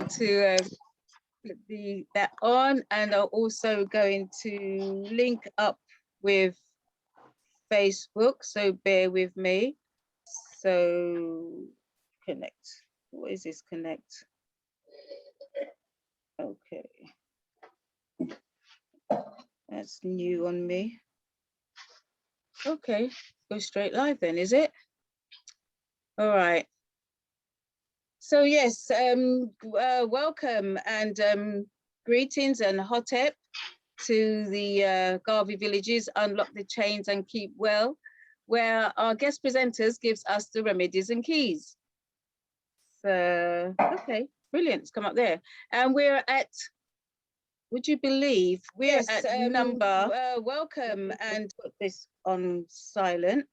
to put that on, and I'm also going to link up with Facebook, so bear with me. So connect. What is this connect? Okay. That's new on me. Okay, go straight live then, is it? All right. So yes, welcome and greetings and hotep to the Garvey Villages, Unlock the Chains and Keep Well, where our guest presenters gives us the remedies and keys. So, okay, brilliant, it's come up there. And we're at, would you believe, we're at number, welcome, and put this on silent.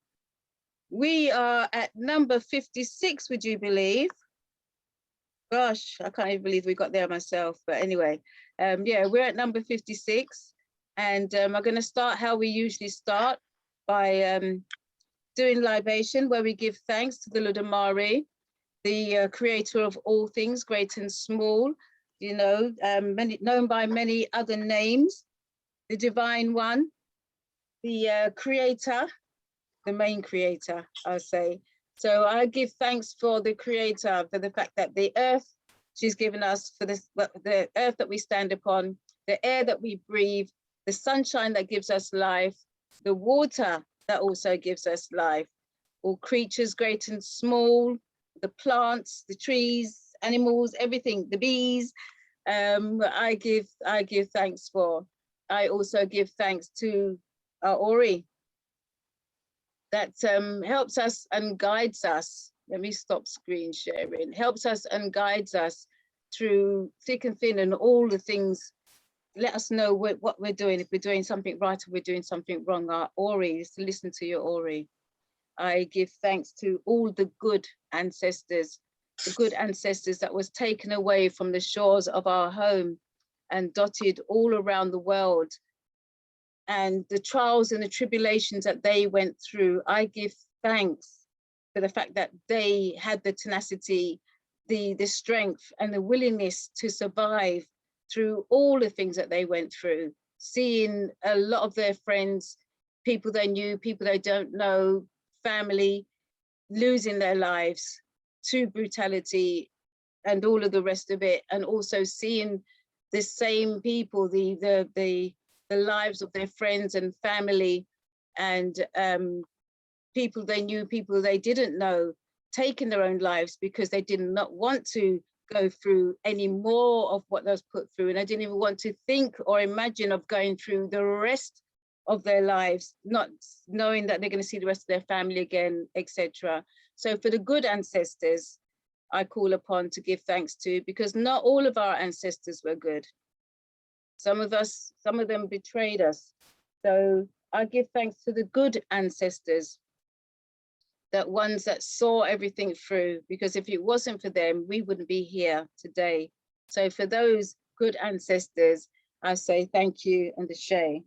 We are at number 56, would you believe? Gosh, I can't even believe we got there myself. But anyway, yeah, we're at number 56. And I'm going to start how we usually start by doing libation, where we give thanks to the Ludamari, the creator of all things, great and small, you know, known by many other names, the divine one, the creator, the main creator, I'll say. So I give thanks for the creator, for the fact that the earth she's given us, for this, the earth that we stand upon, the air that we breathe, the sunshine that gives us life, the water that also gives us life, all creatures great and small, the plants, the trees, animals, everything, the bees, I give thanks for. I also give thanks to our Ori, that helps us and guides us. Let me stop screen sharing. Helps us and guides us through thick and thin and all the things. Let us know what we're doing, if we're doing something right or we're doing something wrong. Our Ori is to listen to your Ori. I give thanks to all the good ancestors that was taken away from the shores of our home and dotted all around the world. And the trials and the tribulations that they went through, I give thanks for the fact that they had the tenacity, the strength and the willingness to survive through all the things that they went through, seeing a lot of their friends, people they knew, people they don't know, family, losing their lives to brutality and all of the rest of it. And also seeing the same people, the lives of their friends and family and people they knew, people they didn't know, taking their own lives because they did not want to go through any more of what was put through. And I didn't even want to think or imagine of going through the rest of their lives, not knowing that they're going to see the rest of their family again, etc. So for the good ancestors, I call upon to give thanks to, because not all of our ancestors were good. Some of them betrayed us. So I give thanks to the good ancestors, that ones that saw everything through, because if it wasn't for them, we wouldn't be here today. So for those good ancestors, I say thank you and ashe.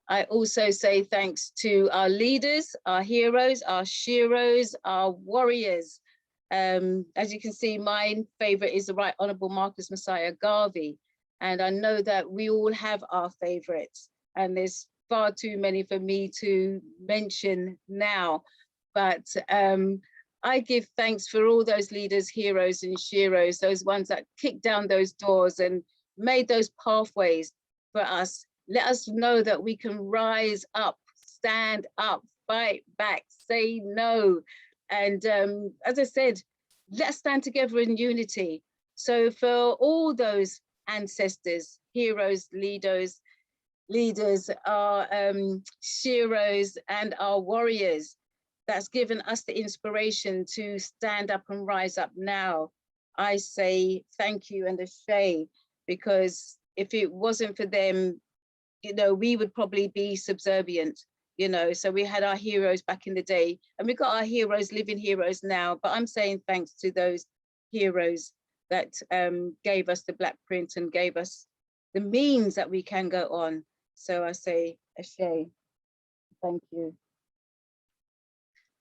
I also say thanks to our leaders, our heroes, our sheroes, our warriors. As you can see, my favorite is the Right Honorable Marcus Messiah Garvey. And I know that we all have our favorites, and there's far too many for me to mention now. But I give thanks for all those leaders, heroes and sheroes, those ones that kicked down those doors and made those pathways for us. Let us know that we can rise up, stand up, fight back, say no. And as I said, let's stand together in unity. So for all those ancestors, heroes, leaders, our sheroes and our warriors, that's given us the inspiration to stand up and rise up now, I say thank you and ashe, because if it wasn't for them, you know, we would probably be subservient, you know. So we had our heroes back in the day, and we got our heroes, living heroes now, but I'm saying thanks to those heroes that gave us the black print and gave us the means that we can go on. So I say ashe, thank you.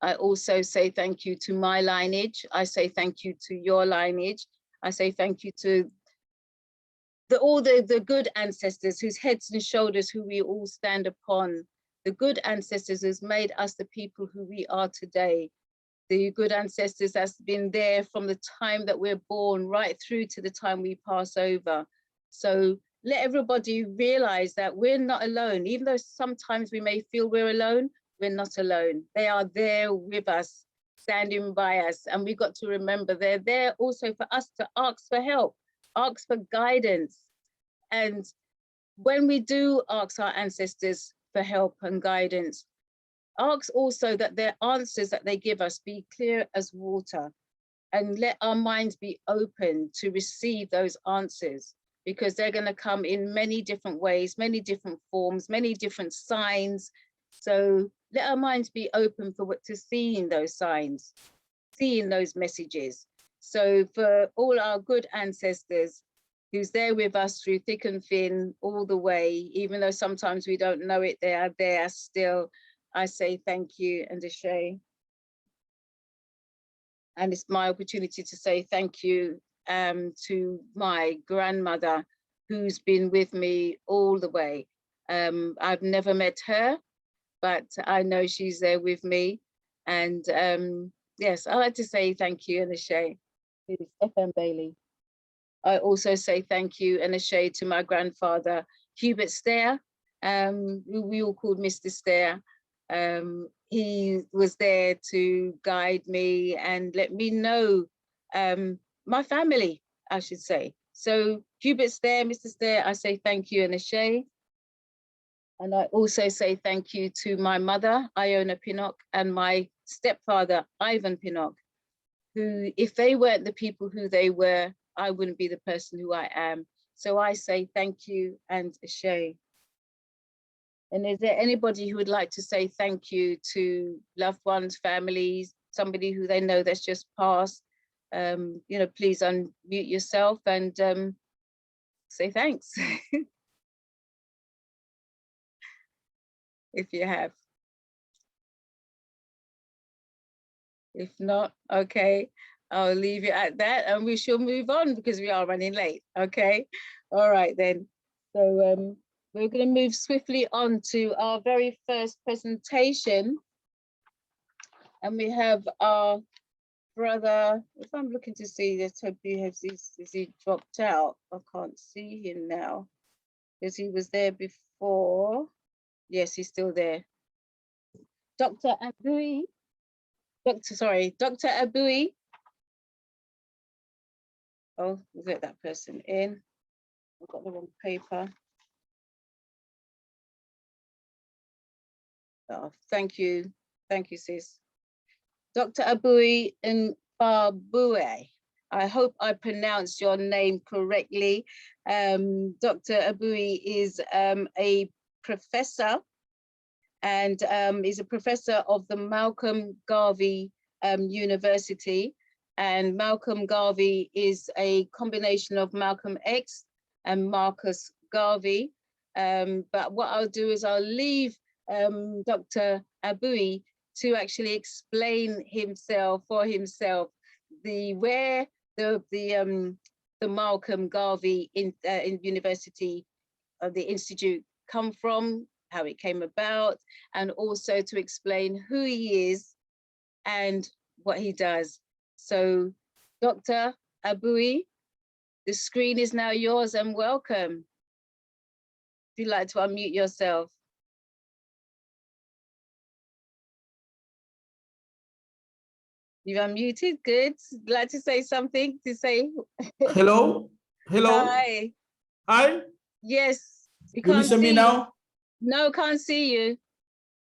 I also say thank you to my lineage. I say thank you to your lineage. I say thank you to all the good ancestors whose heads and shoulders who we all stand upon. The good ancestors who's made us the people who we are today. The good ancestors that's been there from the time that we're born right through to the time we pass over. So let everybody realize that we're not alone. Even though sometimes we may feel we're alone, we're not alone. They are there with us, standing by us. And we got to remember they're there also for us to ask for help, ask for guidance. And when we do ask our ancestors for help and guidance, ask also that their answers that they give us be clear as water, and let our minds be open to receive those answers, because they're going to come in many different ways, many different forms, many different signs. So let our minds be open to seeing those signs, seeing those messages. So for all our good ancestors who's there with us through thick and thin all the way, even though sometimes we don't know it, they are there still. I say thank you and ashay. And it's my opportunity to say thank you to my grandmother, who's been with me all the way. I've never met her, but I know she's there with me. And yes, I'd like to say thank you and ashay. It's FM Bailey. I also say thank you and ashay to my grandfather, Hubert Stair, who we all called Mr. Stair. He was there to guide me and let me know my family, I should say. So Hubert Stair, Mr. Stair, I say thank you and ashay. And I also say thank you to my mother, Iona Pinnock, and my stepfather, Ivan Pinnock, who, if they weren't the people who they were, I wouldn't be the person who I am. So I say thank you and ashay. And is there anybody who would like to say thank you to loved ones, families, somebody who they know that's just passed? You know, please unmute yourself and say thanks. If you have. If not, okay, I'll leave it at that and we shall move on because we are running late, okay? All right then. So we're going to move swiftly on to our very first presentation. And we have our brother, if I'm looking to see this, hope he has this, is he dropped out? I can't see him now because he was there before. Yes, he's still there. Dr. Abuy. Dr. Abuy. Oh, we'll get that person in. I've got the wrong paper. Oh, thank you, sis. Dr. Abuy Nfubea. I hope I pronounced your name correctly. Dr. Abuy is a professor and is a professor of the Malcolm Garvey University. And Malcolm Garvey is a combination of Malcolm X and Marcus Garvey. But what I'll do is I'll leave Dr. Abuy to actually explain himself where the Malcolm Garvey in University of the Institute come from, how it came about, and also to explain who he is and what he does. So, Dr. Abuy, the screen is now yours and welcome. If you'd like to unmute yourself. You've unmuted, good. Like to say something, to say? Hello? Hello? Hi. Hi? Yes. You listen me now? No, can't see you.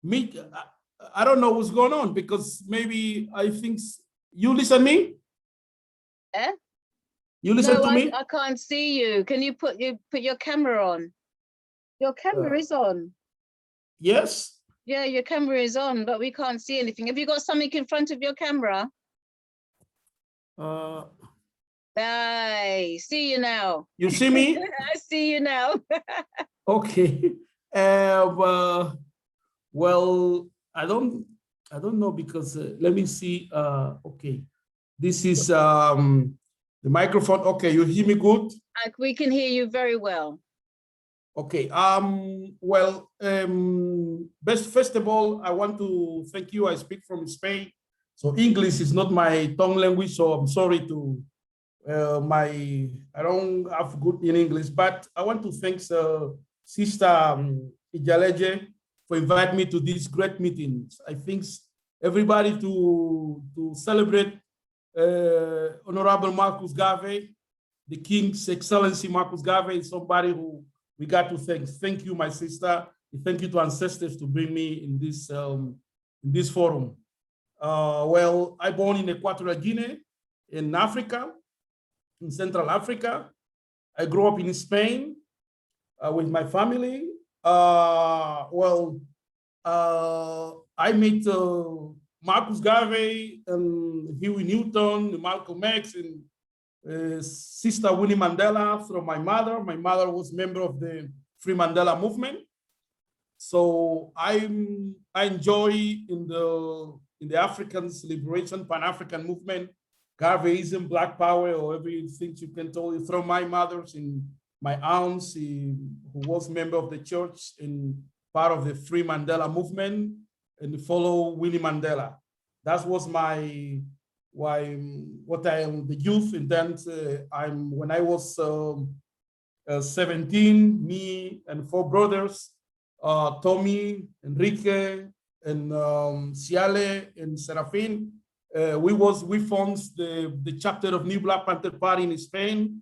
Me, I don't know what's going on because maybe I think you listen me? Eh? You listen to me? I can't see you. Can you put your camera on? Your camera is on. Yes. Yeah, your camera is on, but we can't see anything. Have you got something in front of your camera? I see you now. You see me? I see you now. Okay. Well, I don't I don't know because let me see. Okay, this is the microphone. Okay, you hear me good? We can hear you very well. Okay. Well, first of all, I want to thank you. I speak from Spain, so English is not my tongue language. So I'm sorry to I don't have good in English, but I want to thank Sista Ijaleje for inviting me to this great meeting. I think everybody to celebrate Honorable Marcus Garvey, the King's Excellency Marcus Garvey, is somebody who we got to thank. Thank you, my sister. Thank you to ancestors to bring me in this forum. Well, I born in Equatorial Guinea, in Africa, in Central Africa. I grew up in Spain with my family. I met Marcus Garvey and Huey Newton, Malcolm X, and Sister Winnie Mandela from my mother. My mother was a member of the Free Mandela movement. So I enjoy in the Africans liberation, Pan-African movement, Garveyism, Black Power, or everything you can tell you from my mother's and my aunts, who was member of the church and part of the Free Mandela movement and follow Winnie Mandela. That was what I am, the youth. And then when I was 17, me and 4 brothers, Tommy, Enrique, and Ciale and Serafin, we formed the chapter of New Black Panther Party in Spain.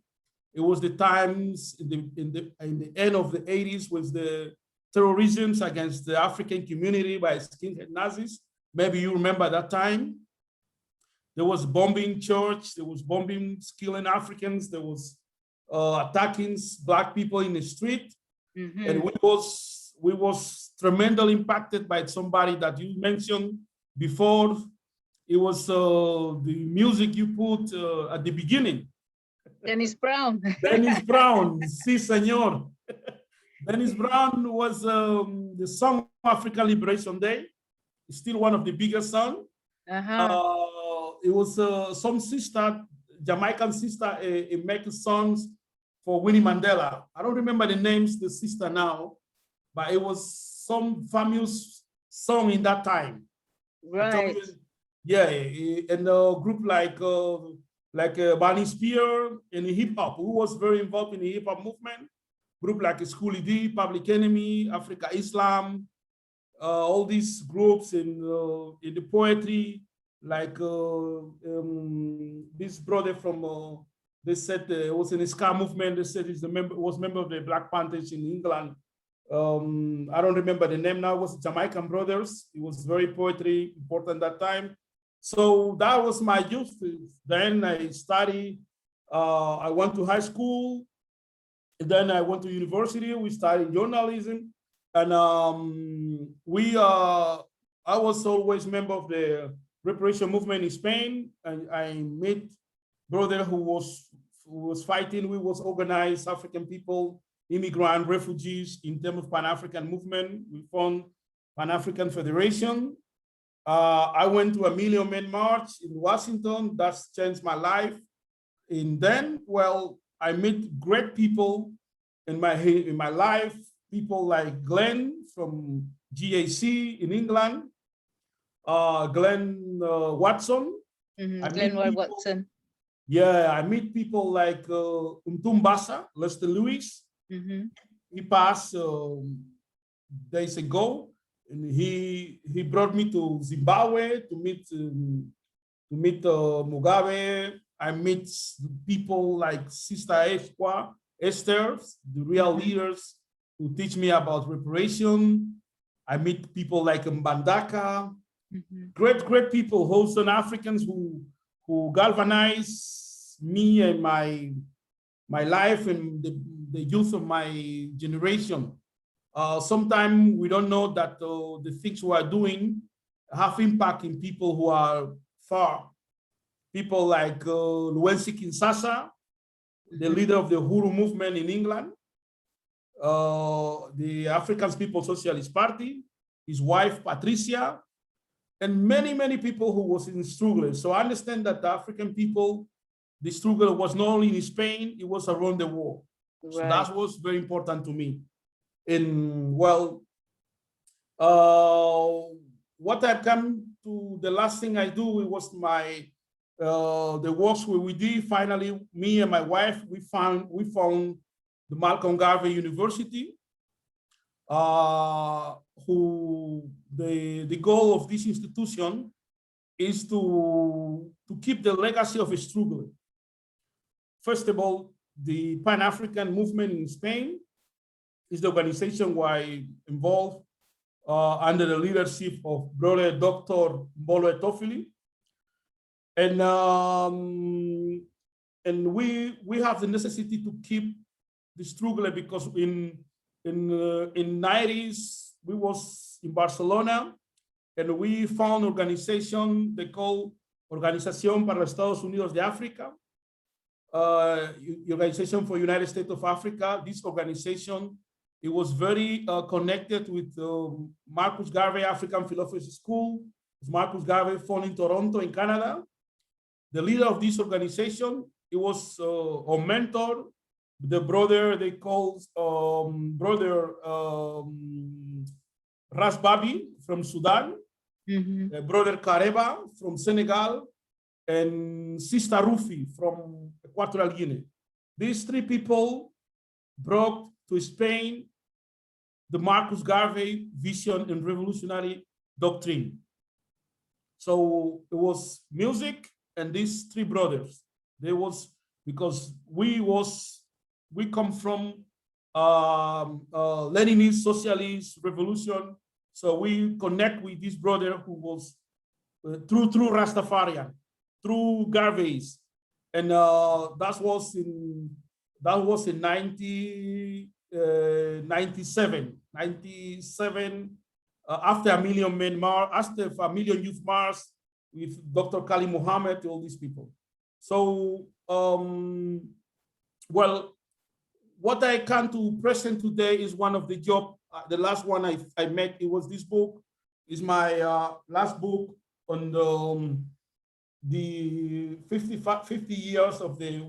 It was the times in the end of the 80s with the terrorism against the African community by skinhead Nazis. Maybe you remember that time. There was bombing church, there was bombing, killing Africans, there was attacking Black people in the street. Mm-hmm. And we was tremendously impacted by somebody that you mentioned before. It was the music you put at the beginning. Dennis Brown. Dennis Brown, si senor. Dennis Brown was the song African Liberation Day. It's still one of the biggest songs. It was some sister, Jamaican sister, making songs for Winnie Mandela. I don't remember the names, the sister now, but it was some famous song in that time. Right. Yeah, and a group like Barney Spear in hip hop, who was very involved in the hip hop movement. Group like Schoolie D, Public Enemy, Africa Islam, all these groups in the poetry, like this brother from they said it was in the ska movement. They said he's was member of the Black Panthers in England. I don't remember the name now. It was Jamaican brothers. It was very poetry important that time. So that was my youth. Then I studied. I went to high school. And then I went to university. We studied journalism, and I was always member of the reparation movement in Spain, and I met brother who was fighting. We was organized African people, immigrant, refugees in terms of Pan-African movement. We formed Pan-African Federation. I went to a Million Men March in Washington. That's changed my life. And then, well, I met great people in my life, people like Glenn from GAC in England, Glenn Watson. Mm-hmm. Glenn Watson. Yeah, I meet people like Mtumbasa, Lester Lewis. Mm-hmm. He passed days ago, and he brought me to Zimbabwe to meet Mugabe. I meet people like Sister Esther, the real leaders who teach me about reparation. I meet people like Mbandaka, great people, Wholesome Africans who galvanize me and my life and the youth of my generation. Sometimes we don't know that the things we are doing have impact in people who are far. People like Luwensi Kinsasa, the leader of the Huru movement in England, the African People's Socialist Party, his wife, Patricia, and many people who was in struggle. So I understand that the African people, the struggle was not only in Spain, it was around the world. Right. So that was very important to me. And well, what I come to, the last thing I do, it was my the works where we did. Finally, me and my wife, we found the Malcolm Garvey University, who the goal of this institution is to keep the legacy of a struggle. First of all, the Pan-African movement in Spain is the organization where I involved under the leadership of brother Dr. Mbolo Etofili. And we have the necessity to keep the struggle, because in 90s we was in Barcelona, and we found an organization they call Organización para los Estados Unidos de África, Organization for United States of Africa. This organization, it was very connected with Marcus Garvey African Philosophy School. Marcus Garvey found in Toronto, in Canada. The leader of this organization, it was a mentor, the brother they called brother Ras Babi from Sudan, brother Kareba from Senegal, and Sista Rufi from Equatorial Guinea. These three people brought to Spain the Marcus Garvey vision and revolutionary doctrine. So it was music and these three brothers. They was, because we come from Leninist socialist revolution. So we connect with this brother who was through Rastafarian, through Garvey's, and that was in 97 after a million men march, after a million youth march with Dr. Kali Muhammad, all these people. So well, what I can to present today is one of the job. The last one I made, it was this book. Is my last book on the 50 years of the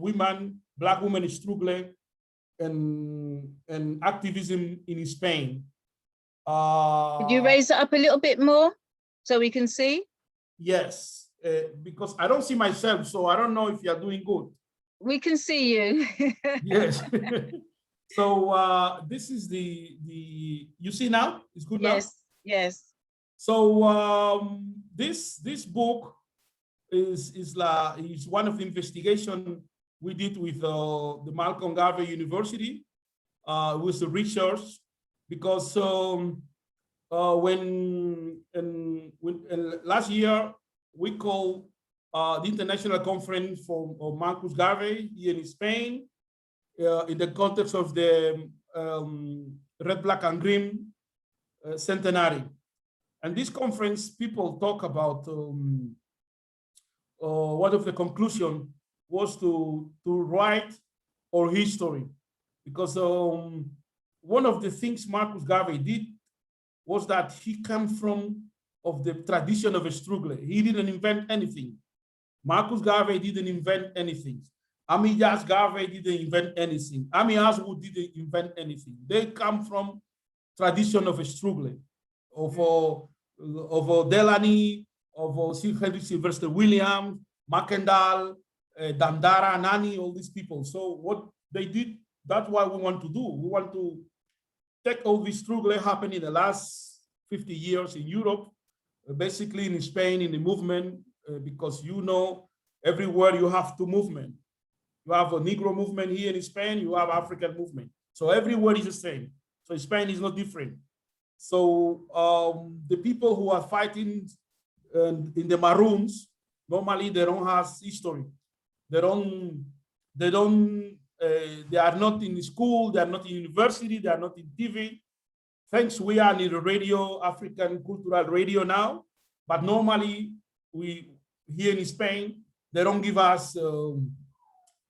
Black women struggle and activism in Spain. Could you raise it up a little bit more so we can see? Yes, because I don't see myself, so I don't know if you're doing good. We can see you. Yes. So this is the you see now? It's good now? Yes, yes. So this book is one of the investigation we did with the Malcolm Garvey University with the research, because when last year we called the international conference for Marcus Garvey here in Spain, in the context of the Red, Black, and Green centenary. And this conference, people talk about one of the conclusion was to write our history, because one of the things Marcus Garvey did was that he came from the tradition of a struggle. He didn't invent anything. Marcus Garvey didn't invent anything. Amillas Garvey didn't invent anything. Ami Aswood didn't invent anything. They come from tradition of a struggle, of Delany, of Sylvester Williams, Mackendal, Dandara, Nani, all these people. So what they did, that's what we want to do. We want to take all this struggle that happened in the last 50 years in Europe, basically in Spain, in the movement, because you know, everywhere you have two movements. You have a Negro movement here in Spain, you have African movement. So everywhere is the same. So Spain is not different. So the people who are fighting in the Maroons, normally they don't have history. They are not in school, they are not in university, they are not in TV. Thanks, we are in the radio, African cultural radio now, but normally we here in Spain, they don't give us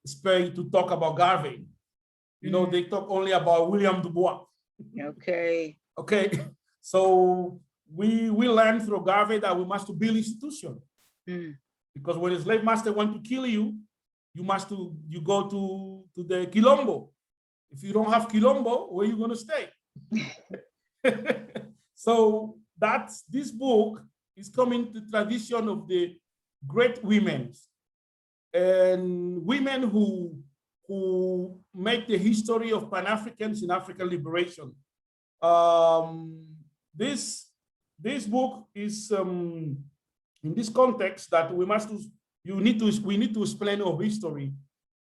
space to talk about Garvey. You know, they talk only about William Du Bois. Okay. Okay, so we learned through Garvey that we must build institution. Because when a slave master want to kill you, you go to the Quilombo. If you don't have Quilombo, where are you going to stay? So this book is coming to tradition of the great women and women who make the history of Pan-Africans in African liberation. This book is in this context that we need to explain our history.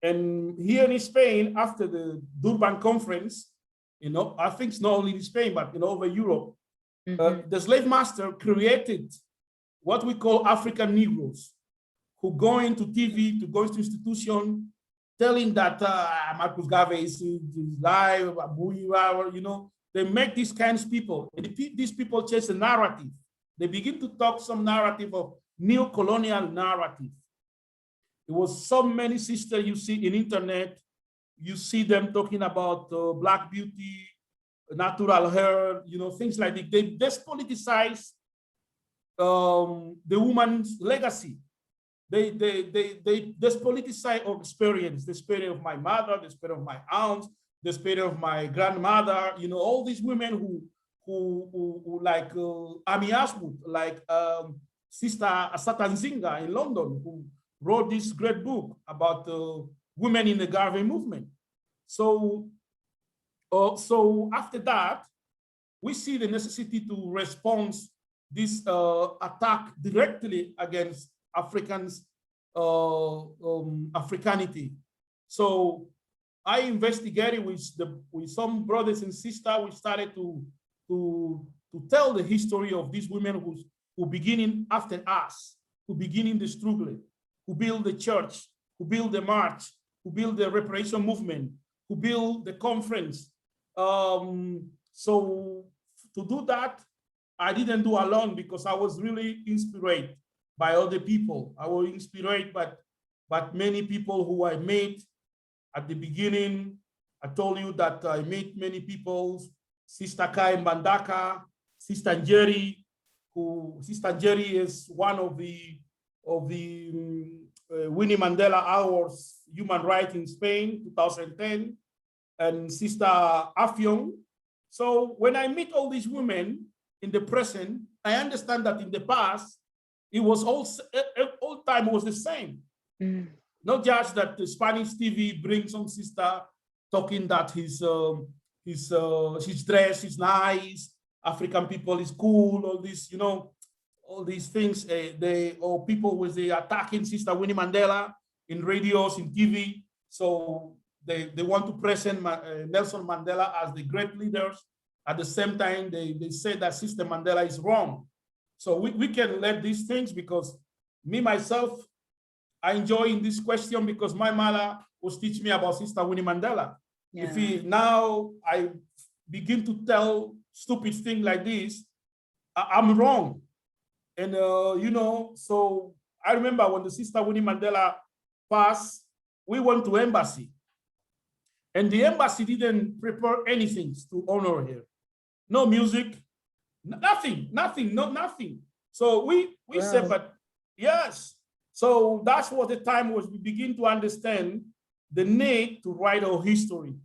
And here in Spain, after the Durban conference, I think it's not only in Spain, but over Europe, the slave master created what we call African Negroes, who go into TV, to go into institution, telling that Marcus Garvey is live, Abuy, they make these kinds of people. And these people chase a narrative. They begin to talk some narrative of neo-colonial narrative. There was so many sisters you see in internet. You see them talking about Black beauty, natural hair, things like that. They despoliticize the woman's legacy. They despoliticize our experience, the spirit of my mother, the spirit of my aunt, the spirit of my grandmother. All these women who like Amy Ashwood, like Sista Nzinga in London, who wrote this great book about women in the Garvey movement. So after that, we see the necessity to respond this attack directly against Africans, Africanity. So I investigated with some brothers and sisters. We started to tell the history of these women who beginning after us, who beginning the struggle, who build the church, who build the march, who build the reparation movement, who build the conference. So to do that, I didn't do alone because I was really inspired by other people. I was inspired by many people who I met at the beginning. I told you that I met many people, Sister Kai Mbandaka, Sister Njeri, Sister Njeri is one of the Winnie Mandela Awards Human Rights in Spain, 2010, and Sister Afyong. So when I meet all these women in the present, I understand that in the past, it was all time was the same. Not just that the Spanish TV brings some sister talking that his dress is nice, African people is cool, all this, all these things. Or people was attacking Sister Winnie Mandela in radios, in TV. So they want to present Nelson Mandela as the great leaders. At the same time, they say that Sister Mandela is wrong. So we can let these things, because me, myself, I enjoy in this question because my mother was teaching me about Sister Winnie Mandela. Yeah. Now I begin to tell stupid things like this, I'm wrong. And, so I remember when the Sister Winnie Mandela passed, we went to embassy. And the embassy didn't prepare anything to honor her. No music, nothing. So we said, but yes. So that's what the time was. We begin to understand the need to write our history,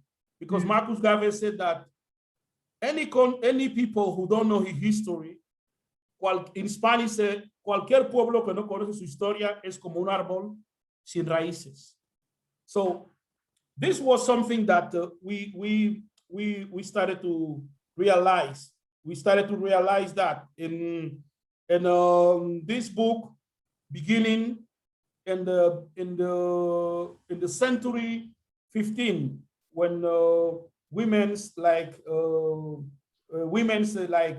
because Marcus Garvey said that any people who don't know his history, in Spanish, cualquier pueblo que no conoce su historia es como un árbol sin raíces. So this was something that we started to realize. We started to realize that in this book, beginning in the century 15, when women's like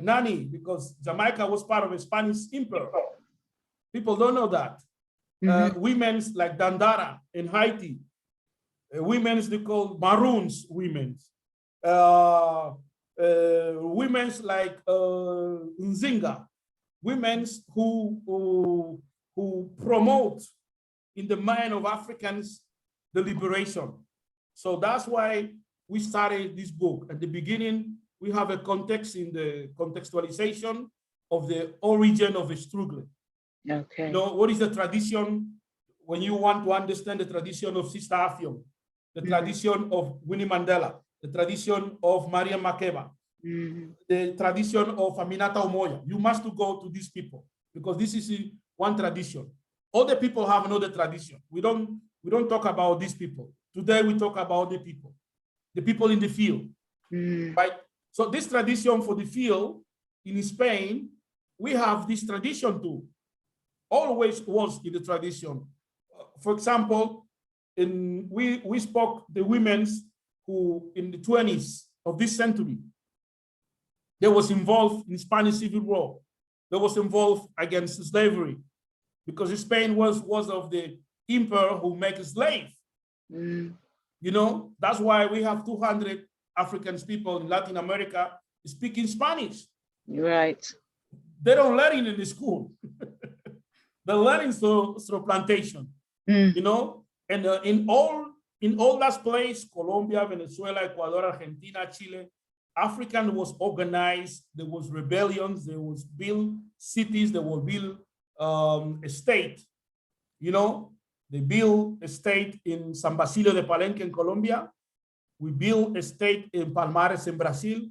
Nani, because Jamaica was part of a Spanish empire. People don't know that. Women's like Dandara in Haiti. Women's they call Maroons women's. Women's like Nzinga. Women's who promote in the mind of Africans the liberation. So that's why we started this book. At the beginning, we have a context in the contextualization. of the origin of the struggle. Okay. You know, what is the tradition when you want to understand the tradition of Sista Afion, the tradition of Winnie Mandela, the tradition of Maria Makeba, the tradition of Aminata Omoya. You must go to these people because this is one tradition. Other people have another tradition. We don't talk about these people. Today we talk about the people in the field, right? So this tradition for the field in Spain, we have this tradition too. Always was in the tradition. For example, we spoke the women's who in the 20s of this century, they was involved in Spanish Civil War. They was involved against slavery because Spain was of the emperor who make a slave. You know, that's why we have 200 African people in Latin America speaking Spanish. Right. They don't learn it in the school. They're learning through plantation, you know, and in all that place, Colombia, Venezuela, Ecuador, Argentina, Chile, African was organized. There was rebellions. There was built cities. There were built a state. You know, they built a state in San Basilio de Palenque in Colombia. We built a state in Palmares in Brazil,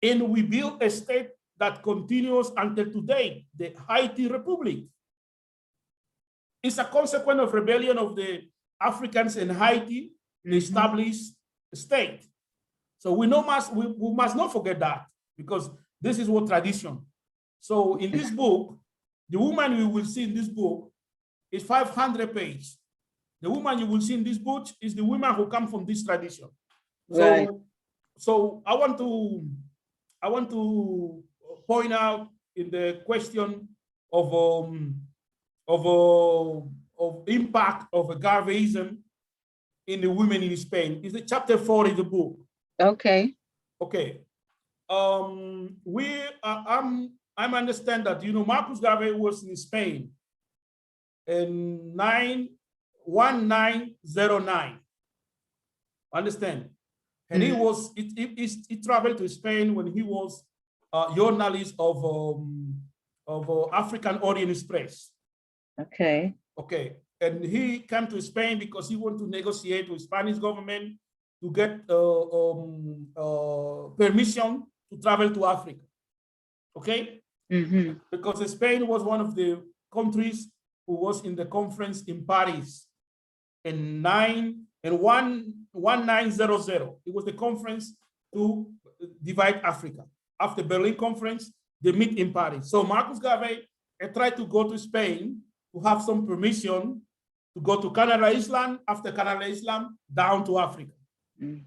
and we built a state that continues until today, the Haiti Republic. It's a consequence of rebellion of the Africans in Haiti, the established state. So we must not forget that because this is what tradition. So in this book, the woman you will see in this book is 500 pages. The woman you will see in this book is the woman who come from this tradition. Right. So I want to point out in the question of impact of Garveyism in the women in Spain. Is the chapter 4 in the book. Okay. Okay. I understand that, you know, Marcus Garvey was in Spain in 1909. Understand? And he traveled to Spain when he was a journalist of African Orient Express. Okay. Okay. And he came to Spain because he wanted to negotiate with Spanish government to get permission to travel to Africa. Okay? Because Spain was one of the countries who was in the conference in Paris in 1900. It was the conference to divide Africa. After Berlin conference, they meet in Paris. So Marcus Garvey tried to go to Spain to have some permission to go to Canada Island, after Canada Island, down to Africa.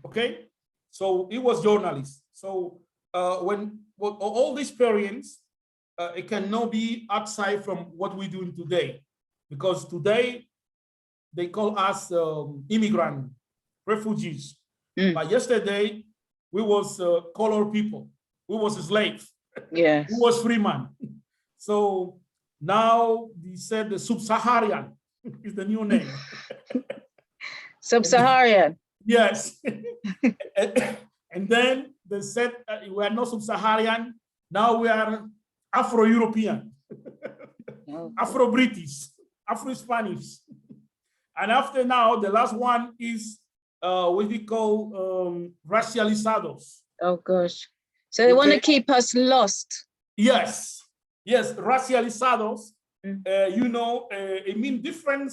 Okay? So he was journalist. So when all these experience, it cannot be outside from what we're doing today. Because today, they call us immigrant, refugees. But yesterday, we was colored people. We was slaves. Yes. We was free man. So now they said the sub-Saharan is the new name. Sub-Saharan. Yes. And then they said we are not sub-Saharan. Now we are Afro-European, Afro-British, Afro-Spanish. And after now, the last one is what we call racializados. Oh gosh. So they want to keep us lost. Yes. Yes, racializados. You know, it means different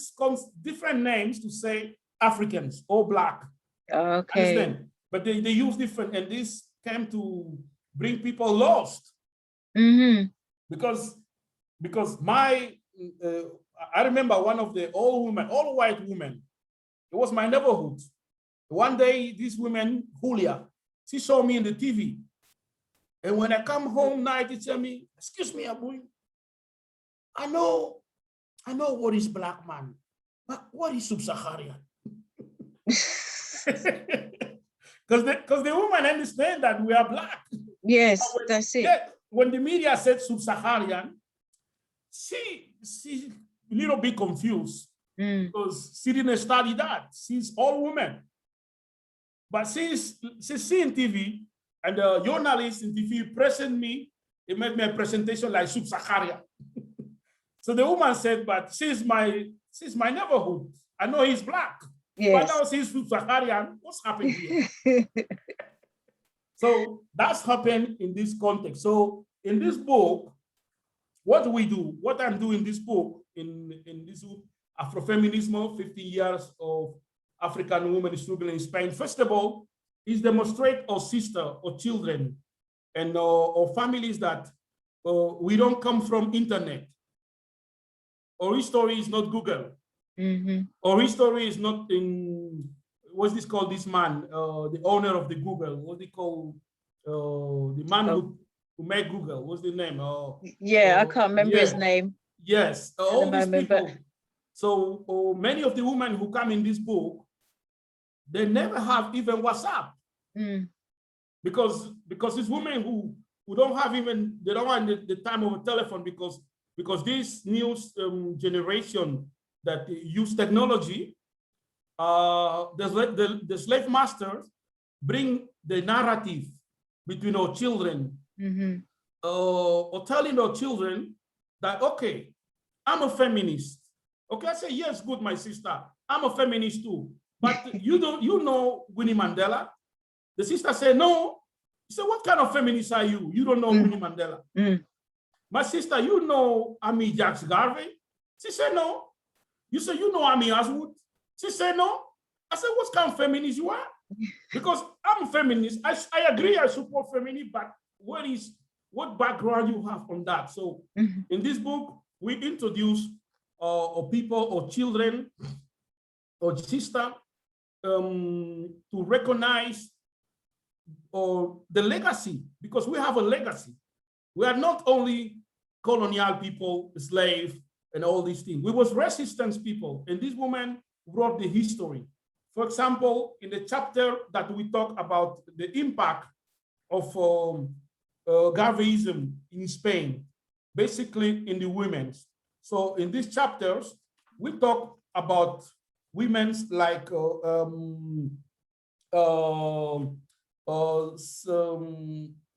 names to say Africans or Black. Okay. Understand? But they use different, and this came to bring people lost. Because I remember one of the all white women. It was my neighborhood. One day, this woman, Julia, she saw me in the TV. And when I come home night, she tell me, "Excuse me, Abuy, I know what is Black man, but what is sub-Saharan?" Because the woman understand that we are Black. Yes, that's it. Yeah, when the media said sub-Saharan, she a little bit confused because she didn't study that. She's all women. But she's seeing TV, and the journalist in TV present me he made me a presentation like Sub-Saharia. So the woman said, but since my neighborhood, I know he's black. Yes. But now he's Sub-Saharian, what's happening here? So that's happened in this context. So in this book, what do we do? What I'm doing in this book, in this book, Afrofeminism, 50 years of African women struggling in Spain. First of all, is demonstrate our sister or children and or families that we don't come from internet. Our history is not Google. Mm-hmm. Our history is not in, what's this called, this man, the owner of the Google, what they call, the man who made Google, what's the name? Yeah, I can't remember his name. Yes, all these people. But... So many of the women who come in this book, they never have even WhatsApp. Mm. Because these women who don't have even, they don't have the time of a telephone because this new generation that use technology, the slave masters bring the narrative between our children, mm-hmm. Or telling our children that, okay, I'm a feminist. Okay, I say, yes, good, my sister, I'm a feminist too. But you know Winnie Mandela? The sister said, no. He said, what kind of feminist are you? You don't know Winnie Mandela. Mm. My sister, you know Amy Jacques Garvey? She said, no. You said, you know Amy Aswood? She said, no. I said, what kind of feminist you are? Because I'm a feminist. I agree, I support feminism, but what background you have on that? So in this book, we introduce people or children or sister to recognize the legacy, because we have a legacy. We are not only colonial people, slave, and all these things. We was resistance people, and this woman wrote the history. For example, in the chapter that we talk about the impact of Garveyism in Spain, basically in the women's. So in these chapters, we talk about women's like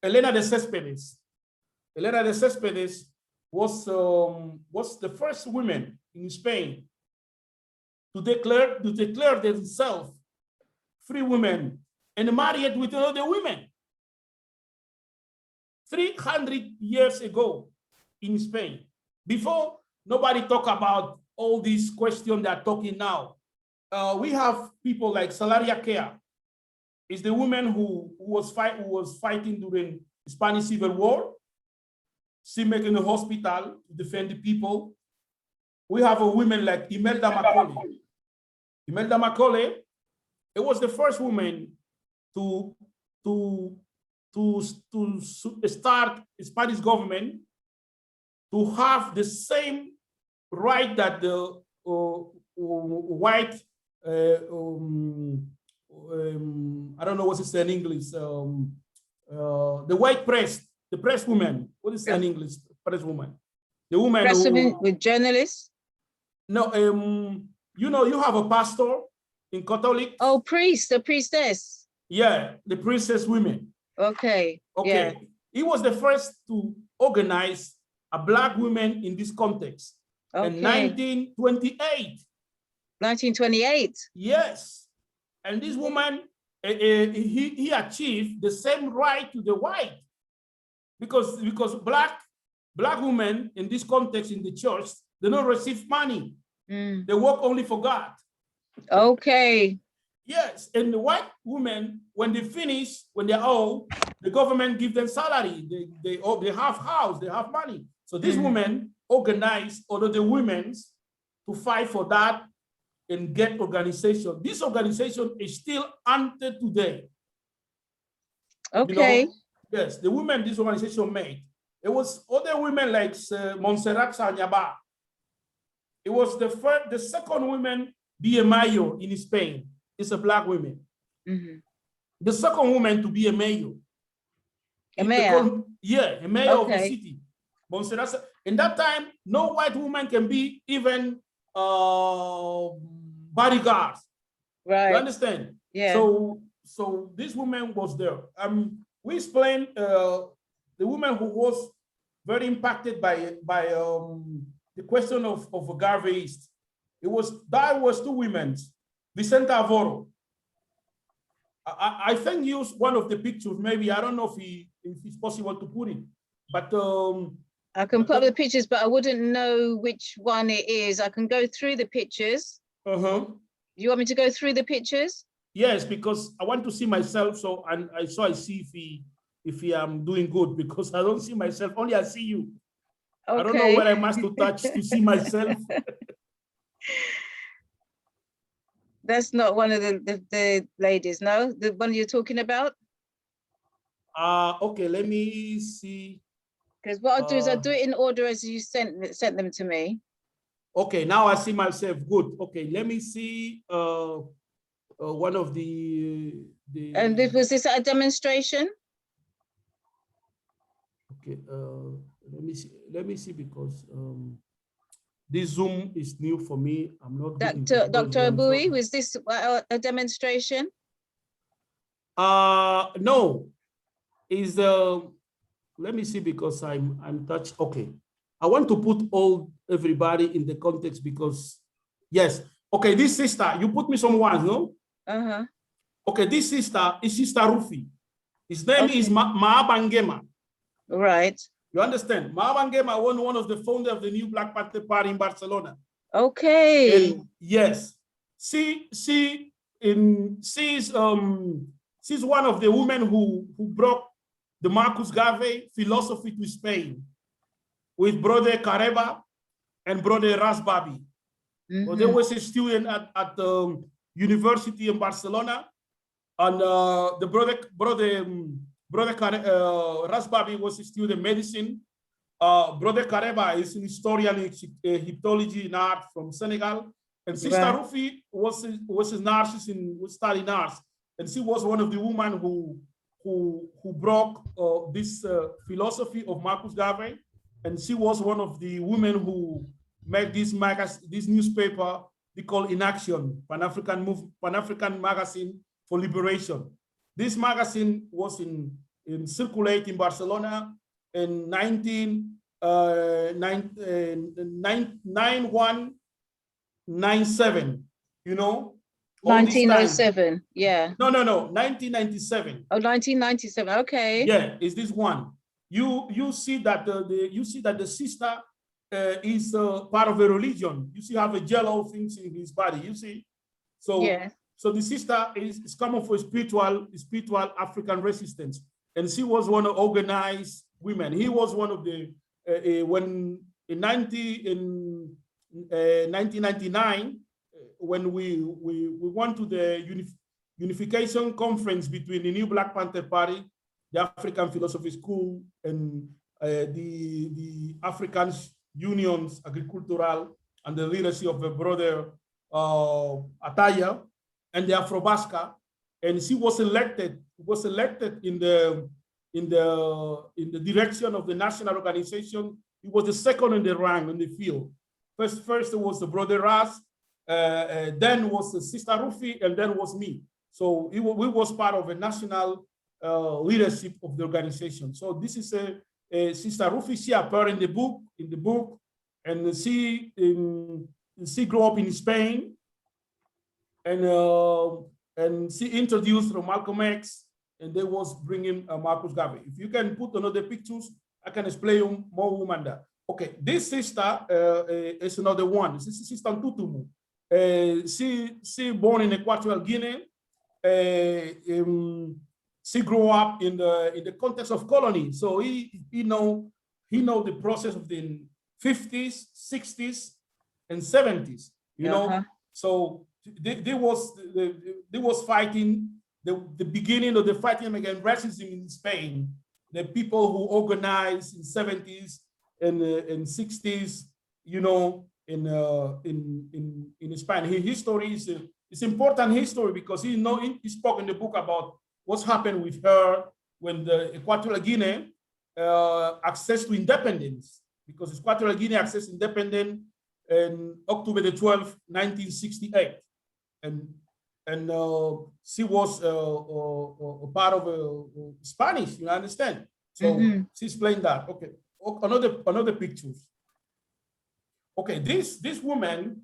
Elena de Céspedes. Elena de Céspedes was the first woman in Spain to declare themselves free women and married with other women. 300 years ago in Spain. Before, nobody talk about all these questions they're talking now. We have people like Salaria Kea, is the woman who was fighting during the Spanish Civil War. She making a hospital to defend the people. We have a woman like Imelda Macaulay. Imelda Macaulay, it was the first woman to start the Spanish government to have the same right that the white, I don't know what it's in English, the white press, the press woman, what is in English, press woman? The woman with journalists? No, you know, you have a pastor in Catholic. Oh, priest, the priestess. Yeah, the priestess women. Okay. Okay. Yeah. He was the first to organize a Black woman in this context in 1928. 1928. Yes. And this woman, he achieved the same right to the white because black women in this context in the church, they don't receive money. They work only for God. Okay. Yes, and the white women, when they finish, when they're old, the government give them salary. They have house, they have money. So these women organize all of the women to fight for that and get organization. This organization is still until today. Okay. You know, yes, the women this organization made. It was other women like Montserrat Sanyaba. It was the second woman be a mayor in Spain. It's a Black woman. The second woman to be a mayor. A mayor? Yeah, a mayor of the city. Montserrat. In that time, no white woman can be even bodyguards. Right. You understand? Yeah. So this woman was there. We explained the woman who was very impacted by the question of Garvey East. There was two women, Vicenta Avoro. I think use one of the pictures. Maybe I don't know if it's possible to put it, but I can put up the pictures, but I wouldn't know which one it is. I can go through the pictures. You want me to go through the pictures? Yes, because I want to see myself. So I see if I'm doing good, because I don't see myself. Only I see you. Okay. I don't know where I must to touch to see myself. That's not one of the ladies, no? The one you're talking about? Okay, let me see. Because what I'll do is I'll do it in order as you sent them to me. Okay, now I see myself. Good. Okay, let me see one of the And was this a demonstration? Okay, let me see because this Zoom is new for me. I'm not getting Dr. Abuy, was this a demonstration? No, is let me see because I'm touched. Okay, I want to put everybody in the context because yes. Okay, this sister, you put me some ones, no? Okay, this sister is Sister Rufi. His name is Maabangema. Right. You understand? Maabangema was one of the founders of the new Black Panther Party in Barcelona. Okay. And yes, she's one of the women who brought the Marcus Garvey philosophy to Spain with Brother Careba and Brother Rasbabi. So there was a student at the university in Barcelona, and the brother Rasbabi was a student in medicine. Brother Careba is an historian in Egyptology and art from Senegal. And Sister Rufi was a nurse who studied nurse. And she was one of the women who broke this philosophy of Marcus Garvey. And she was one of the women who made this newspaper they call In Action, Pan-African Magazine for Liberation. This magazine was in circulate in Barcelona in 9197, you know? 1907, yeah. No, 1997. Oh, 1997, okay. Yeah, is this one. You see that the sister is part of a religion. You see, have a yellow things in his body. You see, so yeah. So the sister is coming for spiritual African resistance, and she was one of organized women. He was one of the when in 1999 when we went to the unification conference between the new Black Panther Party, the African Philosophy School, and the African Unions Agricultural, and the leadership of a brother Ataya, and the Afro-Basca, and she was elected in the direction of the national organization. He was the second in the rank in the field. First was the brother Ras, then was the Sister Rufi, and then was me. So we was part of a national leadership of the organization. So this is a Sister Rufi. She appeared in the book, and she grew up in Spain, and she introduced Malcolm X, and they was bringing Marcus Garvey. If you can put another pictures, I can explain more woman there. Okay, this sister is another one. This is Sister Tutumu. She born in Equatorial Guinea. She grew up in the context of colony, so he know the process of the 50s, 60s, and 70s. You know, so they was fighting the beginning of the fighting against racism in Spain. The people who organized in 70s and 60s, you know, in Spain. His history is important history because he spoke in the book about what's happened with her when the Equatorial Guinea access to independence, because Equatorial Guinea accessed independence in October the 12th, 1968. And she was a part of Spanish, you understand? So she explained that. Okay. another pictures. Okay, this woman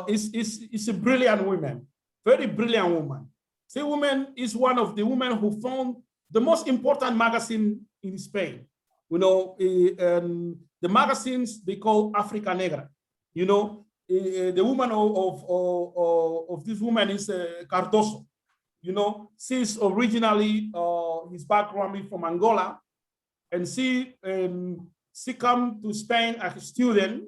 is a brilliant woman, very brilliant woman. This woman is one of the women who found the most important magazine in Spain. You know, the magazines they call Africa Negra. You know, the woman of this woman is Cardoso. You know, she's originally his background is from Angola, and she come to Spain as a student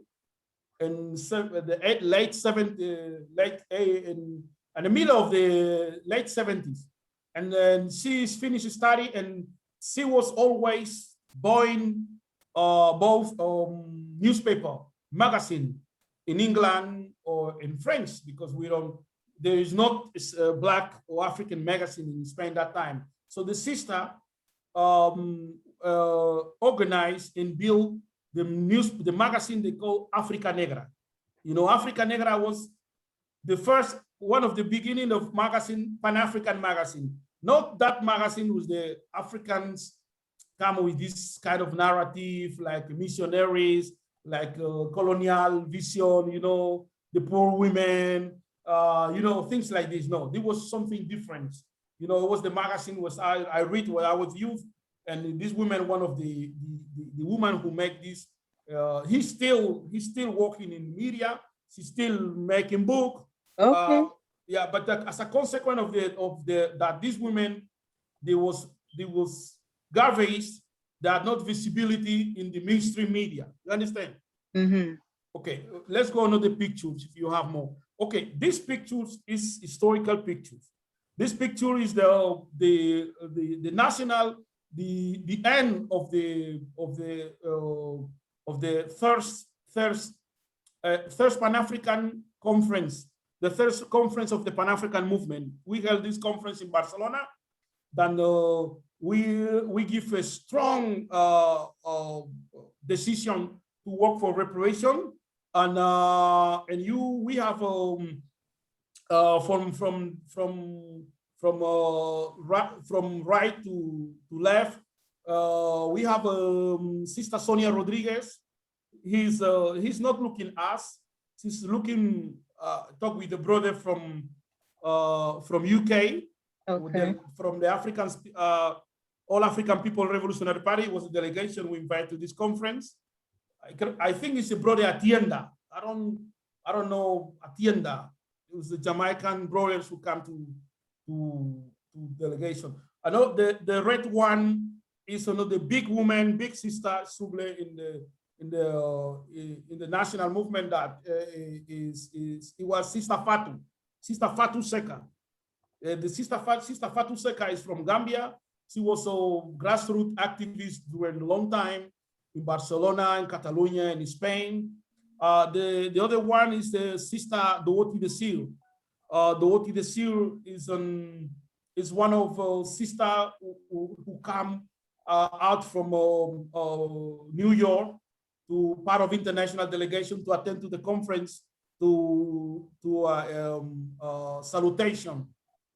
in the late 70s, in the middle of the late 70s. And then she's finished study, and she was always buying both newspaper, magazine in England or in French, because there is not a Black or African magazine in Spain that time. So the sister organized and built the magazine they call Africa Negra. You know, Africa Negra was the first, one of the beginning of magazine, Pan-African magazine. Not that magazine was the Africans come with this kind of narrative, like missionaries, like colonial vision, you know, the poor women, you know, things like this. No, there was something different. You know, it was the magazine was I read when I was youth, and this woman, one of the woman who make this, he's still working in media. She's still making book. Okay. Yeah, but as a consequence of that these women, there was Garveys that had not visibility in the mainstream media. You understand? Mm-hmm. Okay, let's go on to the pictures if you have more. Okay, this pictures is historical pictures. This picture is the national, the end of the first Pan-African conference, the first conference of the Pan-African movement. We held this conference in Barcelona. Then we give a strong decision to work for reparation, and we have from right to left, we have Sister Sonia Rodriguez. He's not looking us. He's looking talk with the brother from UK. Okay. From the Africans, All African People Revolutionary Party was a delegation we invited to this conference. I think it's a brother Atienda. I don't know Atienda. It was the Jamaican brothers who come to delegation. I know the red one is another big woman, big sister Suble in the national movement that it was Sister Fatu Seka. The Sister Fatu Seka is from Gambia. She was a grassroots activist during a long time in Barcelona, in Catalonia, and in Spain. The other one is the Sister Dooti de Sil. Dooti de Sil is one of sister who come out from New York to part of international delegation to attend to the conference to salutation.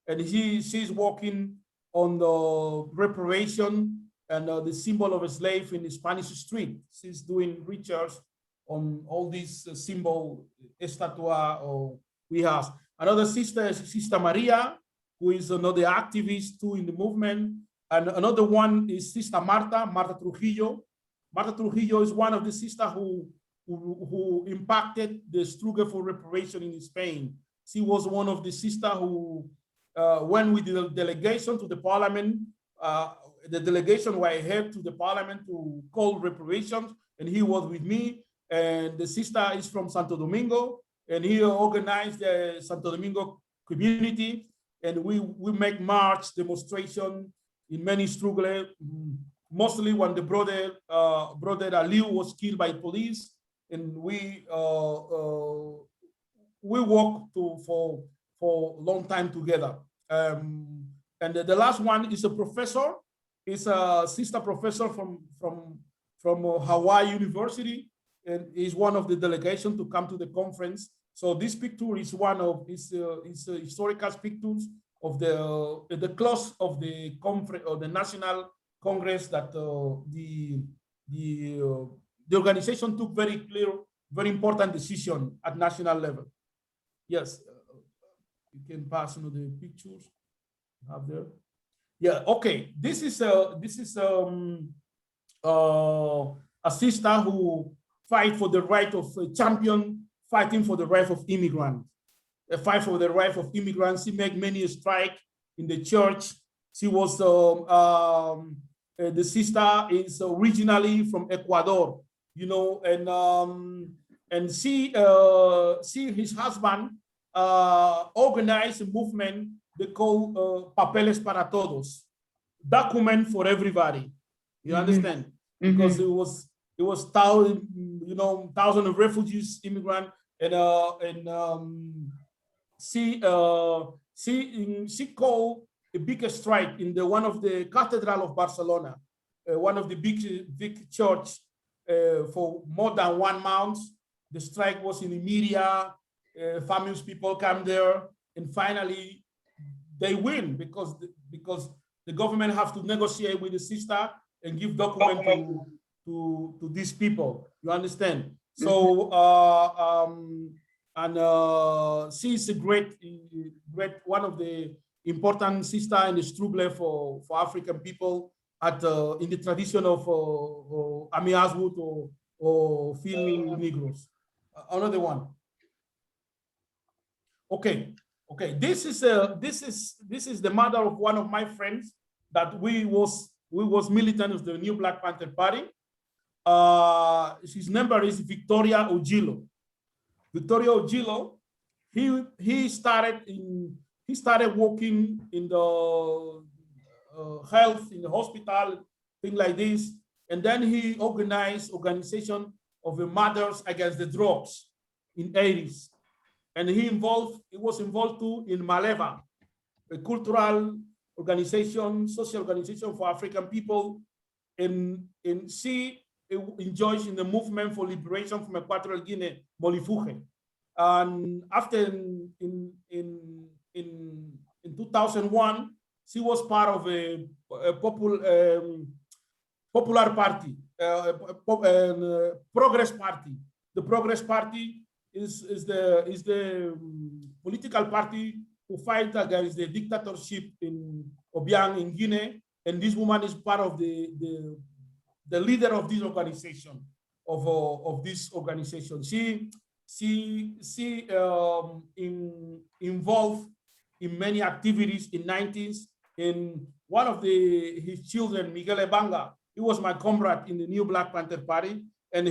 And she's working on the reparation and the symbol of a slave in the Spanish street. She's doing research on all these symbol estatua or we have. Another sister is Sister Maria, who is another activist too in the movement. And another one is Sister Marta Trujillo. Marta Trujillo is one of the sisters who impacted the struggle for reparation in Spain. She was one of the sisters who went with the delegation to the parliament. The delegation were head to the parliament to call reparations, and he was with me. And the sister is from Santo Domingo, and he organized the Santo Domingo community. And we make march, demonstration in many struggles, mostly when the brother Aliu was killed by police, and we worked for a long time together. And the last one is a professor, is a sister professor from Hawaii University, and is one of the delegation to come to the conference. So this picture is one of historical pictures of the close of the conference or the National Congress that the the organization took very clear, very important decision at national level. Yes, you can pass the pictures you have there. Yeah, okay. This is a sister who fight for the right of a champion, fighting for the right of immigrants. A fight for the right of immigrants. She make many strike in the church. She was the sister is originally from Ecuador, you know, and she his husband organized a movement they call Papeles para Todos, document for everybody. You understand? Because it was thousands of refugees, immigrants, and she called a big strike in one of the Cathedral of Barcelona, one of the big church for more than 1 month. The strike was in the media, famous people come there, and finally they win because the government have to negotiate with the sister and give document to these people. You understand? So she is a great one of the important sister in the struggle for African people at in the tradition of Ami Aswood or Phil Negros. Another one. Okay. This is the mother of one of my friends that we was militant of the New Black Panther Party. His number is Victoria Ojilo. Victoria Ojilo, he started working in the health in the hospital, thing like this, and then he organized organization of the mothers against the drugs in 80s. And he was involved too in Maleva, a cultural organization, social organization for African people. And she enjoys in the movement for liberation from Equatorial Guinea, Molifuge. And after in 2001, she was part of a popular party, Progress Party. The Progress Party is the political party who fight against the dictatorship in Obiang in Guinea, and this woman is part of the leader of this organization of this organization. She involved in many activities in 90s. And one of his children, Miguel Ebanga, he was my comrade in the New Black Panther Party. And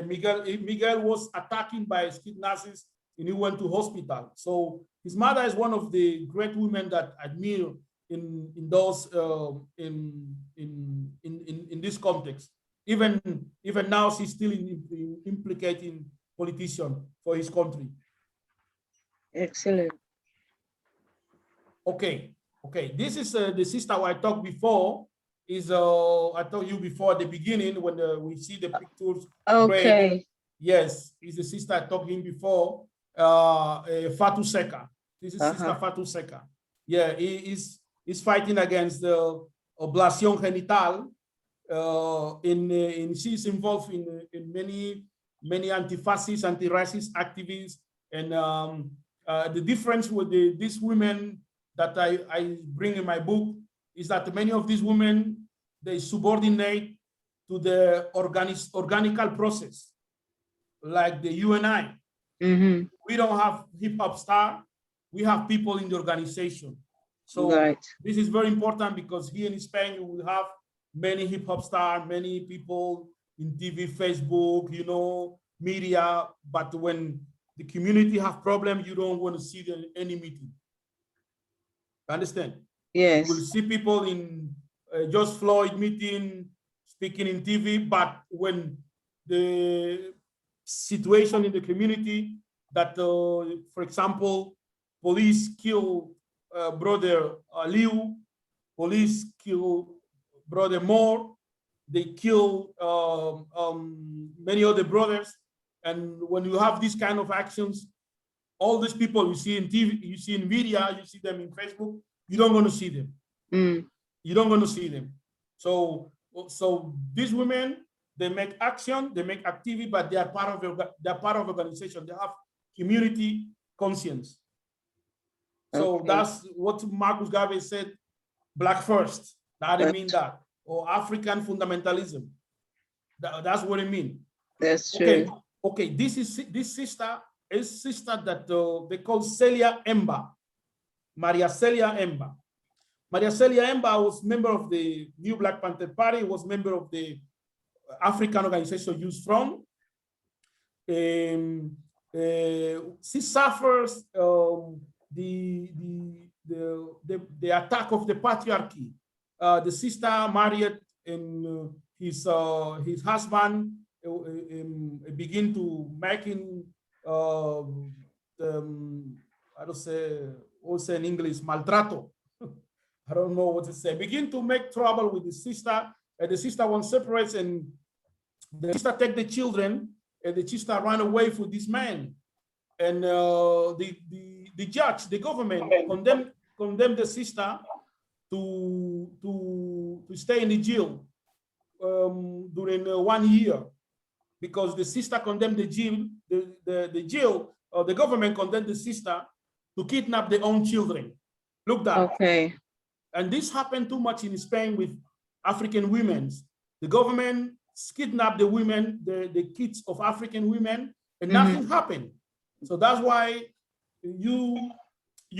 Miguel was attacked by skid Nazis and he went to hospital. So his mother is one of the great women that I admire in this context. Even now, she's still implicating politician for his country. Excellent. Okay. This is the sister I talked before. Is I told you before at the beginning when we see the pictures. Okay. Red. Yes, is the sister I talked him before. Fatou Seka. This is Sister Fatou Seka. Yeah, he's fighting against the ablation genital. She's involved in many anti-fascist, anti-racist activities. And the difference with these women that I bring in my book is that many of these women, they subordinate to the organical process, like the UNI. We don't have hip-hop star, we have people in the organization. So this is very important because here in Spain, you will have many hip-hop stars, many people in TV, Facebook, media, but when the community have problems, you don't want to see them in any meeting. Understand? Yes. You will see people in George Floyd meeting, speaking in TV, but when the situation in the community that, for example, police kill brother Liu, police kill brother Moore, they kill many other brothers. And when you have these kind of actions, all these people you see in TV, you see in media, you see them in Facebook, you don't want to see them. You don't want to see them. So these women, they make action, they make activity, but they are part of organization. They have community conscience. So that's what Marcus Garvey said, Black first. That didn't mean that. Or African fundamentalism. That's what it means. That's true. Okay, this sister is sister that they call Celia Emba. Maria Celia Emba. Maria Celia Emba was member of the New Black Panther Party, was member of the African Organization Youth Front. She suffers the attack of the patriarchy. The sister married, and his husband begin to making I don't say, also in English, maltrato. I don't know what to say. Begin to make trouble with the sister, and the sister wants separates, and the sister take the children, and the sister run away for this man. And the judge, the government condemned the sister to stay in the jail during 1 year, because the sister condemned the jail, or the government condemned the sister to kidnap their own children. Look that. Okay. And this happened too much in Spain with African women. The government kidnapped the women, the kids of African women, and nothing happened. So that's why you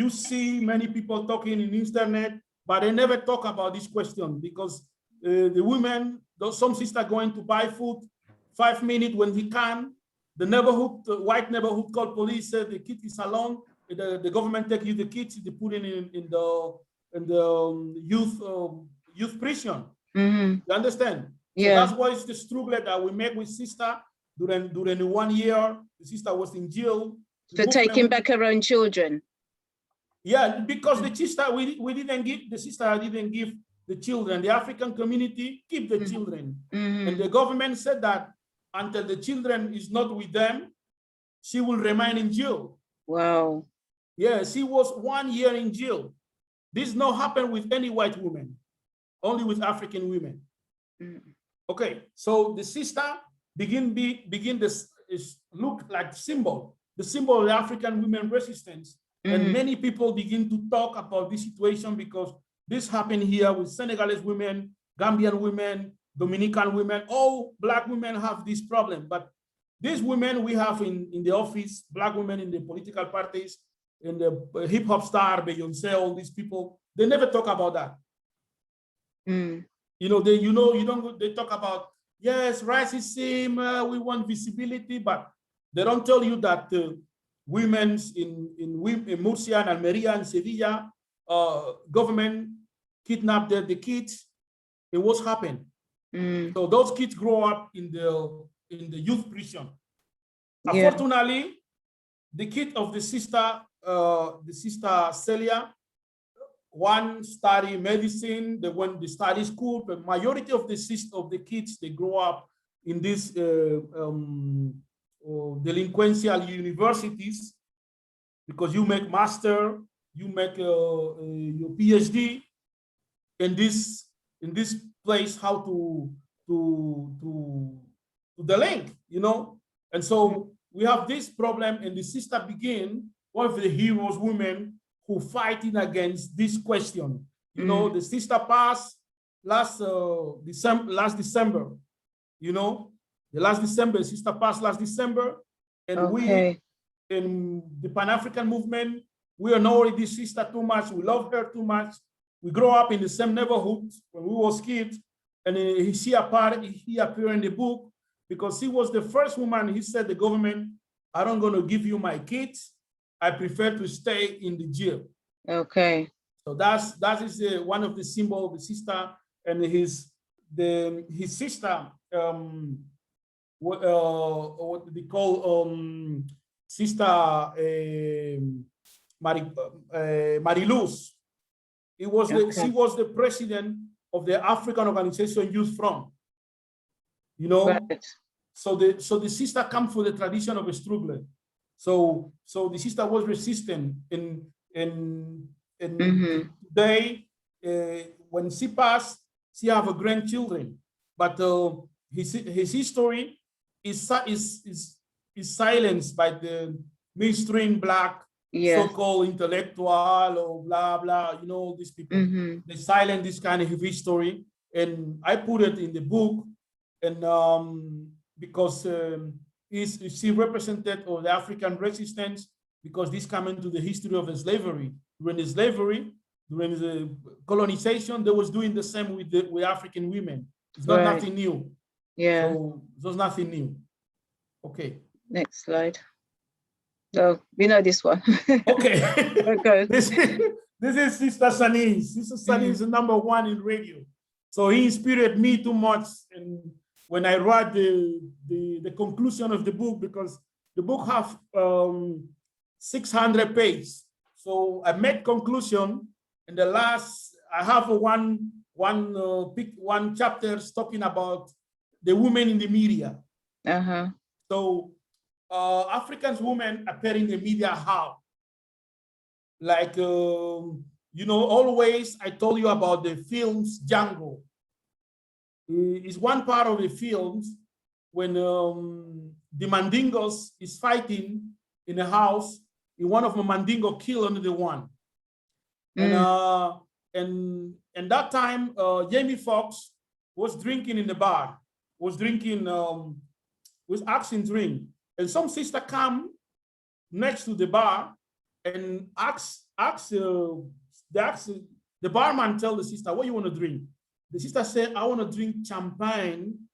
see many people talking in the internet, but they never talk about this question, because the women, some sister going to buy food, 5 minutes when he can, the neighborhood, white neighborhood called police, said the kid is alone. The government take you the kids, they put in the youth prison. You understand? Yeah. So that's why it's the struggle that we make with sister during the 1 year. The sister was in jail for taking back her own children. Yeah, because the sister we didn't give, the sister didn't give the children. The African community keep the children, and the government said that until the children is not with them, she will remain in jail. Wow. Yeah, she was 1 year in jail. This not happen with any white woman, only with African women. Okay, so the sister begin this is look like symbol, the symbol of the African women resistance. And many people begin to talk about this situation, because this happened here with Senegalese women, Gambian women, Dominican women. All Black women have this problem, but these women we have in the office, Black women in the political parties, in the hip hop star, Beyonce, all these people, they never talk about that. You know, they talk about, yes, racism, we want visibility, but they don't tell you that women in Murcia and Almeria and Sevilla, government kidnapped the kids. It was happened. So those kids grow up in the youth prison. Yeah. Unfortunately, the kid of the sister Celia, one study medicine, they went to study school, but majority of the kids, they grow up in these delinquential universities, because you make master, you make your PhD in this place, how to the link, you know. And so we have this problem, and the sister begin one of the heroes women who fighting against this question. You know, the sister passed last December, you know, the last December, sister passed last December, and we in the Pan-African movement, we annoy this sister too much, we love her too much. We grow up in the same neighborhood when we was kids, and he appeared in the book, because she was the first woman. He said, the government, I don't gonna give you my kids, I prefer to stay in the jail. Okay. So that is one of the symbols of the sister, and his sister, what they call Sister Mariluz. She was the president of the African Organization Youth Front. You know, right. So the sister come for the tradition of a struggle. So the sister was resistant, and today, when she passed, she have a grandchildren. But his history is silenced by the mainstream Black so-called intellectual or blah blah. You know, these people, they silence this kind of history, and I put it in the book, and because she represented of the African resistance, because this come into the history of the slavery. During the slavery, during the colonization, they was doing the same with African women. It's not nothing new. Yeah. So there's nothing new. Okay. Next slide. Oh, we know this one. Okay. Okay. This is Sister Sunny. Sister Sunny is the #1 in radio. So he inspired me too much. And when I read the conclusion of the book, because the book have 600 pages. So I made conclusion in the last, I have one chapter talking about the women in the media. So African women appear in the media how? Like, you know, always I told you about the films Django. It's one part of the films when the Mandingos is fighting in a house, and one of the Mandingo killed another one. And that time, Jamie Foxx was drinking in the bar, was asking drink. And some sister come next to the bar and the barman tell the sister, what you want to drink? The sister said, I want to drink champagne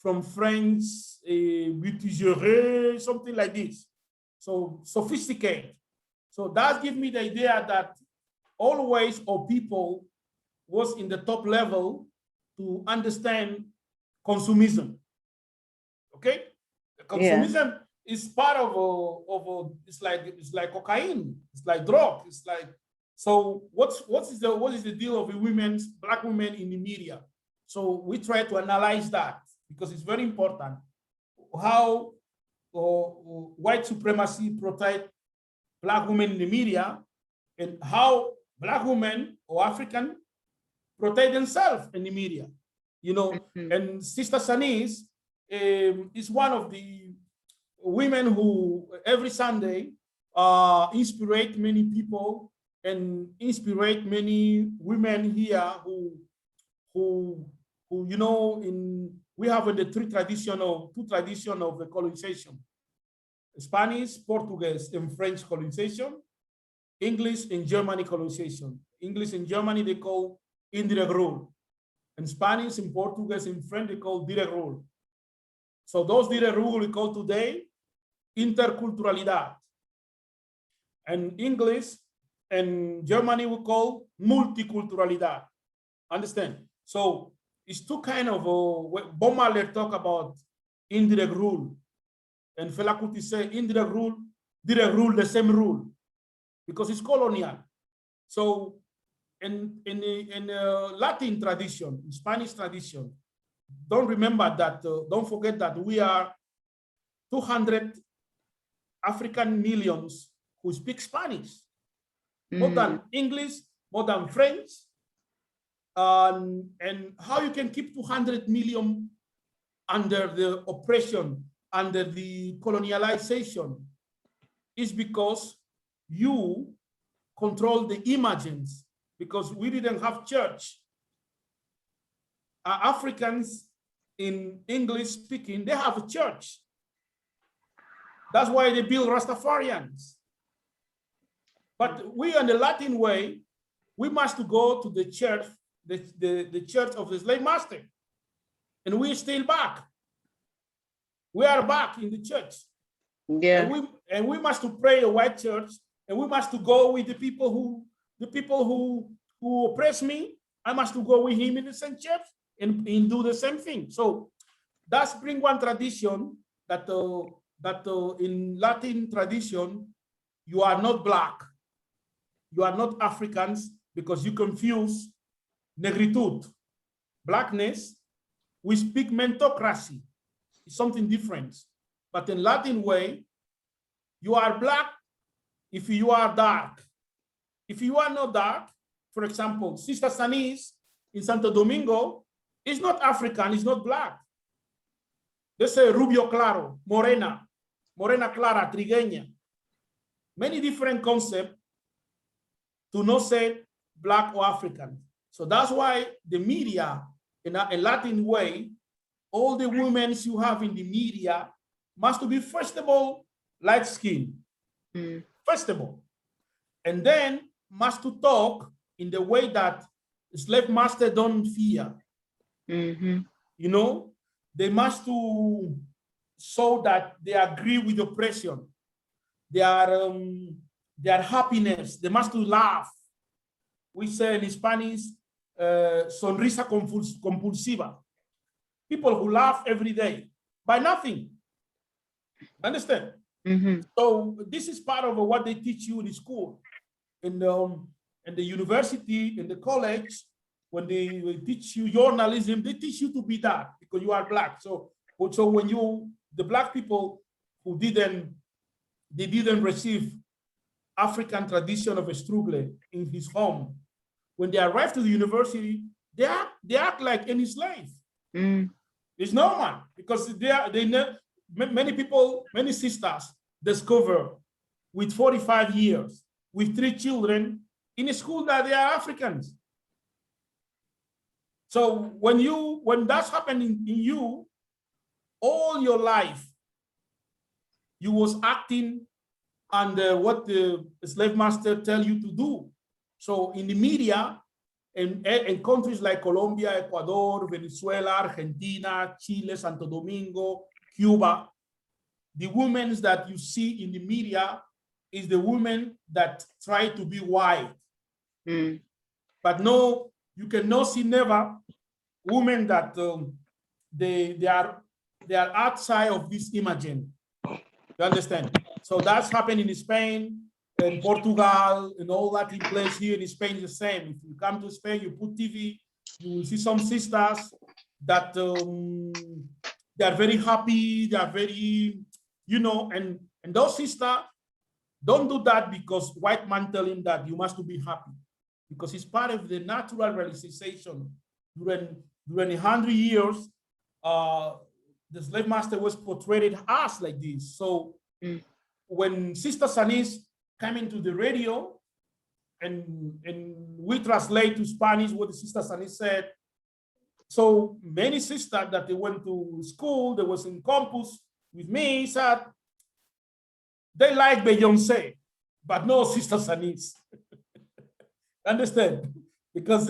from French, Boutigéré, something like this. So sophisticated. So that gives me the idea that always our people was in the top level to understand consumism. Okay? Consumism is part of it's like cocaine, it's like drug, it's like, so what is the deal of the Black women in the media? So we try to analyze that because it's very important how white supremacy protect Black women in the media and how Black women or African protect themselves in the media, you know. And Sister Sanis is one of the women who every Sunday inspire many people and inspire many women here who you know, we have the two traditions of the colonization: Spanish, Portuguese, and French colonization, English and Germany colonization. English and Germany they call indirect rule, and Spanish and Portuguese and French they call direct rule. So those direct rule we call today interculturalidad, and English and Germany we call multiculturalidad. Understand? So it's two kind of Bob Marley talk about indirect rule, and Fela Kuti say indirect rule, direct rule, the same rule, because it's colonial. So in Latin tradition, in Spanish tradition, don't forget that we are 200 African millions who speak Spanish, more than English, more than French. And how you can keep 200 million under the oppression, under the colonialization, is because you control the images, because we didn't have church. Africans in English speaking, they have a church. That's why they build Rastafarians. But we, in the Latin way, we must go to the church, the church of the slave master. And we're still back. We are back in the church. Yeah. And we must pray a white church, and we must go with the people who oppress me. I must go with him in the same church and do the same thing. So that's bring one tradition that in Latin tradition, you are not Black, you are not Africans, because you confuse negritude, Blackness, with pigmentocracy. It's something different. But in Latin way, you are Black if you are dark. If you are not dark, for example, Sister Sanis in Santo Domingo is not African, is not Black. They say rubio claro, morena, morena clara, trigueña. Many different concepts to not say Black or African. So that's why the media, in a Latin way, all the women you have in the media must be, first of all, light skin, first of all, and then must to talk in the way that slave master don't fear. You know, they must to show that they agree with oppression, their happiness. They must to laugh. We say in Spanish, sonrisa compulsiva. People who laugh every day by nothing. Understand? So this is part of what they teach you in the school, in the university, in the college. When they teach you journalism, they teach you to be that because you are Black. So when the Black people who didn't receive African tradition of a struggle in his home, when they arrive to the university, they act like any slave. It's normal because many people, many sisters discover with 45 years, with 3 children in a school that they are Africans. So when that's happening in you, all your life, you was acting under what the slave master tell you to do. So in the media, in countries like Colombia, Ecuador, Venezuela, Argentina, Chile, Santo Domingo, Cuba, the women that you see in the media is the women that try to be white. But no, you cannot see never women that they are outside of this imaging. You understand? So that's happening in Spain, in Portugal, and all that in place here in Spain is the same. If you come to Spain, you put TV, you will see some sisters that they are very happy, they are very, you know, and those sisters don't do that because white man tell him that you must be happy, because it's part of the natural realization. During 100 years, the slave master was portrayed as like this. So when Sister Sanis came into the radio and we translate to Spanish what the Sister Sanis said, so many sisters that they went to school, they was in campus with me, said they like Beyonce, but no Sister Sanis. Understand? Because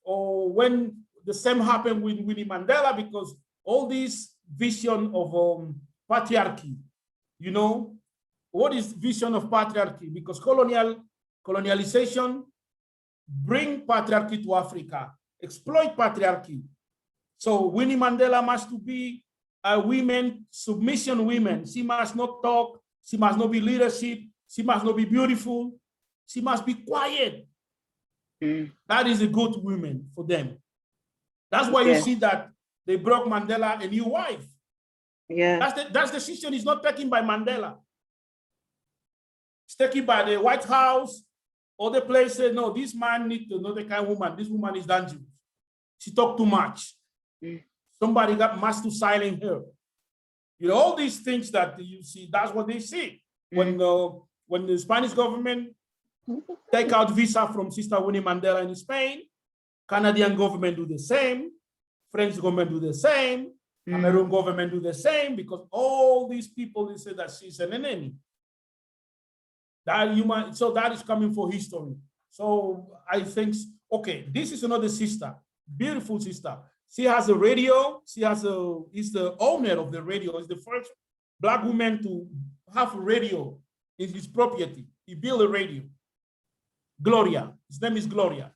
when the same happened with Winnie Mandela, because all this vision of patriarchy, you know, what is vision of patriarchy? Because colonialization bring patriarchy to Africa, exploit patriarchy. So Winnie Mandela must be a women, submission women. She must not talk, she must not be leadership, she must not be beautiful, she must be quiet. That is a good woman for them. That's why you see that they brought Mandela a new wife. That's the decision is not taken by Mandela. It's taken by the White House or the place said, no, this man needs to know the kind of woman. This woman is dangerous. She talked too much. Somebody must to silence her. You know, all these things that you see, that's what they see. When the Spanish government take out visa from Sister Winnie Mandela in Spain, Canadian government do the same, French government do the same, Cameroon government do the same, because all these people, they say that she's an enemy. So that is coming for history. So I think, okay, this is another sister, beautiful sister. She has a radio, is the owner of the radio, is the first Black woman to have a radio in his property. He built a radio. Gloria, his name is Gloria.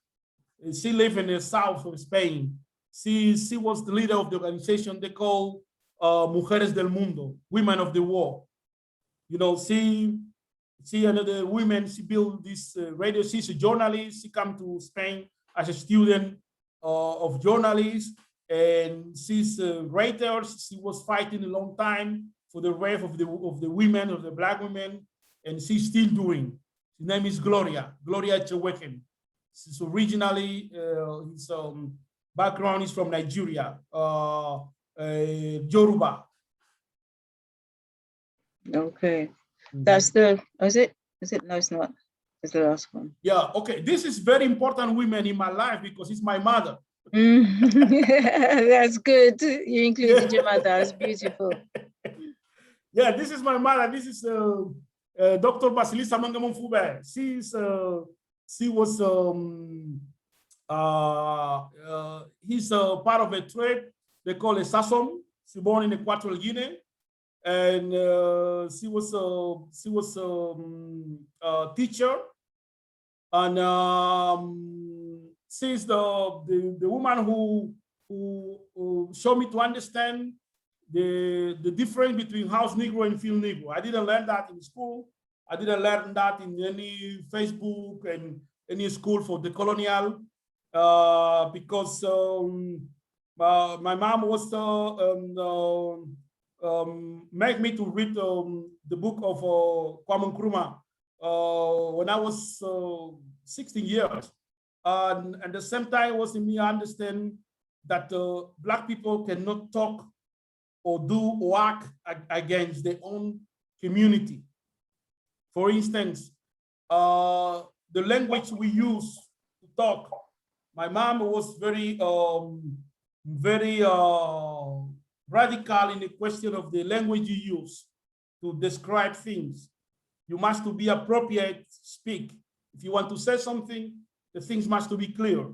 She lives in the south of Spain. She was the leader of the organization they call Mujeres del Mundo, Women of the World. You know, she another woman, she built this radio. She's a journalist. She came to Spain as a student of journalism, and she's a writer. She was fighting a long time for the right of the women, of the Black women, and she's still doing. His name is Gloria Echeweken. So originally, his background is from Nigeria. Yoruba. Okay. That's the, is it? No, it's not. It's the last one. Yeah, okay. This is very important women in my life because it's my mother. That's good. You included your mother. That's beautiful. Yeah, this is my mother. This is Dr. Basilisa Nfubea. She was he's part of a trade they call a Sassom. She born in Equatorial Guinea, and she was a teacher, and she's the woman who showed me to understand the difference between house Negro and field Negro. I didn't learn that in school. I didn't learn that in any Facebook and any school for the colonial, because my mom was make me to read the book of Kwame Nkrumah when I was 16 years. And at the same time, was in me understand that Black people cannot talk or do work against their own community. For instance, the language we use to talk. My mom was very radical in the question of the language you use to describe things. You must to be appropriate, speak. If you want to say something, the things must to be clear.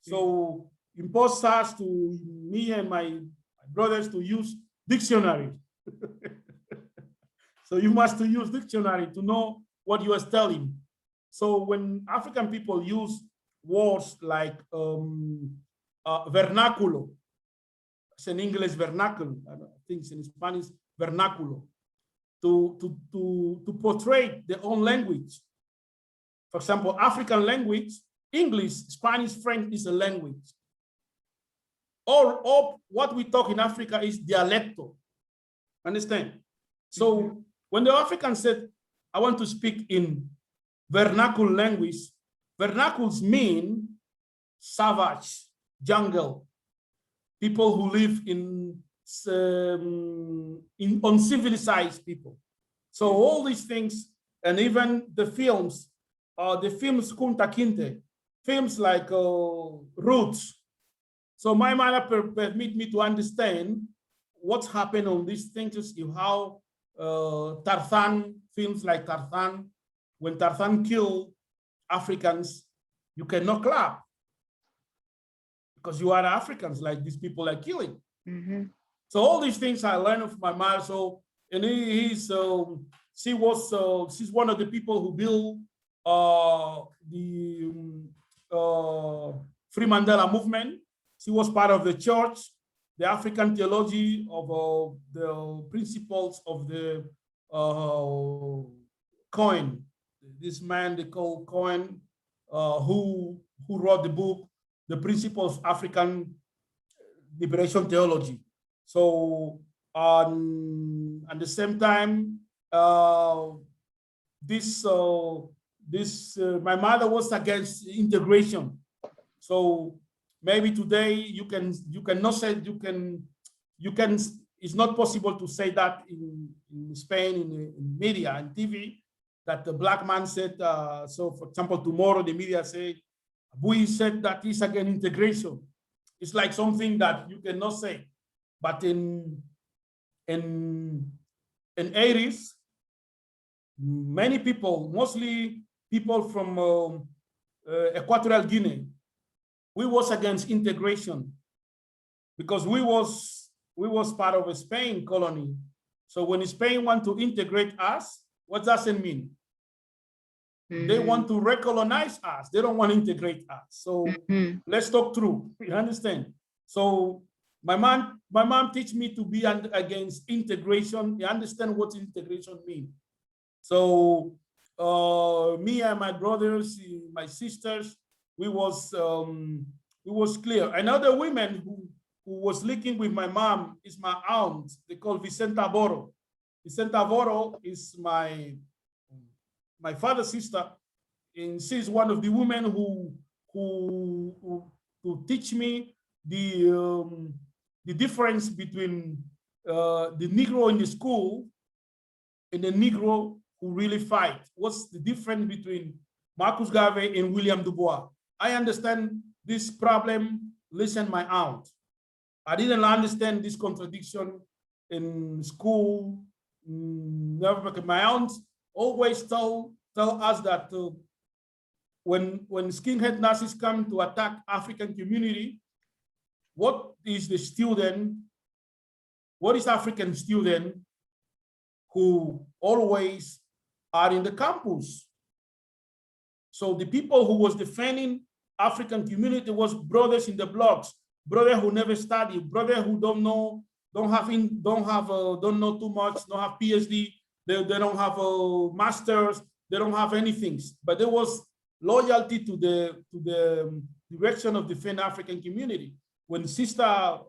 So impose us to me and my brothers to use dictionary. So you must to use dictionary to know what you are telling. So when African people use words like vernaculo, it's in English vernacular, I think it's in Spanish vernaculo, to portray their own language. For example, African language, English, Spanish, French is a language. All what we talk in Africa is dialecto. Understand? So when the African said, I want to speak in vernacular language, vernaculars mean savage, jungle, people who live in uncivilized people. So all these things, and even the films Kunta Kinte, films like Roots. So my mother permit me to understand what's happened on these things, how Tarzan, films like Tarzan, when Tarzan killed Africans, you cannot clap because you are Africans, like these people are killing. So all these things I learned from my mother. So, and she's one of the people who built the Free Mandela movement. She was part of the church, the African theology of the principles of the Cohen. This man they call Cohen, who wrote the book, The Principles of African Liberation Theology. So at the same time, my mother was against integration. So maybe today you cannot say it's not possible to say that in Spain in media and TV that the Black man said. So for example, tomorrow the media say Abuy said that he's against integration. It's like something that you cannot say. But in 80s, many people, mostly people from Equatorial Guinea, we was against integration because we was part of a Spain colony. So when Spain want to integrate us, what does it mean? They want to recolonize us. They don't want to integrate us. So let's talk through. You understand? So my mom teach me to be against integration. You understand what integration means. So me and my brothers, my sisters, we was clear. Another women who was living with my mom is my aunt. They call Vicenta Boro. Vicenta Boro is my father's sister, and she's one of the women who teach me the the difference between the Negro in the school and the Negro who really fight. What's the difference between Marcus Garvey and William Du Bois? I understand this problem, listen my aunt. I didn't understand this contradiction in school. Never, my aunt always tell us that when skinhead Nazis come to attack African community, what is the student, what is African student who always are in the campus? So the people who was defending African community was brothers in the blocks, brother who never studied, brother who don't know, don't know too much, don't have PhD, they don't have a master's, they don't have anything. But there was loyalty to the direction of defend African community. When Sista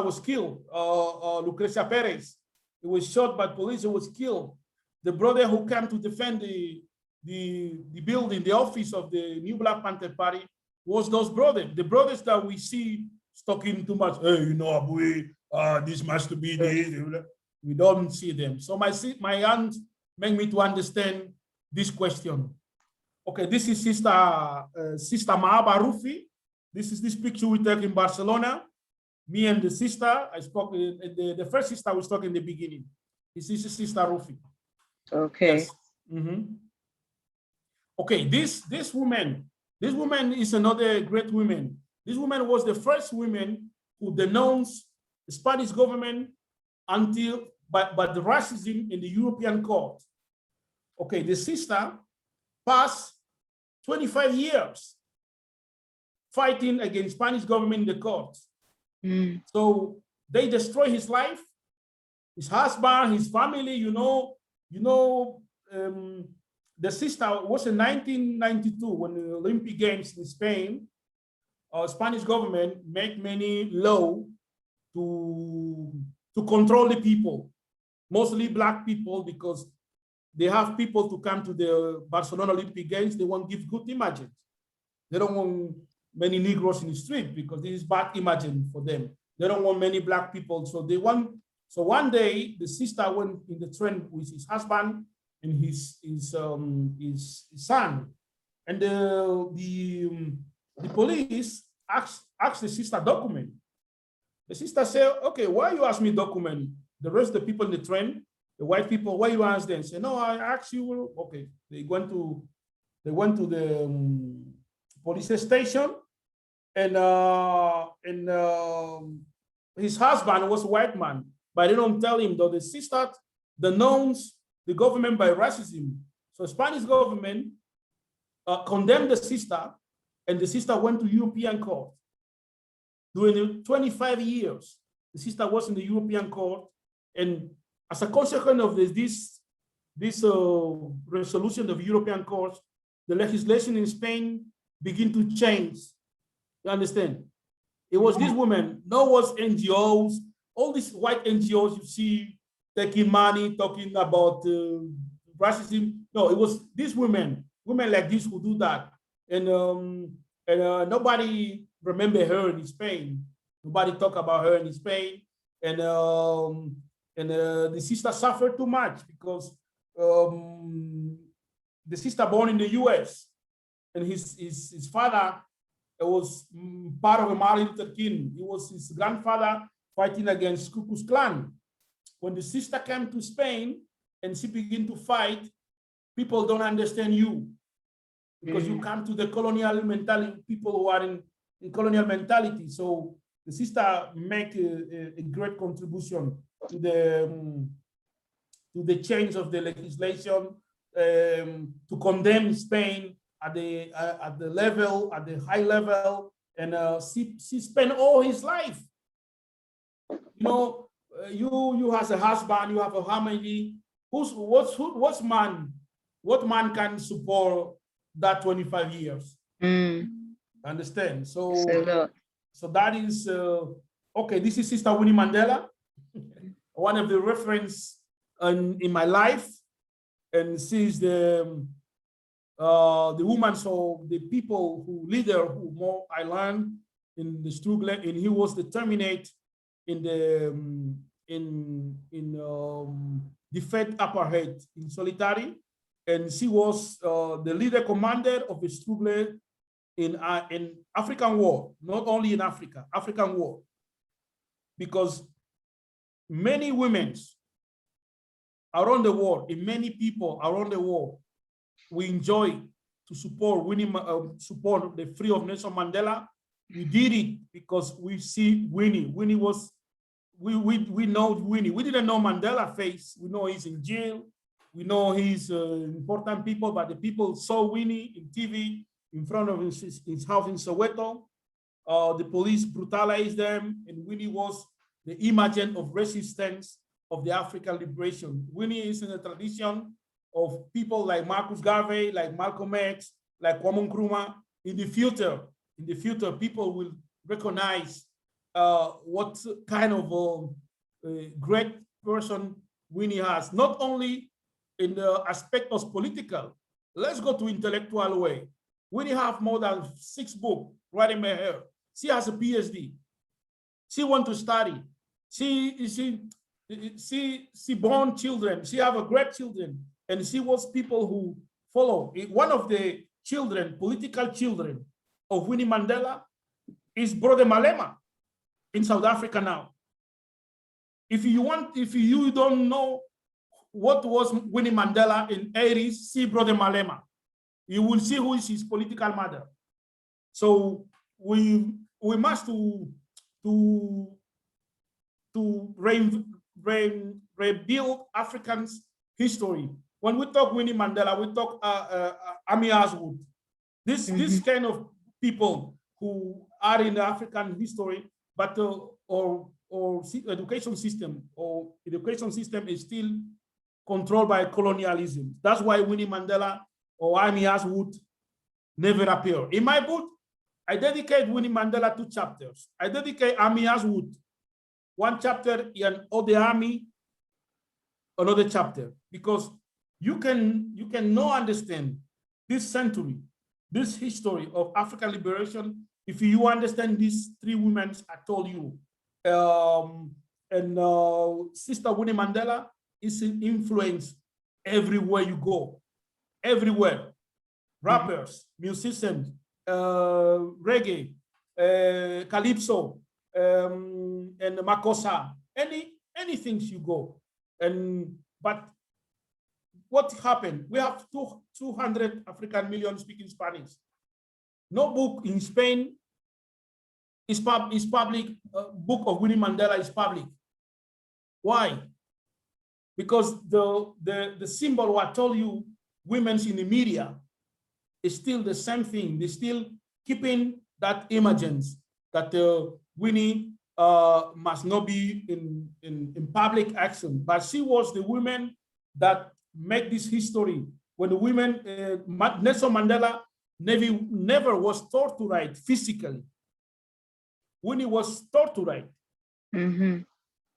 was killed, Lucrecia Perez, it was shot by police, it was killed. The brother who came to defend the building, the office of the New Black Panther Party was those brothers. The brothers that we see talking too much, hey, you know, Abuy, this must be this. We don't see them. So my aunt made me to understand this question. Okay, this is Sista Mahaba Rufi. This is this picture we took in Barcelona. Me and the sister, I spoke, the first sister we spoke in the beginning. This is Sista Rufi. Okay. Yes. Okay, this woman is another great woman. This woman was the first woman who denounced the Spanish government but the racism in the European court. Okay, the sister passed 25 years fighting against Spanish government in the court. So they destroy his life, his husband, his family, the sister was in 1992 when the Olympic Games in Spain, Spanish government make many law to control the people, mostly Black people, because they have people to come to the Barcelona Olympic Games. They won't give good images. They don't want many Negroes in the street because this is bad imaging for them. They don't want many Black people. So they want. So one day the sister went in the train with his husband and his son, and the police asked the sister document. The sister said, "Okay, why you ask me document? The rest of the people in the train, the white people, why you ask them?" Say, "No, I asked you." Okay, they went to the police station, and his husband was a white man, but they don't tell him that the sister denounced the government by racism. So Spanish government condemned the sister, and the sister went to European court. During 25 years, the sister was in the European court, and as a consequence of this resolution of European courts, the legislation in Spain began to change. You understand? It was this woman, no was NGOs, all these white NGOs you see taking money, talking about racism. No, it was these women like this who do that. And nobody remember her in Spain. Nobody talk about her in Spain. And the sister suffered too much because the sister born in the US, and his father was part of a Martin Luther King. He was his grandfather fighting against Ku Klux Klan. When the sister came to Spain and she began to fight, people don't understand you because you come to the colonial mentality, people who are in colonial mentality. So the sister make a great contribution to the change of the legislation to condemn Spain at the high level, and she spent all his life. You know, you has a husband, you have a family. What man can support that 25 years? Understand? So that is okay. This is Sister Winnie Mandela, one of the reference in my life, and she's the woman. So the people who leader who more I learned in the struggle, and he was determined in the defeat apartheid in solitary, and she was the leader commander of the struggle in African war, not only in Africa, African war, because many women around the world, and many people around the world, we enjoy to support support the free of Nelson Mandela. We did it because we see Winnie. Winnie was, we know Winnie. We didn't know Mandela face. We know he's in jail. We know he's important people, but the people saw Winnie in TV in front of his house in Soweto. The police brutalized them, and Winnie was the image of resistance of the African liberation. Winnie is in a tradition of people like Marcus Garvey, like Malcolm X, like Kwame Nkrumah. In the future, people will recognize what kind of great person Winnie has, not only in the aspect of political. Let's go to intellectual way. Winnie have more than 6 books right in my hair. She has a PhD. She want to study. She born children. She have a great children, and she was people who follow. One of the children, political children of Winnie Mandela, is Brother Malema in South Africa now. If you don't know what was Winnie Mandela in 80s, see Brother Malema. You will see who is his political mother. So we must rebuild Africans' history. When we talk Winnie Mandela, we talk Abuy Aswood. This kind of people who are in the African history, but education system is still controlled by colonialism. That's why Winnie Mandela or Abuy Aswood never appear. In my book, I dedicate Winnie Mandela 2 chapters. I dedicate Abuy Aswood 1 chapter, and Ode Army another chapter, because you can not understand this century, this history of African liberation, if you understand these 3 women I told you. Sister Winnie Mandela is an influence everywhere you go, everywhere. Rappers, musicians, reggae, calypso, and makossa, anything you go. But what happened? We have 200 African million speaking Spanish. No book in Spain is public. Book of Winnie Mandela is public. Why? Because the symbol I told you, women's in the media, is still the same thing. They still keeping that images that Winnie must not be in public action. But she was the woman that make this history. When the women, Nelson Mandela never was taught to write physically. Winnie was taught to write.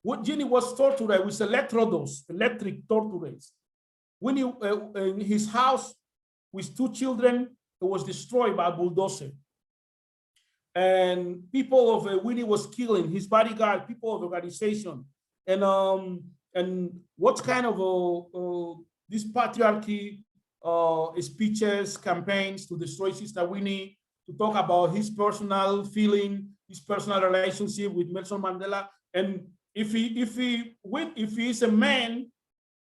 What Winnie was taught to write with electric torturers. Winnie, in his house with 2 children, it was destroyed by a bulldozer. And people of Winnie was killing his bodyguard, people of the organization. And what kind of this patriarchy speeches, campaigns to destroy Sister Winnie, to talk about his personal feeling, his personal relationship with Nelson Mandela. And if he is a man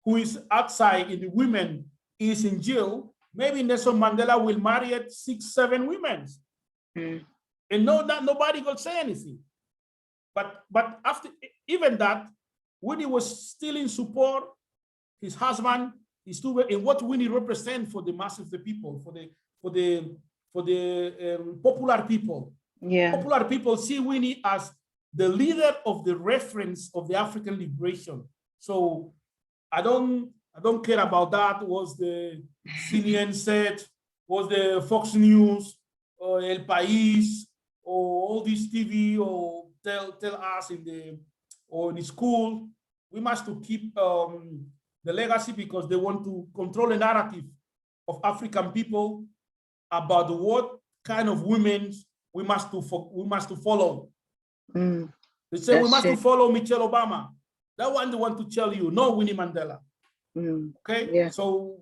who is outside and the women is in jail, maybe Nelson Mandela will marry 6, 7 women. And nobody will say anything. But after even that, Winnie was still in support, his husband, his 2, and what Winnie represents for the masses of the people, for the popular people. Yeah. Popular people see Winnie as the leader of the reference of the African liberation. So I don't care about that. Was the CNN said, was the Fox News, or El País, or all this TV, or tell us in the school. We must to keep the legacy, because they want to control the narrative of African people about what kind of women we must to follow. Mm. They say we must to it. follow Michelle Obama. That one they want to tell you, no Winnie Mandela. Mm. Okay, Yeah. So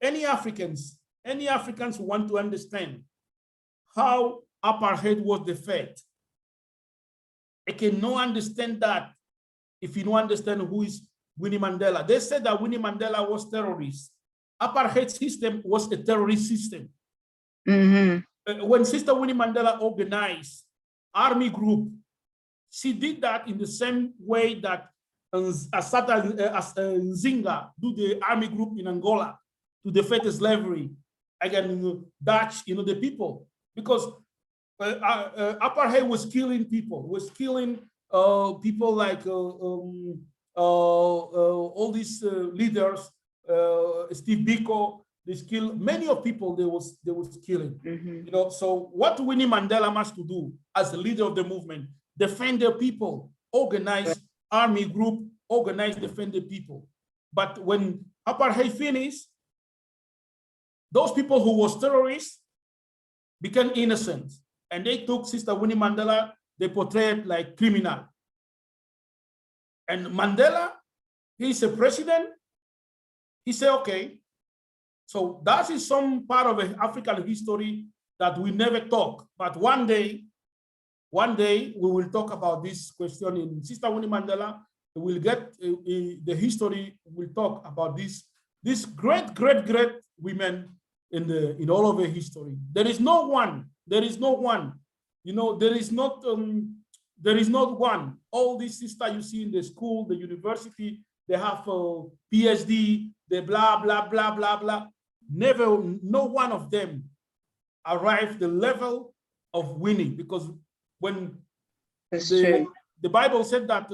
any Africans who want to understand how apartheid was defeated, they cannot understand that if you don't understand who is Winnie Mandela. They said that Winnie Mandela was terrorist. Apartheid system was a terrorist system. Mm-hmm. When Sister Winnie Mandela organized army group, she did that in the same way that Nzinga do the army group in Angola to defeat slavery against Dutch, the people, because apartheid was killing people, people like all these leaders, Steve Biko. They killed many of people. They was killing. Mm-hmm. So what Winnie Mandela must to do as the leader of the movement, defend the people, organize army group, organize, defend the people. But when apartheid finished, those people who was terrorists became innocent, and they took Sister Winnie Mandela. They portrayed like criminal. And Mandela, he's a president. He said, okay. So that is some part of African history that we never talk. But one day we will talk about this question in Sister Winnie Mandela. We will get the history. We'll talk about this great women in all of the history. There is no one. There is not one. All these sisters you see in the school, the university, they have a PhD, they blah, blah, blah, blah, blah. Never, no one of them arrived the level of Winnie, because when the Bible said that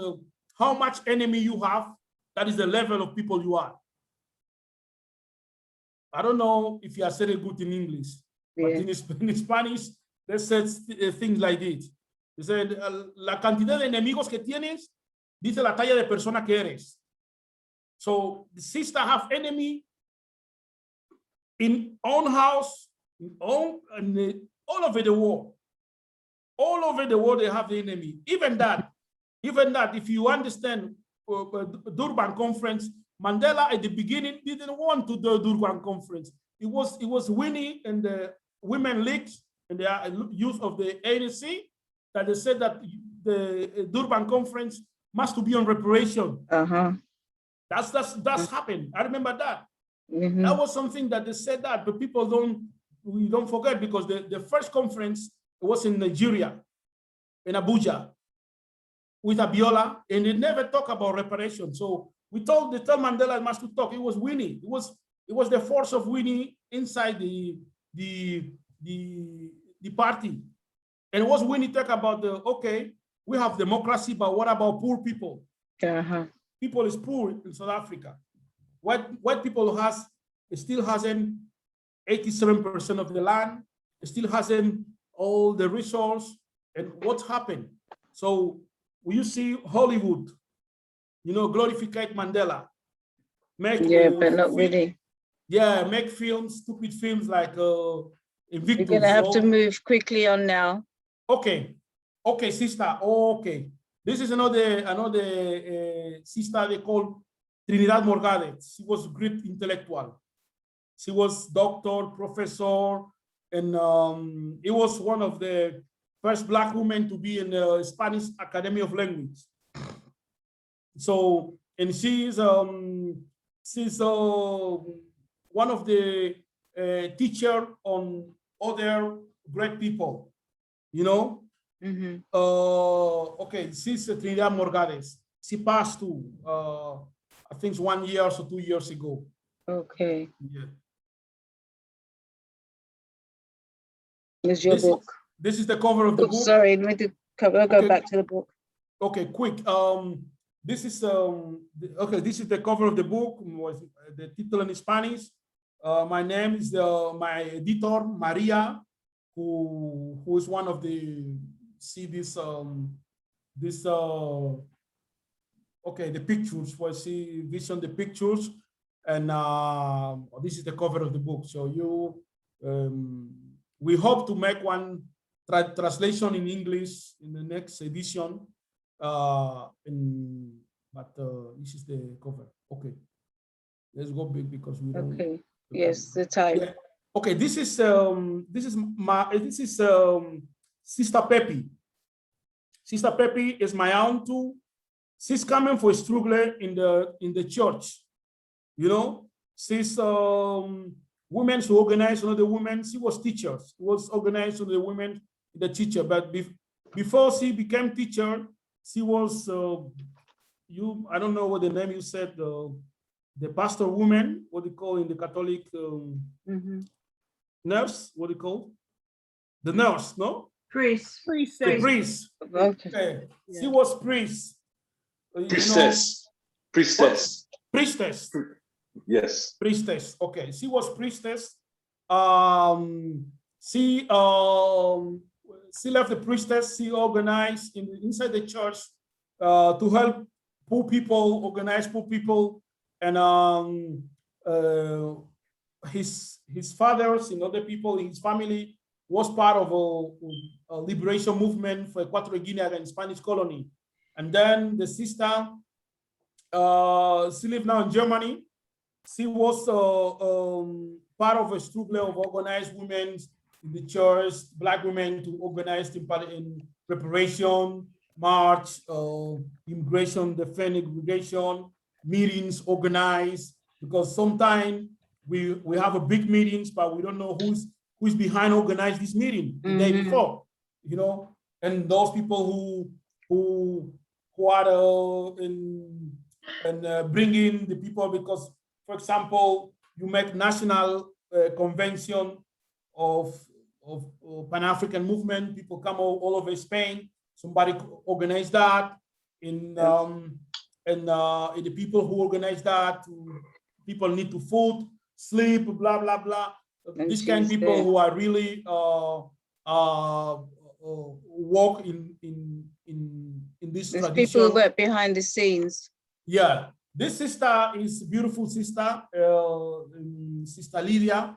how much enemy you have, that is the level of people you are. I don't know if you are saying good in English, but in Spanish, they said things like this. They said, la cantidad de enemigos que tienes, dice la talla de persona que eres. So the sister have enemy in own house, all over the world. All over the world, they have the enemy. Even that, if you understand Durban conference, Mandela at the beginning didn't want to do Durban conference. It was Winnie and the women leagues and the youth of the ANC that they said that the Durban conference must to be on reparation. That's happened. I remember that. Mm-hmm. That was something that they said that, but people don't forget, because the first conference was in Nigeria, in Abuja, with Abiola, and they never talk about reparation. So they tell Mandela must to talk. It was Winnie. It was the force of Winnie inside the party. And it was Winnie talk about okay, we have democracy, but what about poor people? People is poor in South Africa. White people still hasn't 87% of the land, still hasn't all the resource, and what's happened? So you see Hollywood, glorify Mandela. But not really. Yeah, make films, stupid films like Invictus. You're gonna have to move quickly on now. Okay, sister. Okay, this is another sister they call Trinidad Morgades. She was a great intellectual. She was doctor, professor, and it was one of the first Black women to be in the Spanish Academy of Language. So, and she's one of the teacher on other great people, Mm-hmm. Okay, she's Trinidad Morgades. She passed too. I think 1 year or 2 years ago. Okay. Yeah. Here's your book. This is the cover of the book. Sorry, let me do cover. I'll go back to the book. Okay, quick. This is this is the cover of the book. The title in Spanish. My name is my editor Maria, who is one of the the pictures, where she visioned the pictures, and this is the cover of the book. So we hope to make one translation in English in the next edition. This is the cover. Okay, let's go big because we don't. Okay. Yes, the time. Yeah. Okay, this is Sister Pepe. Sister Pepe is my aunt too. She's coming for a struggle in the church. You know, she's women who organized the women. She was teachers. She was organized the women, the teacher. But before she became teacher, she was I don't know what the name you said. The pastor woman, what they call in the Catholic nurse, what they call the nurse, no? Priest. The priest. Okay. She was priest. Priestess. Priestess. Priestess. Yes. Priestess. Okay. She was priestess. She left the priestess. She organized inside the church to help poor people, organize poor people, and his fathers and other people in his family was part of a liberation movement for Equatorial Guinea and Spanish colony. And then the sister, she lives now in Germany. She was part of a struggle of organized women in the church, Black women to organize in preparation, march, immigration, defend immigration, meetings organized, because sometimes we have a big meetings, but we don't know who's behind organize this meeting the day before, you know, and those people who are bringing the people, because, for example, you make national convention of Pan-African movement, people come all over Spain, somebody organized that, and the people who organize that, people need to food, sleep, blah, blah, blah. These kind of people who are really work in this tradition. People who work behind the scenes. Yeah, this sister is beautiful sister, Sister Lydia.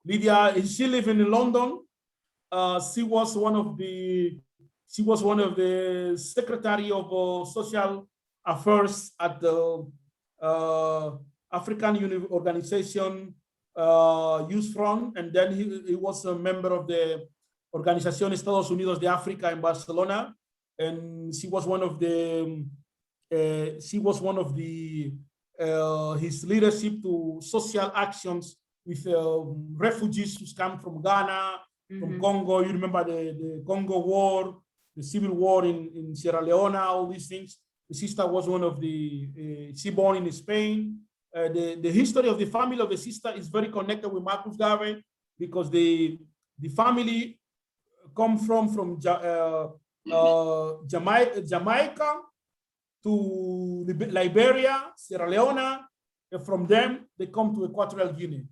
Lydia, she lives in London. She was one of the secretary of social affairs at the African Organization Youth Front, and then he was a member of the Organización Estados Unidos de África in Barcelona, and she was one of his leadership to social actions with refugees who come from Ghana, from Congo. You remember the Congo War, the civil war in Sierra Leone, all these things. The sister was one of she born in Spain. The history of the family of the sister is very connected with Marcus Garvey, because the family come from Jamaica to Liberia, Sierra Leone, and from them they come to Equatorial Guinea.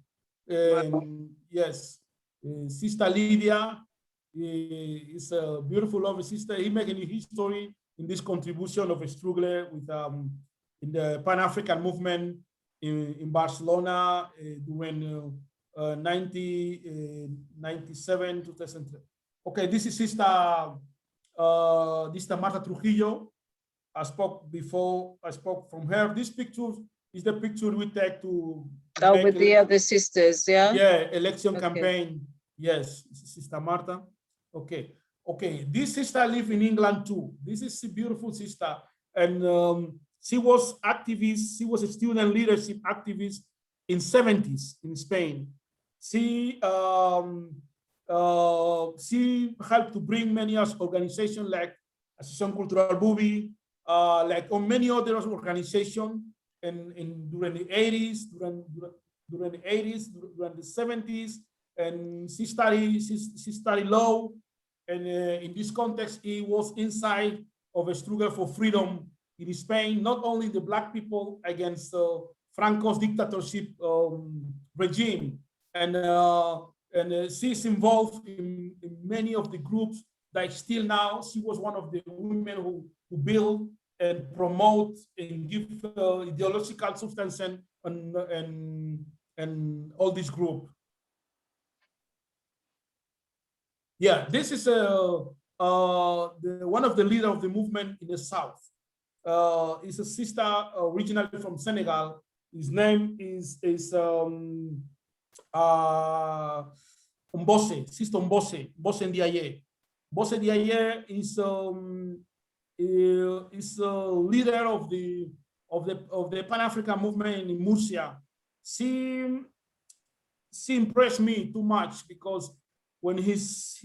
Yes, Sister Lydia is a beautiful, lovely sister. He making history in this contribution of a struggle with in the Pan-African movement in Barcelona during 1997 to 2003. Okay, this is Sister Marta Trujillo. I spoke from her. This picture is the picture we take to with the other sisters, yeah? Yeah, election campaign. Yes, Sister Marta. Okay. This sister lives in England too. This is a beautiful sister. And she was activist. She was a student leadership activist in 70s in Spain. She helped to bring many organizations like Asociación Cultural Abuy, like many other organizations, and during the 80s, during the 70s, and she studied law, and in this context, it was inside of a struggle for freedom in Spain, not only the Black people against Franco's dictatorship regime, and she's involved in many of the groups that still now. She was one of the women who build and promote and give ideological substance and all this group. Yeah, this is one of the leaders of the movement in the South. Is a sister originally from Senegal. His name is Mbose, Sister Mbose Ndiaye. Mbose Ndiaye is a leader of the Pan-African movement in Murcia. She impressed me too much because when his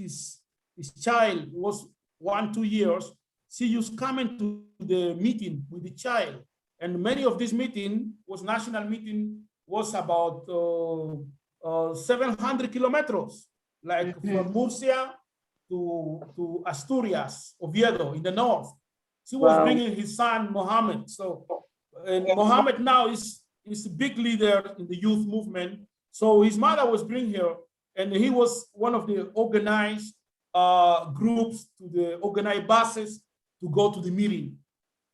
child was 1-2 years, she used coming to the meeting with the child, and many of this meeting was national meeting was about 700 kilometers, like from Murcia to Asturias, Oviedo in the north. She was bringing his son Mohammed. So Mohammed now is a big leader in the youth movement. So his mother was bringing her, and he was one of the organized groups, to the organized buses to go to the meeting.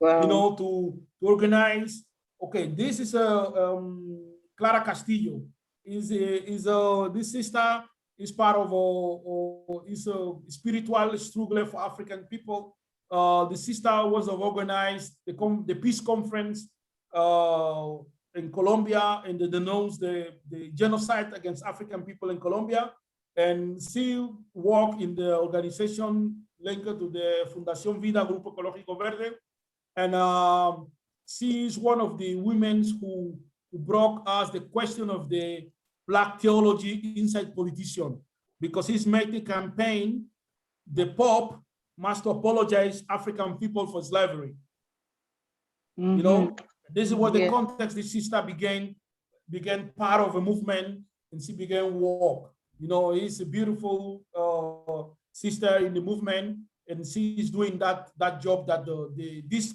You know, to organize. Okay, this is Clara Castillo. This sister is part of is a spiritual struggle for African people. The sister was organized the peace conference in Colombia, and they denounced the genocide against African people in Colombia. And she worked in the organization linked to the Fundación Vida Grupo Ecológico Verde. And she is one of the women who brought us the question of the Black theology inside politician, because he's made the campaign, the Pope must apologize African people for slavery. You know, this is what the context the sister began part of a movement, and she began work. You know, he's a beautiful sister in the movement, and she's doing that job that this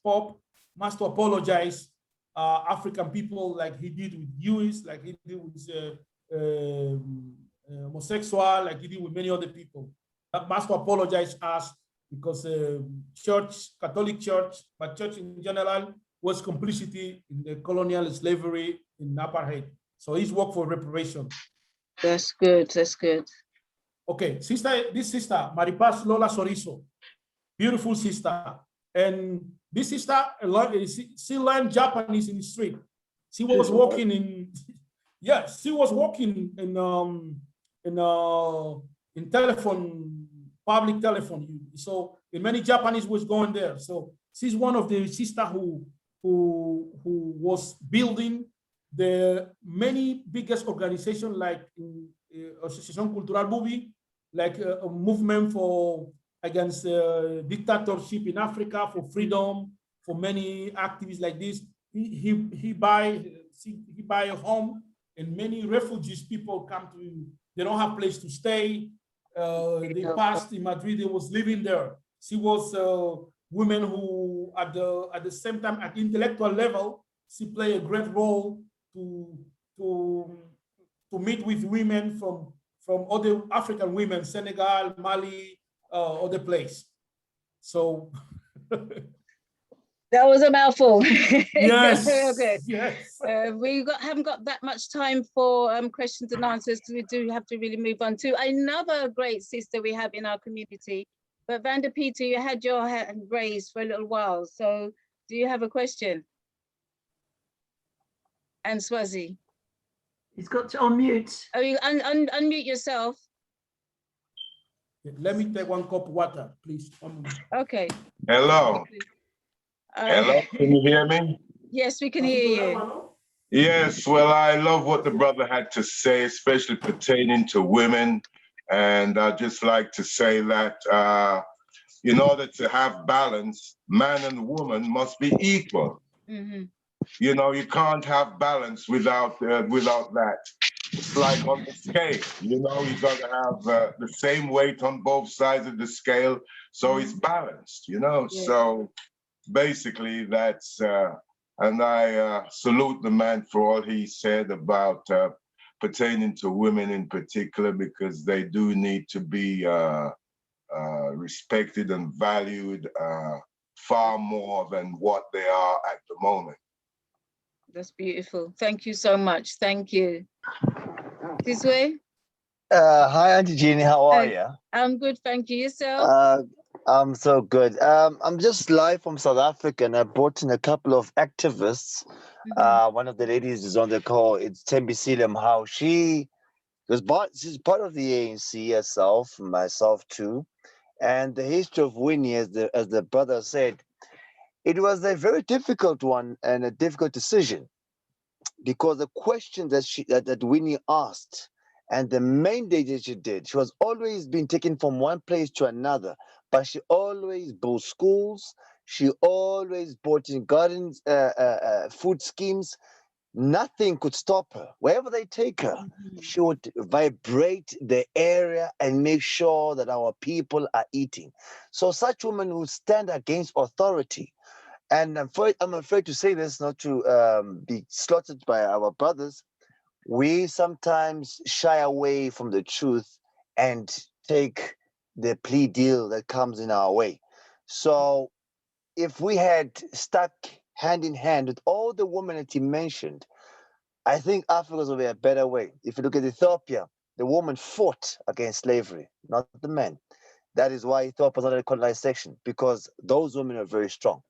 Pope must apologize African people, like he did with Jews, like he did with homosexual, like he did with many other people. That must apologize us, because Catholic Church, but church in general, was complicity in the colonial slavery in apartheid. So he's worked for reparation. That's good. That's good. Okay, this sister, Maripaz Lola Sorizo, beautiful sister. And this sister, she learned Japanese in the street. She was walking in, yes, she was walking in telephone, public telephone. So many Japanese was going there. So she's one of the sister who was building the many biggest organizations, like Association Cultural Bubi, like a movement against dictatorship in Africa, for freedom, for many activists like this. He buy a home, and many refugees people come to him. They don't have place to stay. They passed in Madrid. They was living there. She was women who, at the same time, at intellectual level, she played a great role to meet with women from other African women, Senegal, Mali, other place. So that was a mouthful. Yes. Okay. Yes. We haven't got that much time for questions and answers. We do have to really move on to another great sister we have in our community. But Vander Peter, you had your hand raised for a little while. So do you have a question? And Swazi. He's got to unmute. Oh, you unmute yourself. Let me take one cup of water, please. Okay. Hello. Hello, can you hear me? Yes, we can hear you. Yes, well, I love what the brother had to say, especially pertaining to women. And I'd just like to say that in order to have balance, man and woman must be equal. Mm-hmm. You know, you can't have balance without that. It's like on the scale, you know, you got to have the same weight on both sides of the scale, so it's balanced, you know. Yeah. So basically that's, and I salute the man for all he said about pertaining to women in particular, because they do need to be respected and valued far more than what they are at the moment. That's beautiful. Thank you so much. Thank you. This way. Hi, Auntie Jeannie. How are Hi. you? I'm good, thank you. Yourself? I'm so good. I'm just live from South Africa, and I brought in a couple of activists. One of the ladies is on the call. It's Thembisile Mhau. She's part of the ANC herself, myself too. And the history of Winnie, as the brother said, it was a very difficult one and a difficult decision, because the question that Winnie asked and the mandate that she did, she was always being taken from one place to another, but she always built schools. She always brought in gardens, food schemes. Nothing could stop her. Wherever they take her, she would vibrate the area and make sure that our people are eating. So such women who stand against authority, and I'm afraid to say this, not to be slaughtered by our brothers, we sometimes shy away from the truth and take the plea deal that comes in our way. So if we had stuck hand in hand with all the women that he mentioned, I think Africa would be a better way. If you look at Ethiopia, the woman fought against slavery, not the men. That is why Ethiopia was not a colonized section, because those women are very strong.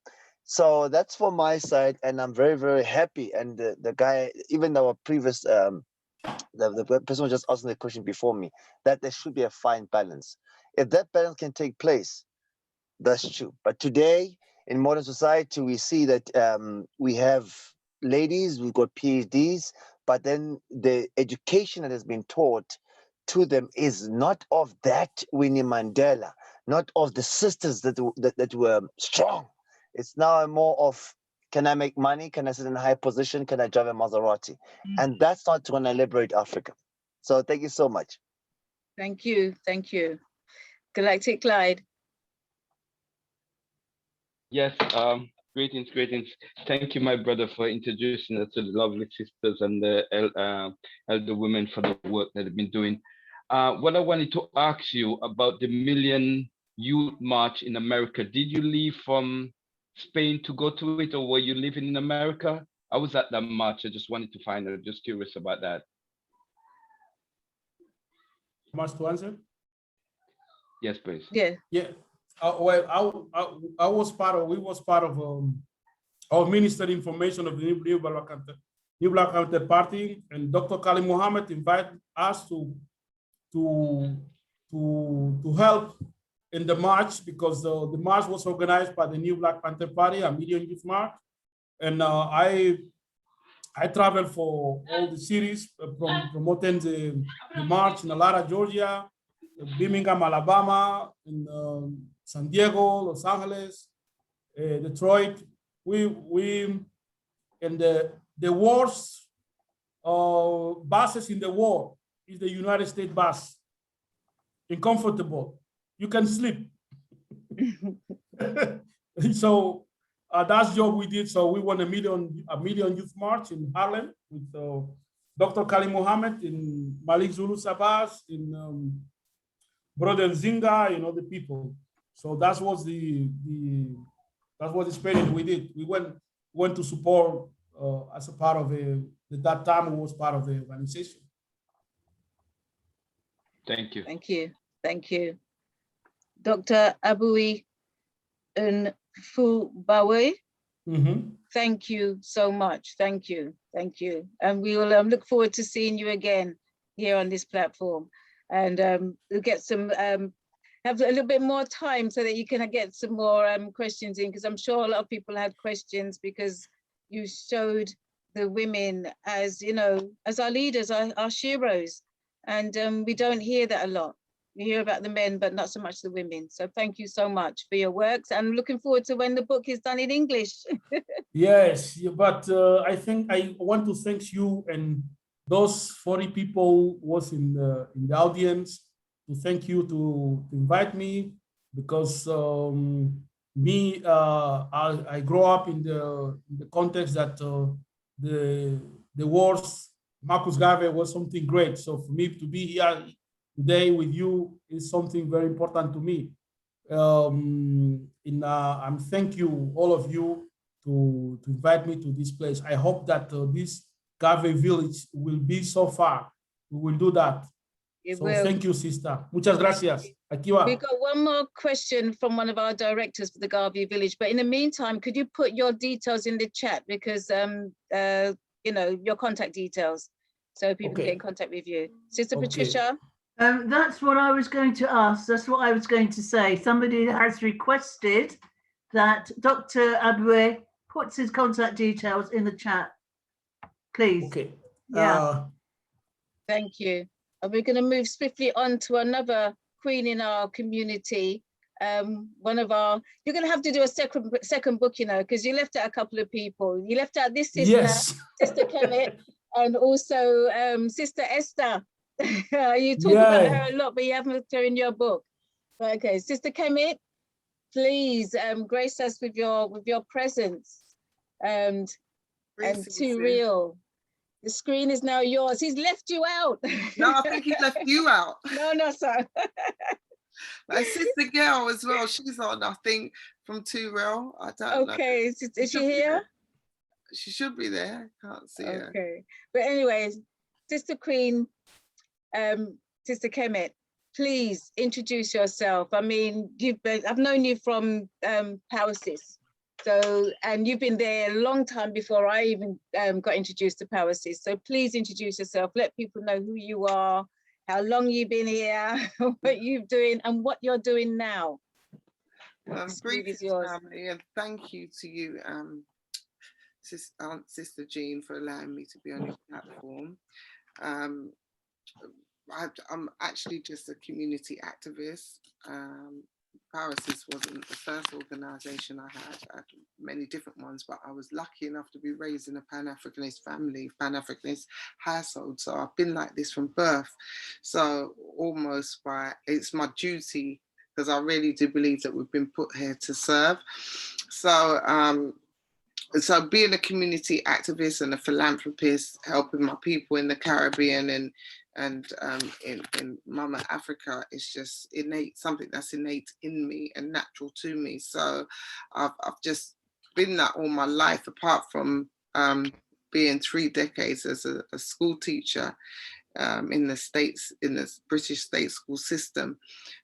So that's for my side, and I'm very, very happy. And the guy, even our previous, the person was just asking the question before me, that there should be a fine balance. If that balance can take place, that's true. But today, in modern society, we see that we have ladies, we've got PhDs, but then the education that has been taught to them is not of that Winnie Mandela, not of the sisters that were strong. It's now more of, can I make money? Can I sit in a high position? Can I drive a Maserati? And that's not going to liberate Africa. So thank you so much. Thank you, thank you. Galactic Clyde. Yes, greetings. Thank you, my brother, for introducing us to the lovely sisters and the elder women for the work that they've been doing. What I wanted to ask you about the Million Youth March in America. Did you leave from Spain to go to it, or were you living in America? I was at that march. I just wanted to find out, just curious about that. Must to answer? Yes, please. Yeah. Yeah. Well, I was part of, we was part of our Minister information of the New Black Panther Party, and Dr. Kali Mohammed invited us to help in the march, because the march was organized by the New Black Panther Party, a Million Youth March, and I traveled for all the cities promoting the march in Atlanta, Georgia, Birmingham, Alabama, in San Diego, Los Angeles, Detroit. And the worst buses in the world is the United States bus. Uncomfortable. You can sleep. So that's the job we did. So we won a million youth march in Harlem with Dr. Kali Mohammed, in Malik Zulu Sabas, in Brother Zinga, the people. So that was the experience we did. We went to support as a part of at that time was part of the organization. Thank you. Thank you. Thank you. Dr. Abuy Nfubea. Thank you so much. Thank you. Thank you. And we will look forward to seeing you again here on this platform. And we'll get some, have a little bit more time so that you can get some more questions in, because I'm sure a lot of people had questions, because you showed the women as, as our leaders, our heroes. And we don't hear that a lot. We hear about the men, but not so much the women. So thank you so much for your works. I'm looking forward to when the book is done in English. Yes, but I think I want to thank you and those 40 people was in the audience, to thank you to invite me, because I grew up in the context that the wars, Marcus Garvey was something great. So for me to be here today with you is something very important to me. I'm thank you, all of you, to invite me to this place. I hope that this Garvey Village will be so far. We will do that. You So will. thank you, sister. Muchas gracias. Aquí va. We've got one more question from one of our directors for the Garvey Village, but in the meantime, could you put your details in the chat, because you know, your contact details, so people can get in contact with you. Sister Patricia? That's what I was going to ask. That's what I was going to say. Somebody has requested that Dr. Abuy puts his contact details in the chat, please. Okay. Yeah. Thank you. And we're going to move swiftly on to another queen in our community. One of our, you're going to have to do a second book, you know, because you left out a couple of people. You left out this sister, yes. Sister Kemet, and also Sister Esther. You talk about her a lot, but you haven't put her in your book. But okay, Sister Kemet, please grace us with your presence. And Too Real. The screen is now yours. He's left you out. No, I think he left you out. No, sir. My sister Gail as well. She's on, I think, from Too Real. I don't know. Okay, is she here? She should be there. Can't see her. Okay, but anyways, Sister Queen, Sister Kemet, please introduce yourself. I mean, I've known you from Power Sis. So, and you've been there a long time before I even got introduced to Power Sis. So please introduce yourself. Let people know who you are, how long you've been here, what you're doing, and what you're doing now. Greetings, family, and thank you to you, Sister Jean, for allowing me to be on your platform. I'm actually just a community activist. Power Sis wasn't the first organisation I had many different ones, but I was lucky enough to be raised in a Pan-Africanist family, Pan-Africanist household. So I've been like this from birth. So almost it's my duty, because I really do believe that we've been put here to serve. So so being a community activist and a philanthropist, helping my people in the Caribbean and in Mama Africa, is just innate, something that's innate in me and natural to me. So I've just been that all my life, apart from being 3 decades as a school teacher in the States, in the British state school system.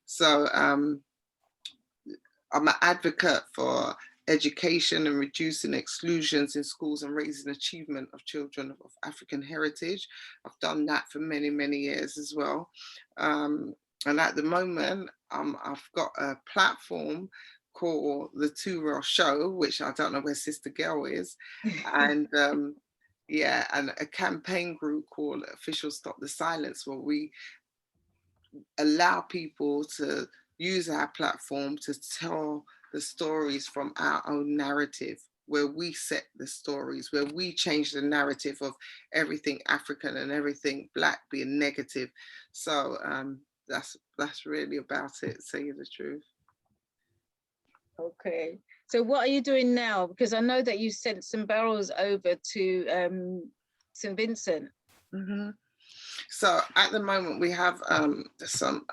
So I'm an advocate for education and reducing exclusions in schools and raising achievement of children of African heritage. I've done that for many, many years as well. And at the moment, I've got a platform called the Too Real Show, which I don't know where Sister Gail is. And yeah, and a campaign group called Official Stop the Silence, where we allow people to use our platform to tell the stories from our own narrative, where we set the stories, where we change the narrative of everything African and everything Black being negative. So that's really about it, saying the truth. Okay, so what are you doing now? Because I know that you sent some barrels over to St. Vincent. Mm-hmm. So at the moment we have some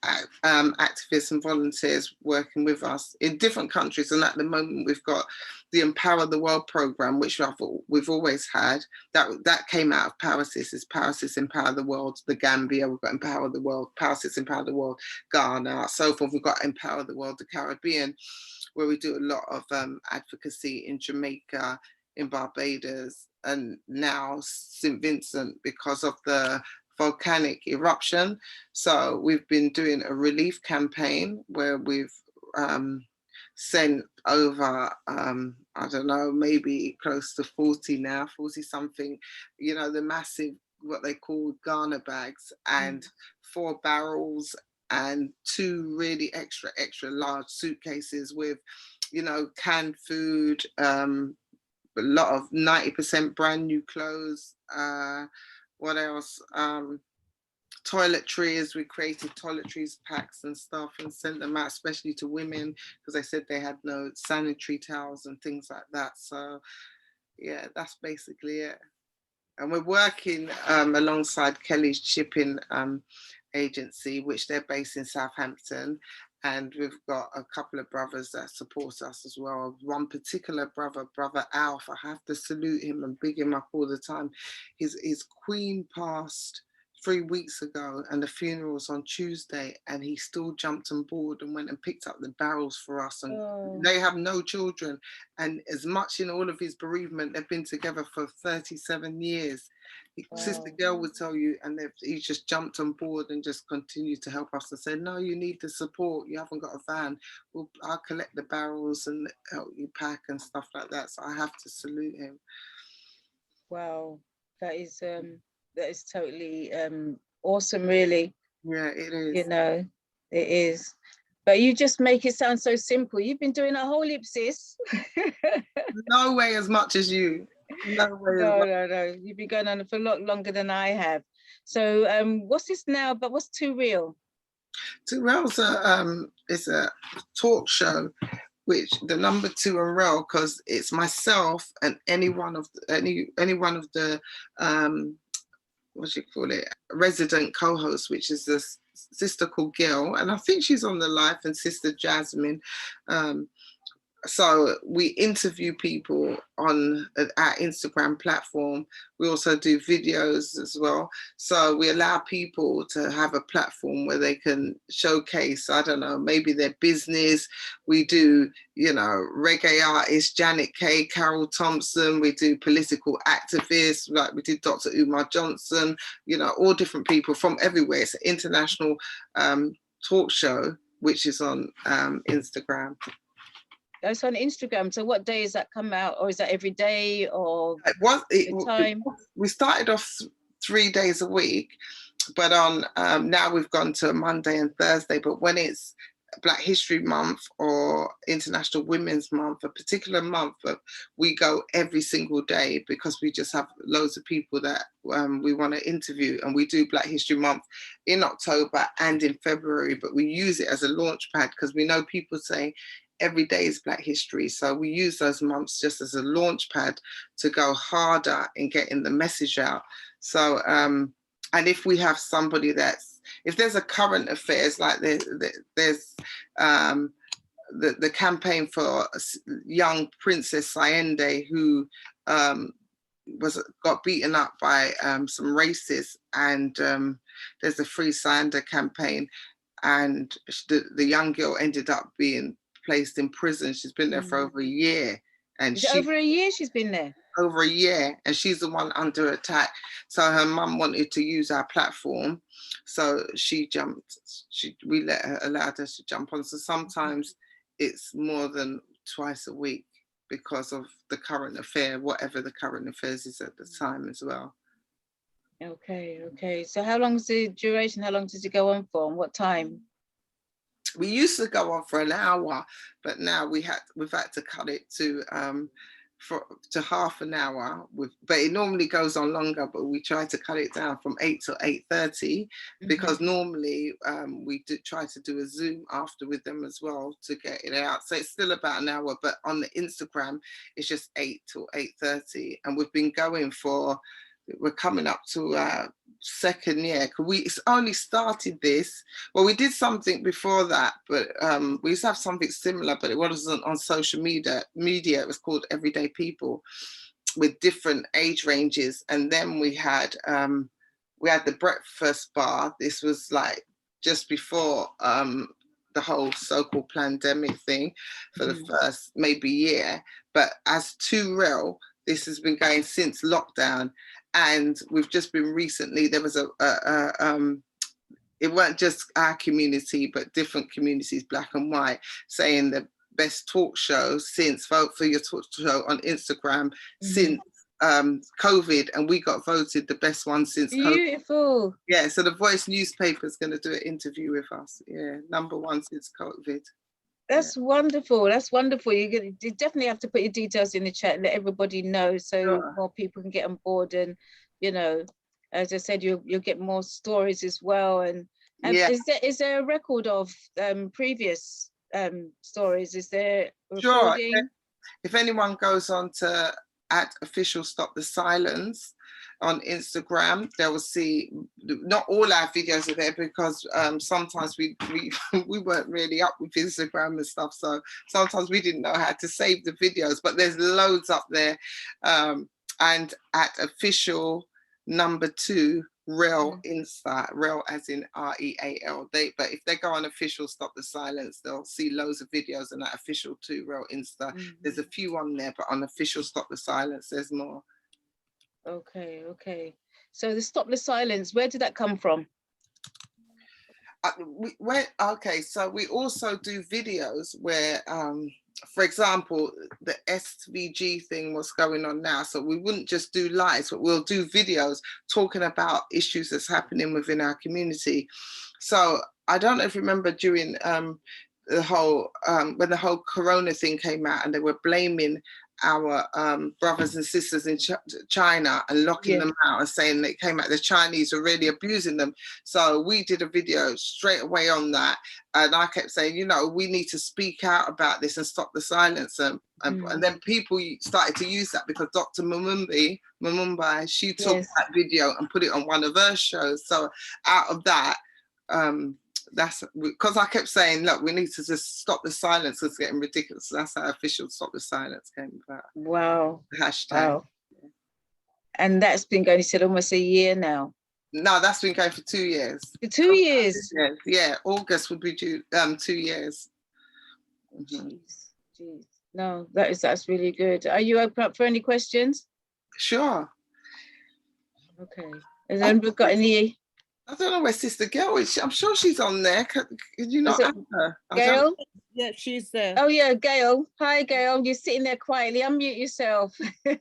activists and volunteers working with us in different countries, and at the moment we've got the Empower the World program, which we've always had. That came out of Power Sis. Power Sis Empower the World, the Gambia. We've got Empower the World, Power Sis Empower the World, Ghana, so forth. We've got Empower the World, the Caribbean, where we do a lot of advocacy in Jamaica, in Barbados, and now St. Vincent because of the volcanic eruption. So we've been doing a relief campaign where we've sent over, I don't know, maybe close to 40 now, 40 something, you know, the massive, what they call Ghana bags, and 4 barrels and 2 really extra large suitcases with, you know, canned food, a lot of 90% brand new clothes. What else? Toiletries. We created toiletries packs and stuff and sent them out, especially to women, because they said they had no sanitary towels and things like that. So yeah, that's basically it. And we're working alongside Kelly's shipping agency, which they're based in Southampton. And we've got a couple of brothers that support us as well. One particular brother, Brother Alf, I have to salute him and big him up all the time. His queen passed 3 weeks ago, and the funeral was on Tuesday, and he still jumped on board and went and picked up the barrels for us. And they have no children, and as much in all of his bereavement, they've been together for 37 years. Sister Gail would tell you, and he just jumped on board and just continued to help us and said, no, you need the support, you haven't got a van, I'll collect the barrels and help you pack and stuff like that. So I have to salute him. Wow, that is totally awesome, really. Yeah, it is. You know, it is. But you just make it sound so simple. You've been doing a whole heap, sis. No way as much as you. No way. No. You've been going on for a lot longer than I have. So what's this now? But what's Too Real? Too Real's is a talk show, which the number 2 and Real, because it's myself and any one of the what do you call it, resident co-hosts, which is this sister called Gail, and I think she's on the live, and Sister Jasmine. So we interview people on our Instagram platform. We also do videos as well. So we allow people to have a platform where they can showcase, I don't know, maybe their business. We do, you know, reggae artist Janet Kay, Carol Thompson. We do political activists, like we did Dr. Umar Johnson, you know, all different people from everywhere. It's an international talk show, which is on Instagram. It's on Instagram. So what day does that come out? Or is that every day or time? We started off 3 days a week, but on now we've gone to Monday and Thursday. But when it's Black History Month or International Women's Month, a particular month, we go every single day because we just have loads of people that we want to interview. And we do Black History Month in October and in February, but we use it as a launch pad because we know people say every day is Black History. So we use those months just as a launch pad to go harder in getting the message out. So, and if we have somebody if there's a current affairs, like there's the campaign for young Princess Sayende, who got beaten up by some racists, and there's a Free Sayende campaign, and the young girl ended up being placed in prison. She's been there for over a year. And over a year she's been there? Over a year, and she's the one under attack. So her mum wanted to use our platform, so she jumped. We allowed her to jump on. So sometimes it's more than twice a week because of the current affair, whatever the current affairs is at the time as well. Okay. So how long is the duration? How long does it go on for, and what time? We used to go on for an hour, but now we've had to cut it to half an hour. But it normally goes on longer, but we try to cut it down from 8 to 8:30 because normally we try to do a Zoom after with them as well to get it out. So it's still about an hour, but on the Instagram it's just 8 to 8:30, and we've been going we're coming up to our 2nd year. We only started this. Well, we did something before that, but we used to have something similar, but it wasn't on social media. It was called Everyday People, with different age ranges. And then we had the breakfast bar. This was like just before the whole so-called pandemic thing for the first maybe year. But as Too Real, this has been going since lockdown. And we've just been recently, there was it weren't just our community, but different communities, Black and white, saying the best talk show since, vote for your talk show on Instagram since COVID, and we got voted the best one since COVID. Beautiful. Yeah, so the Voice newspaper is going to do an interview with us. Yeah, number 1 since COVID. That's wonderful. That's wonderful. You definitely have to put your details in the chat and let everybody know, so more people can get on board. And, you know, as I said, you'll get more stories as well. And is there a record of previous stories? Is there a recording? Sure. If anyone goes on to @officialstopthesilence on Instagram, they will see not all our videos are there because sometimes we weren't really up with Instagram and stuff, so sometimes we didn't know how to save the videos, but there's loads up there. And at official number 2 Real Insta, real as in REAL. But if they go on official Stop the Silence, they'll see loads of videos and that official too, real Insta. There's a few on there, but on official Stop the Silence, there's more. Okay, okay. So the Stop the Silence, where did that come from? Okay, so we also do videos where, for example, the SVG thing was going on now. So we wouldn't just do lives, but we'll do videos talking about issues that's happening within our community. So I don't know if you remember during the whole, when the whole Corona thing came out and they were blaming our brothers and sisters in China and locking them out and saying they came out, the Chinese were really abusing them. So we did a video straight away on that. And I kept saying, you know, we need to speak out about this and stop the silence. And then people started to use that because Dr. Mumbai, she took that video and put it on one of her shows. So out of that, that's because I kept saying, look, we need to just stop the silence. It's getting ridiculous. So that's how official Stop the Silence came about. Wow. The hashtag. Wow. And that's been going, you said, almost a year now. No, that's been going for 2 years. For 2 years? Yeah, August would be due 2 years. Jeez. No, that's really good. Are you open up for any questions? Sure. Okay. Has anyone got any? I don't know where Sister Gail is. I'm sure she's on there. Could you not add her? Gail? Yeah, she's there. Oh yeah, Gail. Hi, Gail. You're sitting there quietly. Unmute yourself. Sorry,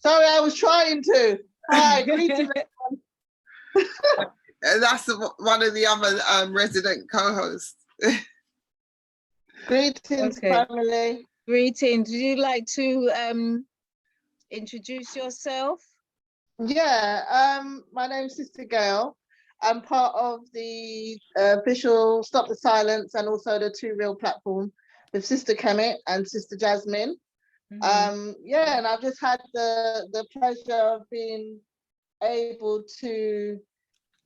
I was trying to. Hi, greetings. That's one of the other resident co-hosts. Greetings, family. Greetings. Would you like to introduce yourself? Yeah, my name's Sister Gail. I'm part of the official Stop the Silence and also the Two Real platform with Sister Kemet and Sister Jasmine. Yeah, and I've just had the pleasure of being able to,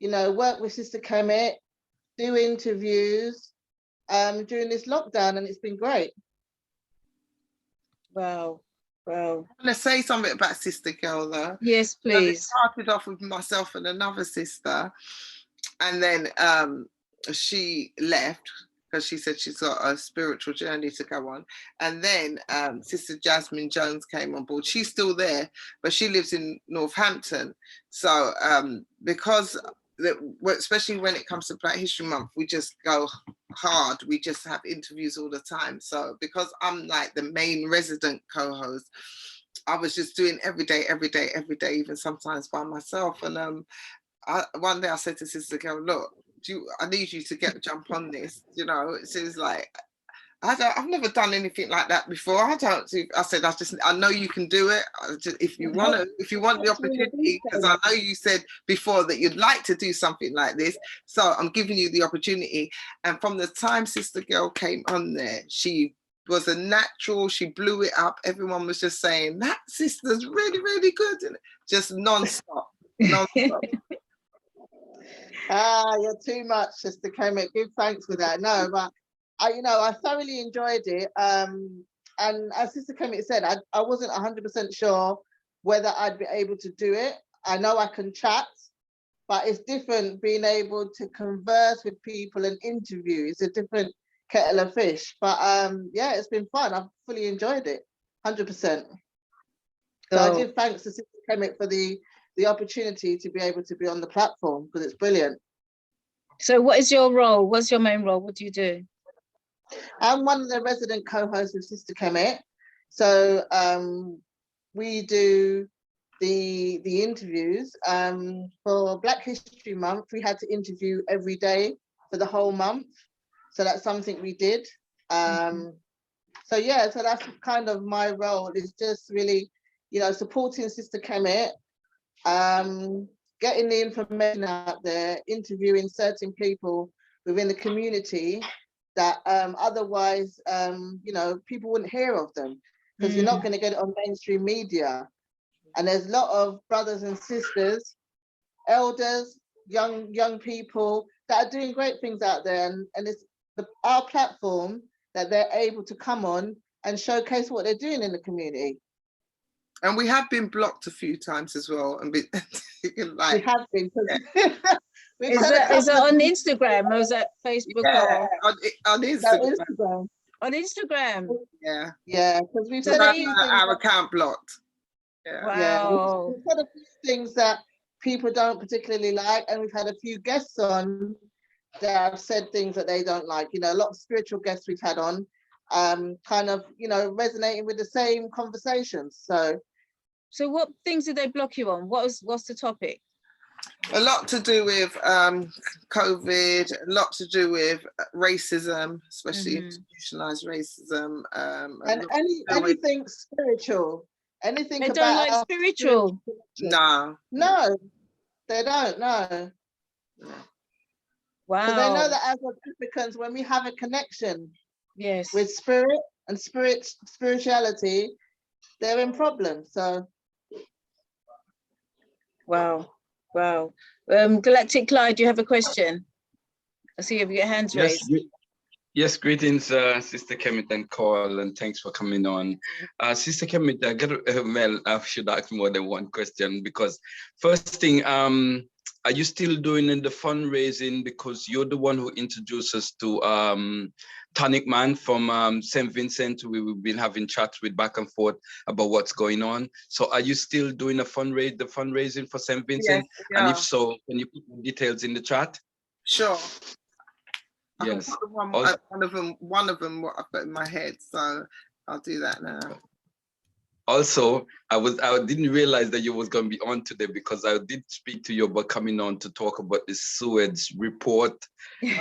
you know, work with Sister Kemet, do interviews during this lockdown, and it's been great. Wow. Well, I'm going to say something about Sister Gail though. Yes, please. So it started off with myself and another sister, and then she left because she said she's got a spiritual journey to go on. And then Sister Jasmine Jones came on board. She's still there, but she lives in Northampton. So because especially when it comes to Black History Month, we just go hard. We just have interviews all the time. So because I'm like the main resident co-host, I was just doing every day, even sometimes by myself. And one day I said to Sister Gail, look, I need you to jump on this. You know, it seems like I've never done anything like that before. I said, I know you can do it. If you want the opportunity, because I know you said before that you'd like to do something like this. So I'm giving you the opportunity. And from the time Sister Gail came on there, she was a natural. She blew it up. Everyone was just saying, that sister's really, really good. And just non-stop. You're too much, Sister Kemet. Give thanks for that. No, but I thoroughly enjoyed it. And as Sister Kemet said, I wasn't 100% sure whether I'd be able to do it. I know I can chat, but it's different being able to converse with people and interview. It's a different kettle of fish. But yeah, it's been fun. I've fully enjoyed it, 100%. So I give thanks to Sister Kemet for the opportunity to be able to be on the platform, because it's brilliant. So what is your role? What's your main role? What do you do? I'm one of the resident co-hosts with Sister Kemet. So we do the interviews. For Black History Month, we had to interview every day for the whole month. So that's something we did. So yeah, so that's kind of my role, is just really, supporting Sister Kemet, getting the information out there, interviewing certain people within the community that otherwise, people wouldn't hear of them, because you're not going to get it on mainstream media. And there's a lot of brothers and sisters, elders, young people that are doing great things out there. And it's our platform that they're able to come on and showcase what they're doing in the community. And we have been blocked a few times as well. And We like, have been. Is it on Instagram or is that Facebook? yeah, Or on Instagram. Instagram. on Instagram? Yeah. Yeah, because we've So said We a had few things. our account blocked. Yeah. Yeah, Wow. we've had a few things that people don't particularly like, and we've had a few guests on that have said things that they don't like. You know, a lot of spiritual guests we've had on, kind of, you know, resonating with the same conversations. So what things did they block you on? What's the topic? A lot to do with COVID, a lot to do with racism, especially institutionalized racism. And anything spiritual, anything They about don't like our spiritual. No. No, they don't. No. Wow. So they know that as Africans, when we have a connection Yes. with spirit and spirituality, they're in problems. So Wow. Wow. Galactic Clyde, do you have a question? I see you have your hands raised. Yes, greetings, Sister Kemet and Carl, and thanks for coming on. Sister Kemet, I should ask more than one question, because first thing, are you still doing the fundraising, because you're the one who introduced us to Tonic Man from St. Vincent? We've been having chats with back and forth about what's going on. So are you still doing the fundraising for St. Vincent? Yes, yeah. And if so, can you put the details in the chat? Sure. Yes. One of them what I put in my head, so I'll do that now. Also, I didn't realize that you was going to be on today, because I did speak to you about coming on to talk about the sewage report.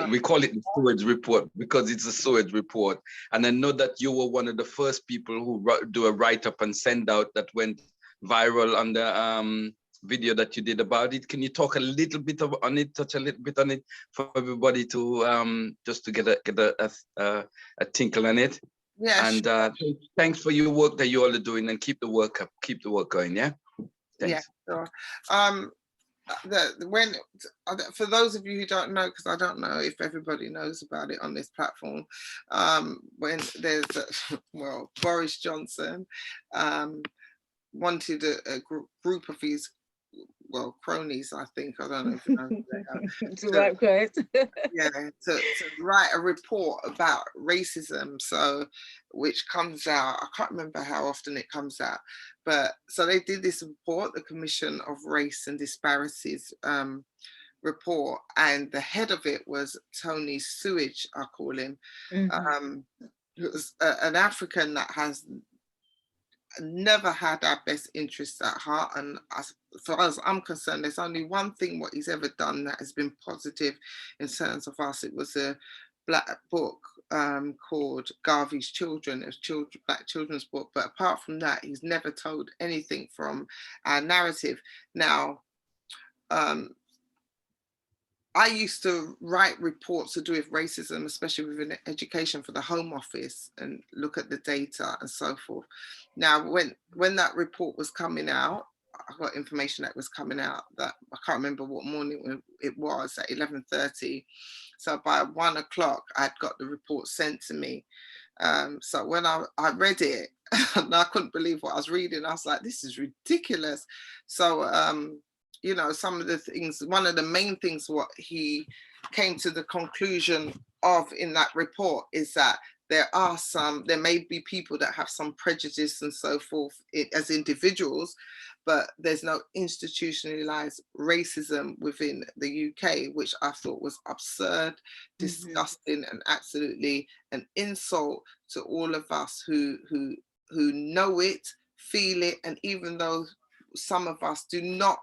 We call it the sewage report because it's a sewage report. And I know that you were one of the first people who do a write-up and send out that went viral on the video that you did about it. Can you talk a little bit on it, touch a little bit on it for everybody to just to get a tinkle on it? Yeah. And thanks for your work that you all are doing, and keep the work up, keep the work going. Yeah. Thanks. Yeah. Sure. For those of you who don't know, because I don't know if everybody knows about it on this platform, when there's Boris Johnson wanted a group of his cronies, I think, I don't know if you know, to write a report about racism, which comes out, I can't remember how often it comes out, but so they did this report, the Commission of Race and Disparities report, and the head of it was Tony Sewage, I call him, who was an African that has never had our best interests at heart, and as far as I'm concerned, there's only one thing what he's ever done that has been positive in terms of us. It was a black book called Garvey's Children. It was black children's book, but apart from that, he's never told anything from our narrative. Now, I used to write reports to do with racism, especially within education, for the Home Office, and look at the data and so forth. Now, when that report was coming out, I got information that was coming out that I can't remember what morning it was, at 11:30. So by 1 o'clock, I'd got the report sent to me. So when I read it, and I couldn't believe what I was reading. I was like, this is ridiculous. So, you know, some of the things, one of the main things what he came to the conclusion of in that report is that there may be people that have some prejudice and so forth as individuals, but there's no institutionalized racism within the UK, which I thought was absurd, disgusting, and absolutely an insult to all of us who know it, feel it, and even though some of us do not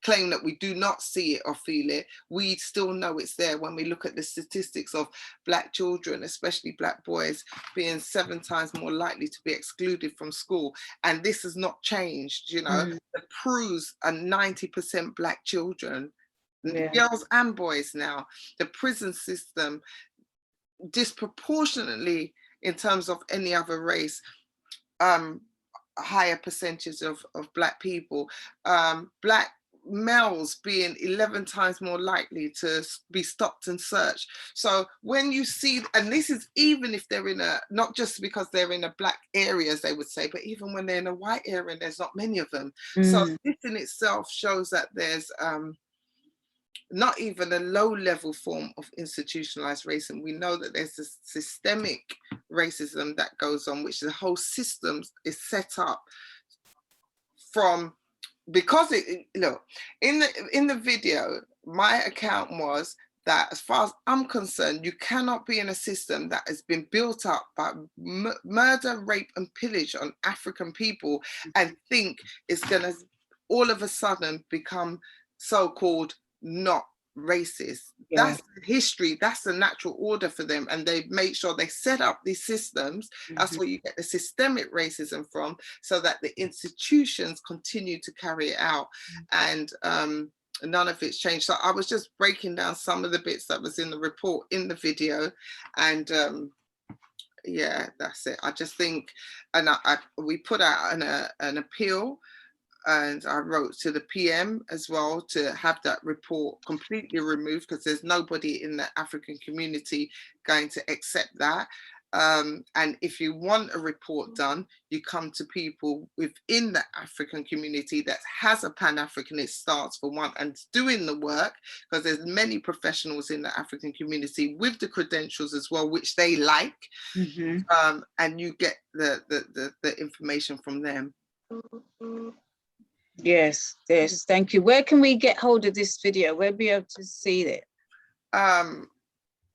claim that we do not see it or feel it, we still know it's there when we look at the statistics of black children, especially black boys, being 7 times more likely to be excluded from school. And this has not changed, you know. The PRUs are 90% black children, girls and boys now. The prison system, disproportionately in terms of any other race, higher percentage of black people. Black males being 11 times more likely to be stopped and searched. So when you see, and this is even if they're in a, not just because they're in a black area, as they would say, but even when they're in a white area, there's not many of them. So this in itself shows that there's not even a low-level form of institutionalized racism. We know that there's a systemic racism that goes on, which the whole system is set up from, because it, look, in the video, my account was that as far as I'm concerned, you cannot be in a system that has been built up by murder, rape, and pillage on African people and think it's gonna all of a sudden become so-called not racist. Yeah. That's history, that's the natural order for them, and they make sure they set up these systems. That's where you get the systemic racism from, so that the institutions continue to carry it out, and none of it's changed. So I was just breaking down some of the bits that was in the report in the video, and yeah, that's it. I just think, and we put out an appeal, and I wrote to the PM as well to have that report completely removed, because there's nobody in the African community going to accept that. And if you want a report done, you come to people within the African community that has a Pan-Africanist stance for one and doing the work, because there's many professionals in the African community with the credentials as well, which they like, and you get the information from them. Yes, yes, thank you. Where can we get hold of this video? We'll be able to see it.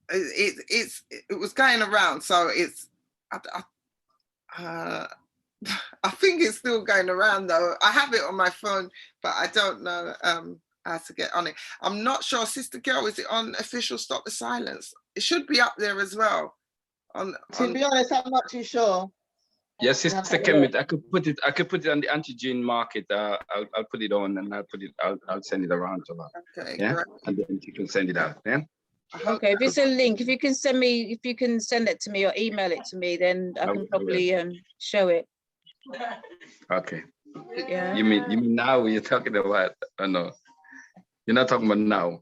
It was going around, so it's I think it's still going around though. I have it on my phone, but I don't know how to get on it. I'm not sure. Sister Gail, is it on official Stop the Silence? It should be up there as well. To be honest, I'm not too sure. Yes, Sister Kemet, I could put it on the anti-gene market. I'll put it on, and I'll send it around to her. Okay, yeah, great. and then she can send it out. Yeah. Okay, if it's a link, if you can send it to me or email it to me, then I can probably show it. Okay. Yeah. You mean now you're talking about? Oh, no, you're not talking about now.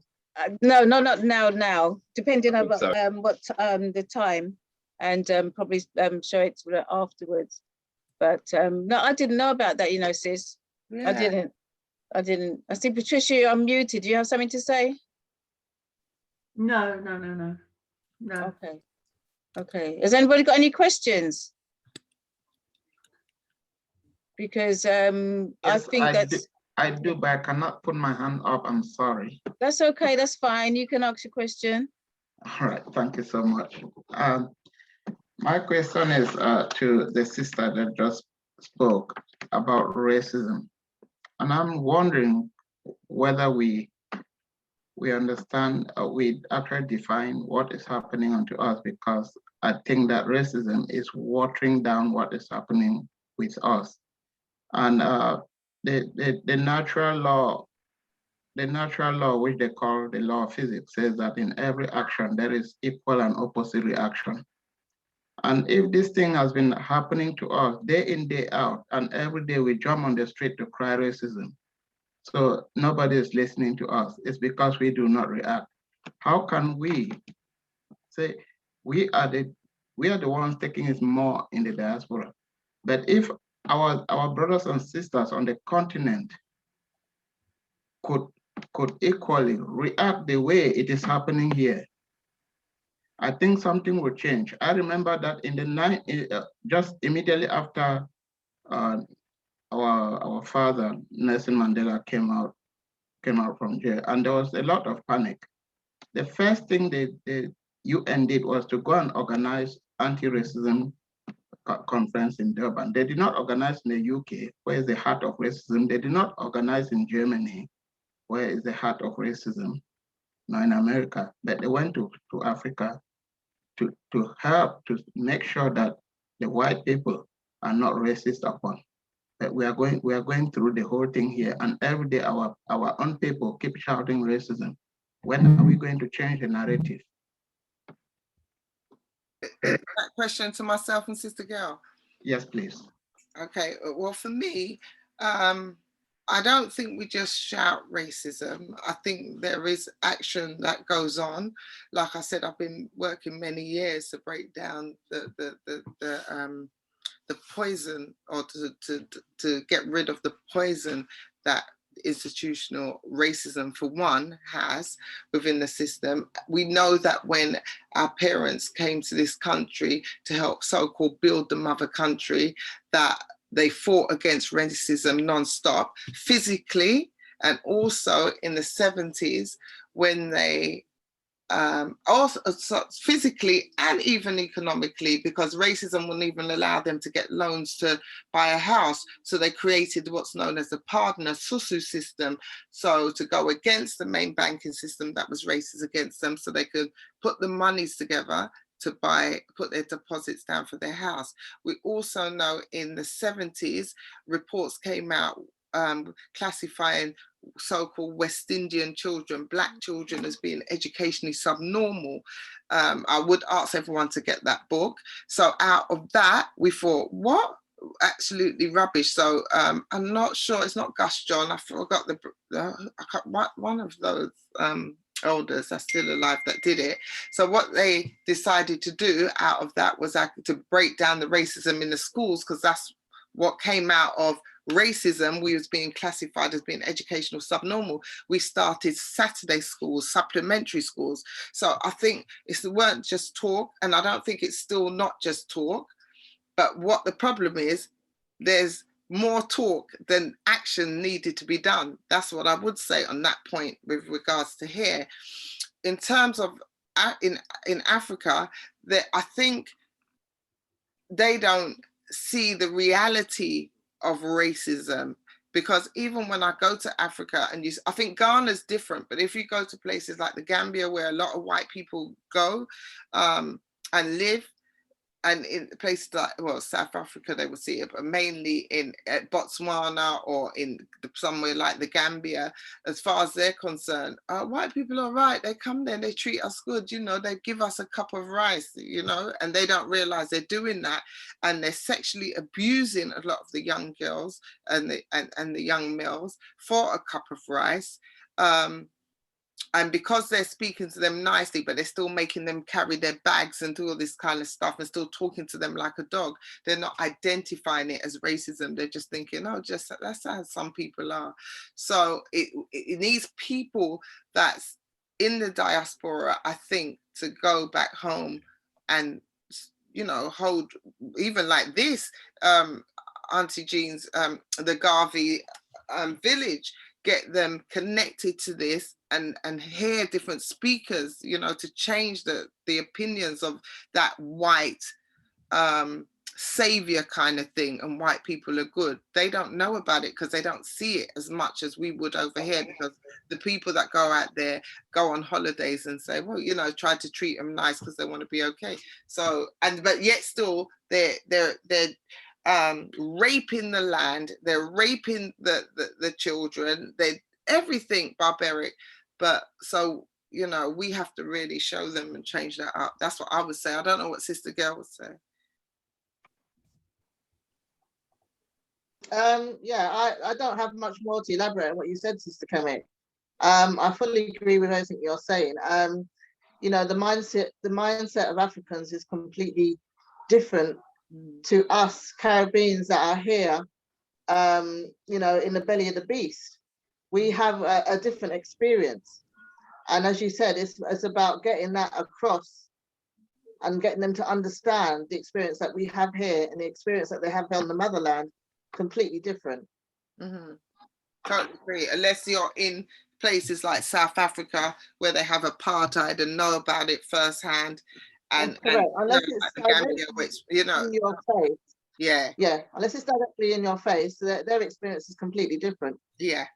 No, not now. Now, depending on what the time, and probably show it to her afterwards. But no, I didn't know about that. You know, sis. Yeah. I didn't. I see, Patricia, you're unmuted. Do you have something to say? No. Okay. Has anybody got any questions? Because yes, I think I do, but I cannot put my hand up. I'm sorry. That's okay. That's fine. You can ask your question. All right. Thank you so much. My question is to the sister that just spoke about racism, and I'm wondering whether we understand, we actually define what is happening unto us, because I think that racism is watering down what is happening with us. And the natural law, which they call the law of physics, says that in every action there is equal and opposite reaction. And if this thing has been happening to us day in, day out, and every day we jump on the street to cry racism, so nobody is listening to us, it's because we do not react. How can we say we are the ones taking it more in the diaspora? But if our brothers and sisters on the continent could equally react the way it is happening here, I think something will change. I remember that in the just immediately after our father Nelson Mandela came out from jail, and there was a lot of panic. The first thing the UN did was to go and organize anti-racism conference in Durban. They did not organize in the UK, where is the heart of racism. They did not organize in Germany, where is the heart of racism, now in America. But they went to Africa to help to make sure that the white people are not racist upon. But we are going through the whole thing here, and every day our own people keep shouting racism. When are we going to change the narrative? That question to myself and Sister Gail. Yes, please. Okay, well, for me, I don't think we just shout racism. I think there is action that goes on. Like I said, I've been working many years to break down the poison, or to get rid of the poison that institutional racism, for one, has within the system. We know that when our parents came to this country to help so-called build the mother country, that they fought against racism non-stop, physically, and also in the 70s when they also physically and even economically, because racism wouldn't even allow them to get loans to buy a house. So they created what's known as the partner susu system. So to go against the main banking system that was racist against them, so they could put the monies together to put their deposits down for their house. We also know in the 70s, reports came out classifying so-called West Indian children, Black children, as being educationally subnormal. I would ask everyone to get that book. So out of that, we thought, what? Absolutely rubbish. So I'm not sure, it's not Gus John, I forgot one of those elders that's still alive that did it. So what they decided to do out of that was to break down the racism in the schools, because that's what came out of racism. We was being classified as being educational subnormal. We started Saturday schools, supplementary schools. So I think it weren't just talk, and I don't think it's still not just talk, but what the problem is, there's more talk than action needed to be done. That's what I would say on that point with regards to here. In terms of in Africa, I think they don't see the reality of racism, because even when I go to Africa, and I think Ghana's different, but if you go to places like the Gambia, where a lot of white people go and live, and in places like, well, South Africa, they will see it, but mainly in Botswana or in somewhere like the Gambia, as far as they're concerned, white people are right. They come there and they treat us good, you know, they give us a cup of rice, you know, and they don't realize they're doing that. And they're sexually abusing a lot of the young girls and the young males for a cup of rice. And because they're speaking to them nicely, but they're still making them carry their bags and do all this kind of stuff and still talking to them like a dog, they're not identifying it as racism. They're just thinking, oh, just that's how some people are. So it needs people that's in the diaspora, I think, to go back home and, you know, hold, even like this, Auntie Jean's, the Garvey Village, get them connected to this and hear different speakers, you know, to change the opinions of that white savior kind of thing, and white people are good. They don't know about it because they don't see it as much as we would over here, because the people that go out there go on holidays and say, well, you know, try to treat them nice because they want to be okay. So, but yet still they're raping the land, they're raping the children, they everything barbaric. But so, you know, we have to really show them and change that up. That's what I would say. I don't know what Sister Gail would say. Yeah, I don't have much more to elaborate on what you said, Sister Kemet. I fully agree with everything you're saying. You know, the mindset of Africans is completely different to us Caribbeans that are here, you know, in the belly of the beast. We have a different experience. And as you said, it's about getting that across and getting them to understand the experience that we have here and the experience that they have on the motherland, completely different. Mm-hmm. Totally agree. Unless you're in places like South Africa where they have apartheid and know about it firsthand. And unless it's Gambia, which, you know, in your face. Yeah. Yeah, unless it's directly in your face, their experience is completely different. Yeah.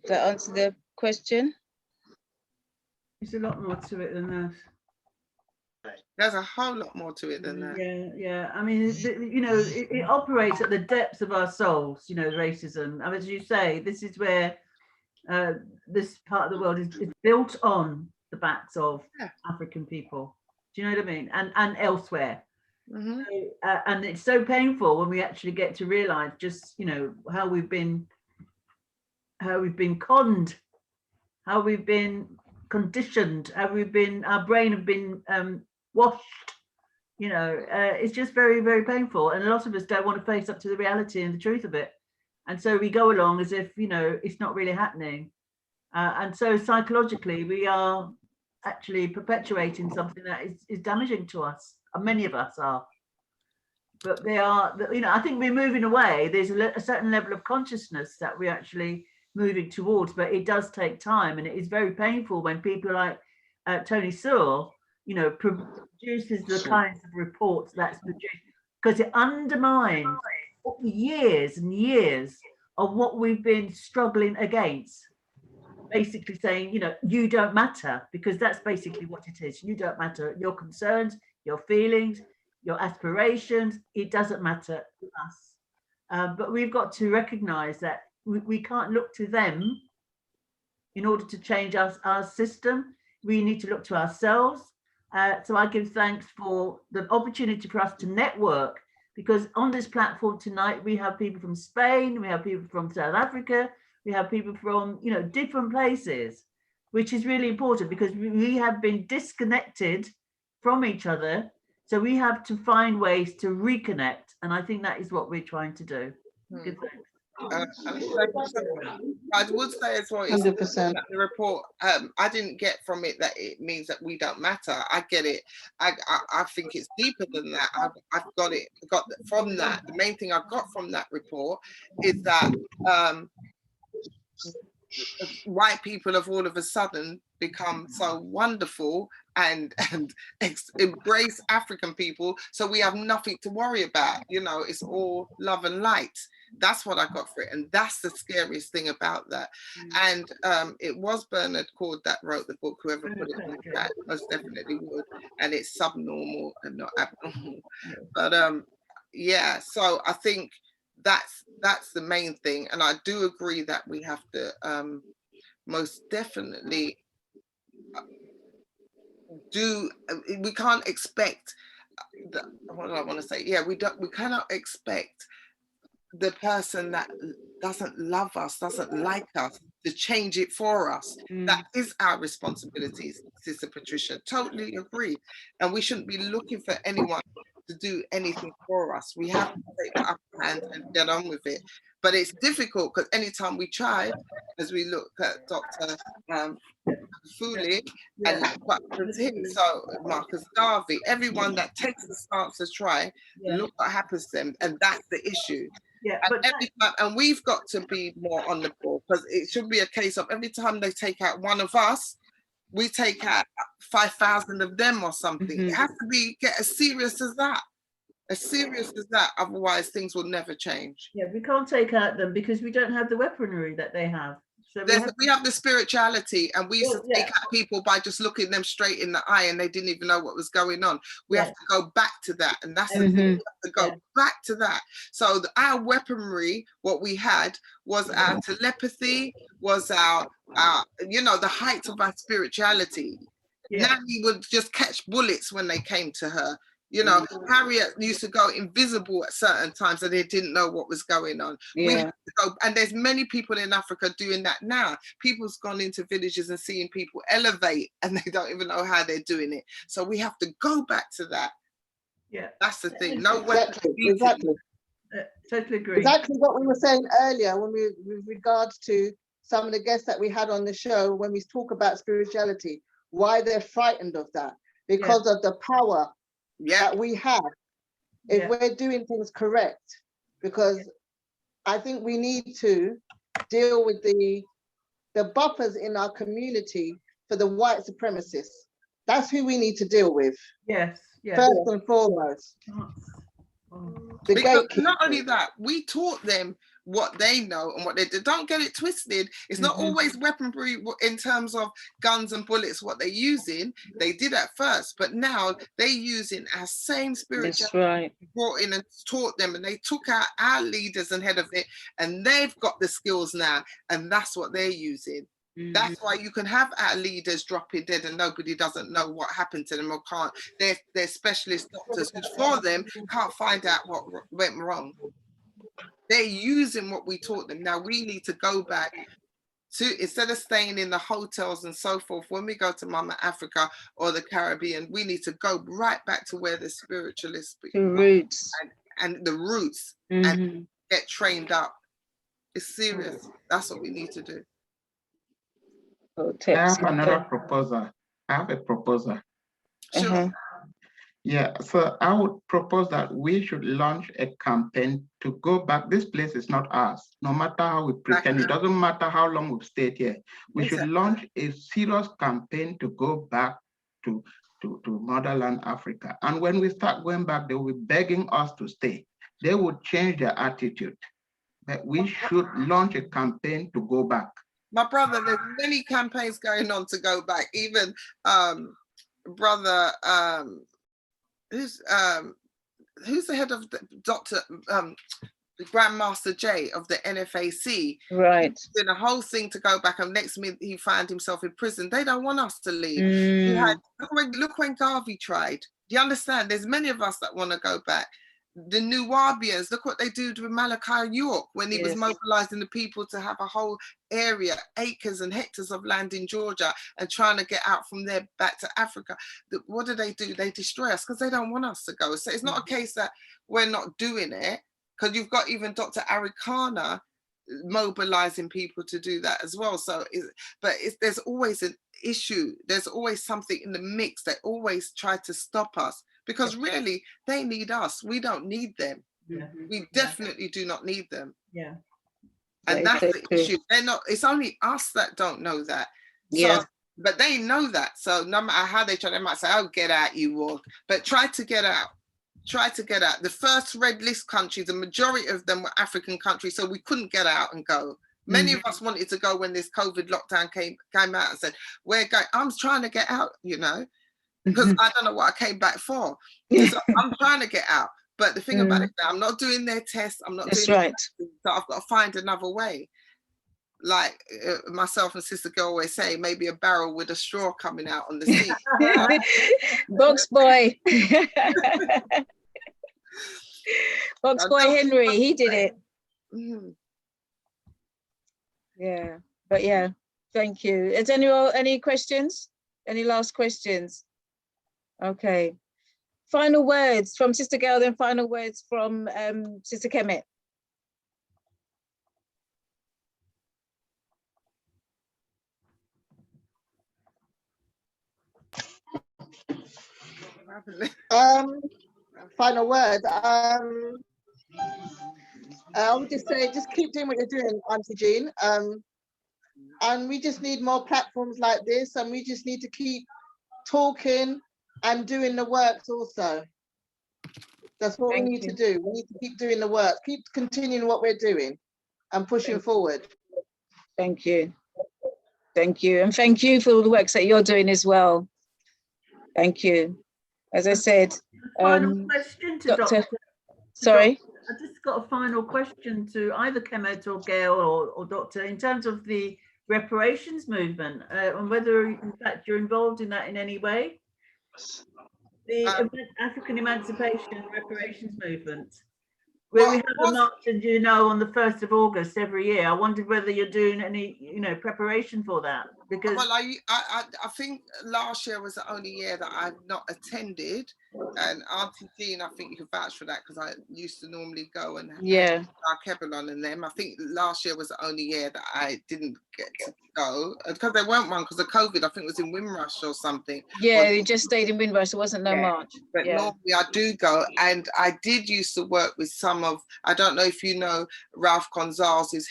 Does that answer the question? There's a lot more to it than that. There's a whole lot more to it than that. Yeah. I mean, you know, it operates at the depths of our souls, you know, racism. And as you say, this is where this part of the world is built on the backs of African people. Do you know what I mean? And elsewhere. And it's so painful when we actually get to realize just, you know, how we've been conned, how we've been conditioned, how our brain have been washed. You know, it's just very, very painful. And a lot of us don't want to face up to the reality and the truth of it. And so we go along as if, you know, it's not really happening. And so psychologically, we are actually perpetuating something that is damaging to us. And many of us are. But they are, you know, I think we're moving away. There's a certain level of consciousness that we're actually moving towards, but it does take time. And it is very painful when people like Tony Sewell, you know, produces the kinds of reports that's produced, because it undermines years and years of what we've been struggling against. Basically saying, you know, you don't matter, because that's basically what it is. You don't matter. Your concerns, your feelings, your aspirations, it doesn't matter to us. But we've got to recognize that we can't look to them in order to change our system. We need to look to ourselves. So I give thanks for the opportunity for us to network, because on this platform tonight, we have people from Spain, we have people from South Africa, we have people from, you know, different places, which is really important because we have been disconnected from each other. So we have to find ways to reconnect. And I think that is what we're trying to do. Good, thanks. I would say as well, 100%. The report, I didn't get from it that it means that we don't matter. I get it. I think it's deeper than that. I've got from that. The main thing I got from that report is that white people have all of a sudden become so wonderful and embrace African people, so we have nothing to worry about. You know, it's all love and light. That's what I got for it, and that's the scariest thing about that. And it was Bernard Cord that wrote the book. Whoever put it in the chat most definitely would, and it's subnormal and not abnormal. But yeah, so I think that's the main thing, and I do agree that we have to most definitely we can't expect what do I want to say? Yeah, we cannot expect the person that doesn't love us, doesn't like us, to change it for us. That is our responsibility, Sister Patricia. Totally agree. And we shouldn't be looking for anyone to do anything for us. We have to take the upper hand and get on with it. But it's difficult because anytime we try, as we look at Dr. Fuli and him, so Marcus Garvey, everyone that takes the stance to try, look what happens to them, and that's the issue. Yeah, and we've got to be more on the ball, because it should be a case of every time they take out one of us, we take out 5,000 of them or something. It has to get as serious as that. As serious as that, otherwise things will never change. Yeah, we can't take out them because we don't have the weaponry that they have. So we have the spirituality, and we used to take out people by just looking them straight in the eye, and they didn't even know what was going on. We have to go back to that, and that's the thing. We have to go back to that. So our weaponry, what we had, was our telepathy, was our you know, the height of our spirituality. Now we would just catch bullets when they came to her. You know, Harriet used to go invisible at certain times and they didn't know what was going on. We have to go, and there's many people in Africa doing that now. People's gone into villages and seeing people elevate and they don't even know how they're doing it. So we have to go back to that. Yeah, that's the thing. No way. Exactly. Totally agree. Exactly what we were saying earlier when with regards to some of the guests that we had on the show, when we talk about spirituality, why they're frightened of that, because of the power that we have if we're doing things correct. Because I think we need to deal with the buffers in our community for the white supremacists. That's who we need to deal with. Yes. First and foremost. Because not only that, we taught them what they know and what they do. Don't get it twisted. It's not always weaponry in terms of guns and bullets, what they're using. They did at first, but now they're using our same spirituality brought in and taught them, and they took out our leaders and head of it, and they've got the skills now, and that's what they're using. That's why you can have our leaders dropping dead and nobody doesn't know what happened to them or can't. They're specialist doctors who for them can't find out what went wrong. They're using what we taught them. Now we need to go back to, instead of staying in the hotels and so forth, when we go to Mama Africa or the Caribbean, we need to go right back to where the spiritualists roots and the roots and get trained up. It's serious. That's what we need to do. I have another proposal. I have a proposal. Sure. Yeah, so I would propose that we should launch a campaign to go back. This place is not ours, no matter how we pretend. It doesn't matter how long we've stayed here. We should launch a serious campaign to go back to motherland Africa. And when we start going back, they will be begging us to stay. They will change their attitude. But we should launch a campaign to go back. My brother, there's many campaigns going on to go back. Even brother, who's the head of the Dr. Grandmaster J of the NFAC, right, doing a whole thing to go back, and next minute he found himself in prison. They don't want us to leave. He had, look when Garvey tried. Do you understand? There's many of us that want to go back. The Nubians, look what they did with Malachi York when he was mobilizing the people to have a whole area, acres and hectares of land in Georgia, and trying to get out from there back to Africa. What do? They destroy us because they don't want us to go. So it's not a case that we're not doing it, because you've got even Dr. Arikana mobilizing people to do that as well. So, there's always an issue. There's always something in the mix. They always try to stop us. Because really, they need us. We don't need them. We definitely do not need them. Yeah. And that's the issue. They're not. It's only us that don't know that. So, but they know that. So no matter how they try, they might say, "Oh, get out, you walk." But try to get out. Try to get out. The first red list countries, the majority of them were African countries, so we couldn't get out and go. Many of us wanted to go when this COVID lockdown came out and said, "We're going." I'm trying to get out, you know. Because I don't know what I came back for. So I'm trying to get out. But the thing about it, I'm not doing their tests. I'm not doing right. So I've got to find another way. Like myself and Sister Gail always say, maybe a barrel with a straw coming out on the sea. Box boy. Box boy Henry, he did it. Yeah, but yeah, thank you. Is anyone any questions? Any last questions? Okay. Final words from Sister Gail, then final words from Sister Kemet. Final word. I would just say, just keep doing what you're doing, Auntie Jean. And we just need more platforms like this, and we just need to keep talking and doing the works also. That's what we need to do. We need to keep doing the work, keep continuing what we're doing and pushing forward. Thank you. Thank you. And thank you for all the works that you're doing as well. Thank you. As I said, final question to Dr. Sorry? I just got a final question to either Kemet or Gail or Doctor, in terms of the reparations movement, and whether in fact you're involved in that in any way. The African Emancipation Reparations Movement, where we have a march, and you know, on the 1st of August every year. I wondered whether you're doing any, preparation for that, because I think last year was the only year that I've not attended, and Auntie Jean, I think you can vouch for that, because I used to normally go and Kebelon and them. I think last year was the only year that I didn't get to go, because there weren't one because of COVID. I think it was in Windrush or something. Yeah, you just stayed in Windrush. There wasn't no march. But normally I do go, and I did used to work with some of, I don't know if you know, Ralph Gonzalez is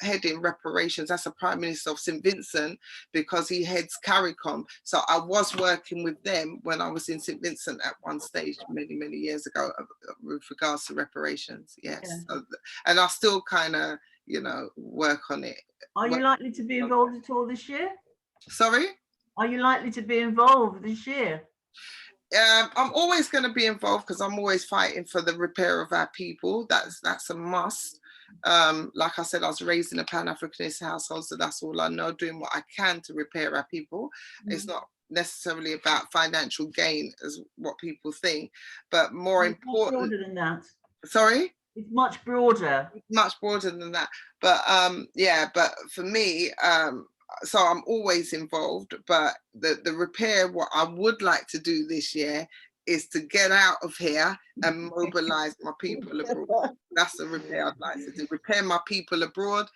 heading reparations. That's the Prime Minister of St. Vincent, because he heads CARICOM. So I was working with them when I was in St. Vincent at one stage many years ago with regards to reparations. Yes. And I still kind of, work on it. Are you likely to be involved at all this year? Sorry? Are you likely to be involved this year? I'm always going to be involved, because I'm always fighting for the repair of our people. That's a must. Like I said, I was raised in a Pan-Africanist household, so that's all I know, doing what I can to repair our people. It's not necessarily about financial gain as what people think, but more important. Broader than that. Sorry? It's much broader. It's much broader than that. But yeah, but for me, so I'm always involved, but the repair, what I would like to do this year is to get out of here and mobilize my people abroad. That's the repair I'd like to do. Repair my people abroad,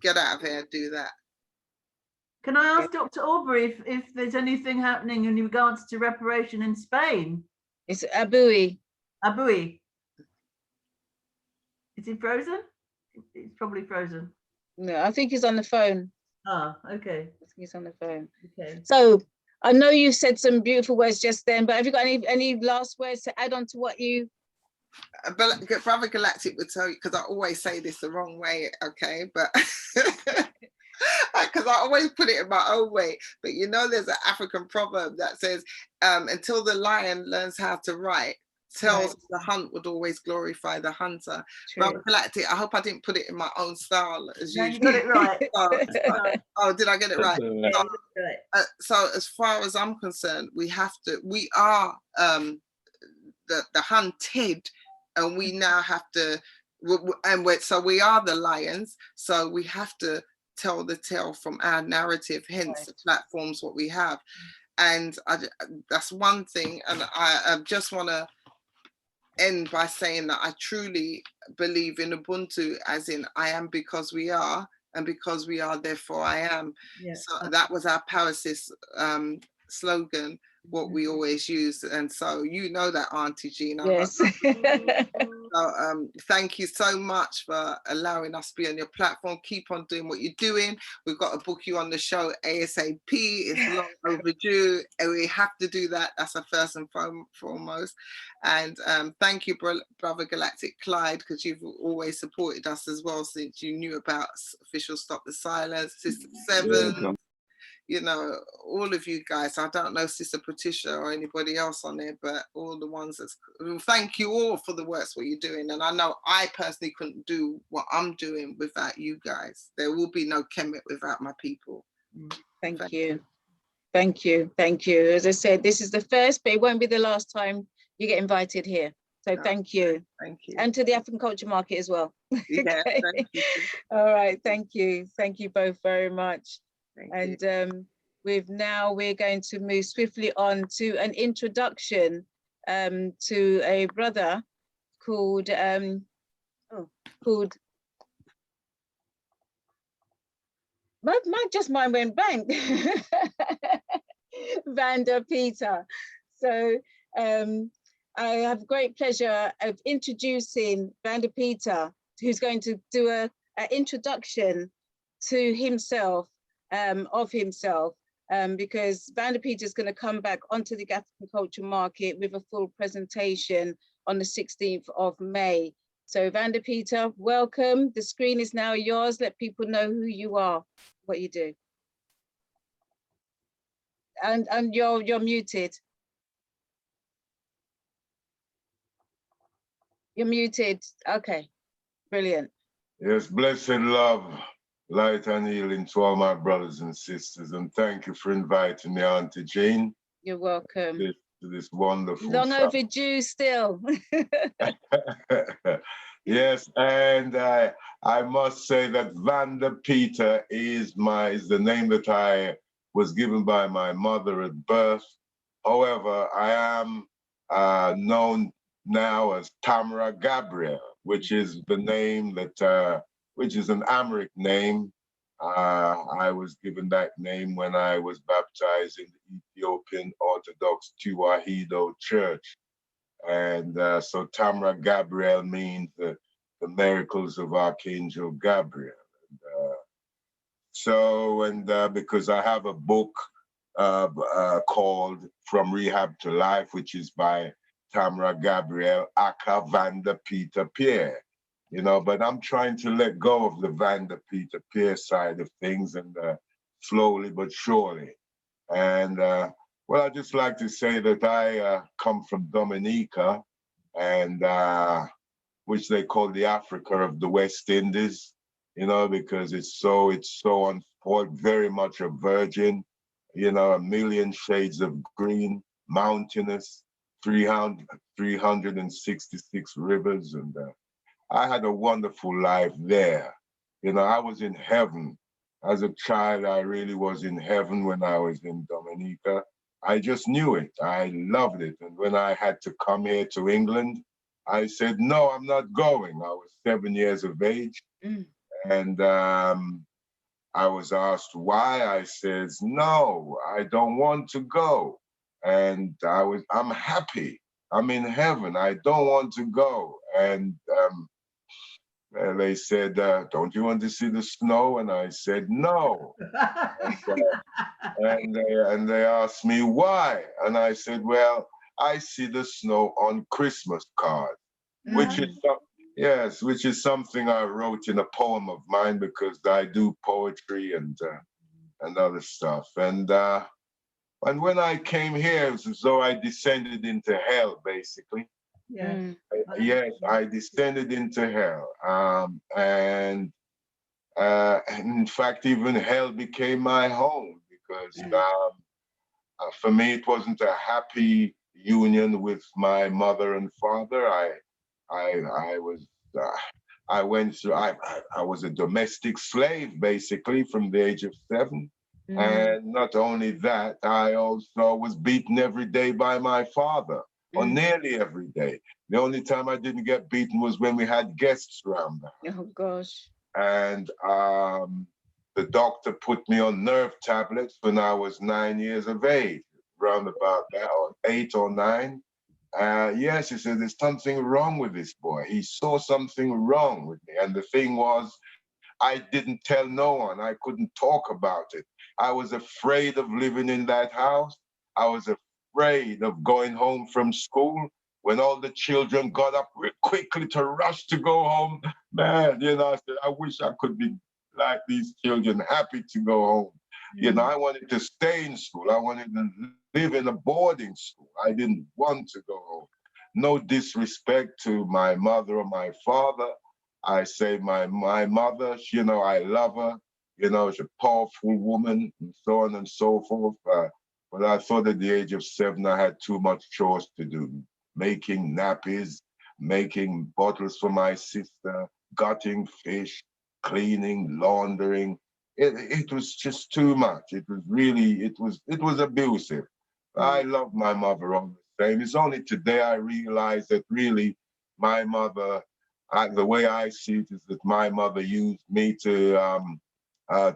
get out of here and do that. Can I ask Dr. Aubrey if there's anything happening in regards to reparation in Spain? It's Abuy. Abuy. Is he frozen? He's probably frozen. No, I think he's on the phone. Ah, okay. I think he's on the phone. Okay. So I know you said some beautiful words just then, but have you got any last words to add on to what you? Brother Galactic would tell you, because I always say this the wrong way, okay, but because I always put it in my own way, but you know, there's an African proverb that says, until the lion learns how to write, tells the hunt would always glorify the hunter. Brother Galactic, I hope I didn't put it in my own style as usual. You got it right. Oh, did I get it right? So as far as I'm concerned, we are the hunted, and we now have to, so we are the lions, so we have to tell the tale from our narrative, hence the platforms what we have. And that's one thing. And I just want to end by saying that I truly believe in Ubuntu, as in I am because we are, and because we are, therefore I am. So that was our Powersis slogan, what we always use. And so you know that, Auntie Jean. Yes. So thank you so much for allowing us to be on your platform. Keep on doing what you're doing. We've got to book you on the show ASAP. It's long overdue, and we have to do that. That's our first and foremost. And thank you, Brother Galactic Clyde, because you've always supported us as well since you knew about Official Stop the Silence, Sister Seven. You know, all of you guys. I don't know Sister Patricia or anybody else on there, but all the ones that's, thank you all for the works what you're doing. And I know I personally couldn't do what I'm doing without you guys. There will be no Kemet without my people. Thank you. Thank you. Thank you. As I said, this is the first, but it won't be the last time you get invited here. So thank you. Thank you. And to the African Culture Market as well. Yeah, okay. thank you. All right. Thank you. Thank you both very much. We're going to move swiftly on to an introduction to a brother called mine went blank. Vander Peter. So I have great pleasure of introducing Vander Peter, who's going to do an introduction to himself, because Vander Peter is going to come back onto the African Culture Market with a full presentation on the 16th of May. So Vander Peter, welcome. The screen is now yours. Let people know who you are, what you do. And you're muted. You're muted. Okay, brilliant. Yes, blessed love, light and healing to all my brothers and sisters. And thank you for inviting me, Auntie Jean. You're welcome. To this wonderful Long overdue still. Yes, and I must say that Vander Peter is the name that I was given by my mother at birth. However, I am known now as Tamara Gabriel, which is the name that, which is an Amharic name. I was given that name when I was baptized in the Ethiopian Orthodox Tewahedo Church. And so Tamara Gabriel means the miracles of Archangel Gabriel. And because I have a book called From Rehab to Life, which is by Tamara Gabriel, aka Vander Peter Pierre, you know, but I'm trying to let go of the Vander Peter Pierre side of things, and slowly but surely. And well, I'd just like to say that I come from Dominica, and which they call the Africa of the West Indies, you know, because it's so unspoiled, very much a virgin, you know, a million shades of green, mountainous, 366 rivers. And I had a wonderful life there. You know, I was in heaven. As a child, I really was in heaven when I was in Dominica. I just knew it. I loved it. And when I had to come here to England, I said, no, I'm not going. I was 7 years of age. And I was asked why. I says, no, I don't want to go. And I'm happy. I'm in heaven. I don't want to go. And they said, don't you want to see the snow? And I said, no. And they asked me why. And I said, well, I see the snow on Christmas cards, which is something I wrote in a poem of mine, because I do poetry and other stuff. And when I came here, it was as though I descended into hell, basically. Yes, I descended into hell. And in fact, even hell became my home, because for me, it wasn't a happy union with my mother and father. I was a domestic slave, basically, from the age of 7. And not only that, I also was beaten every day by my father, or nearly every day. The only time I didn't get beaten was when we had guests around the house. Oh, gosh. And the doctor put me on nerve tablets when I was 9 years of age, round about that, or 8 or 9. Yes, he said, there's something wrong with this boy. He saw something wrong with me. And the thing was, I didn't tell no one. I couldn't talk about it. I was afraid of living in that house. I was afraid of going home from school when all the children got up quickly to rush to go home. Man, you know, I said, I wish I could be like these children, happy to go home. You know, I wanted to stay in school. I wanted to live in a boarding school. I didn't want to go home. No disrespect to my mother or my father. I say my mother, you know, I love her. You know, she's a powerful woman, and so on and so forth. But I thought at the age of 7, I had too much chores to do. Making nappies, making bottles for my sister, gutting fish, cleaning, laundering. It was just too much. It was really, it was abusive. I love my mother all the same. It's only today I realized that really my mother, the way I see it is that my mother used me to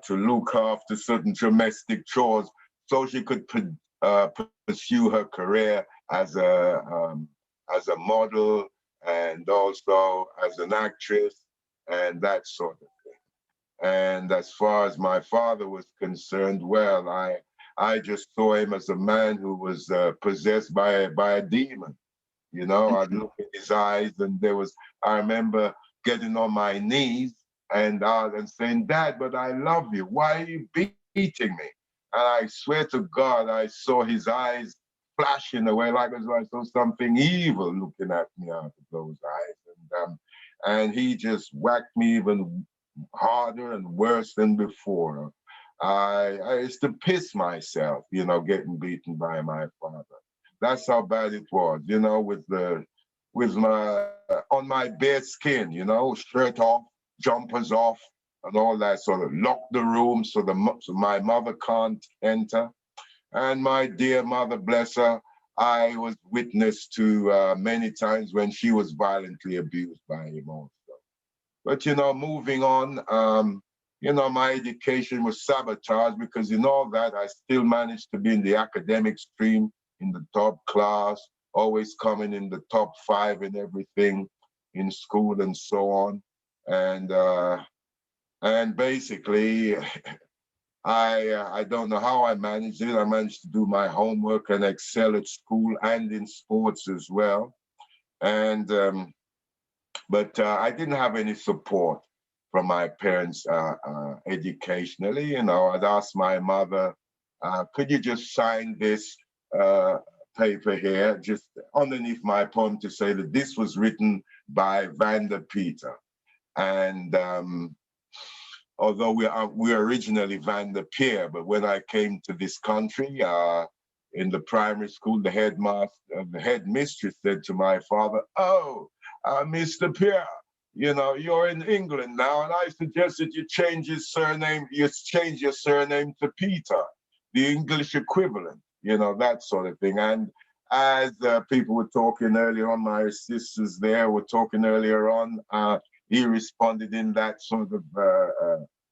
look after certain domestic chores so she could pursue her career as a model and also as an actress and that sort of thing. And as far as my father was concerned, well, I just saw him as a man who was possessed by a demon. You know, I'd look in his eyes, and I remember getting on my knees and saying, Dad, but I love you. Why are you beating me? And I swear to God, I saw his eyes flashing away like as I saw something evil looking at me out of those eyes. And he just whacked me even harder and worse than before. I used to piss myself, you know, getting beaten by my father. That's how bad it was, you know, on my bare skin, you know, shirt off, jumpers off, and all that sort of lock the room so my mother can't enter. And my dear mother, bless her, I was witness to many times when she was violently abused by him also. But, you know, moving on, you know, my education was sabotaged because in all that, I still managed to be in the academic stream, in the top class, always coming in the top 5 in everything in school and so on. And basically, I don't know how I managed it. I managed to do my homework and excel at school and in sports as well. But I didn't have any support from my parents educationally. You know, I'd ask my mother, could you just sign this paper here, just underneath my poem to say that this was written by Vander Peter. And although we're originally Vander Peter, but when I came to this country, in the primary school, the headmistress said to my father, "Oh, Mr. Peter, you know, you're in England now, and I suggested you change your surname to Peter, the English equivalent, you know, that sort of thing." And as people were talking earlier on, my sisters there were talking earlier on, he responded in that sort of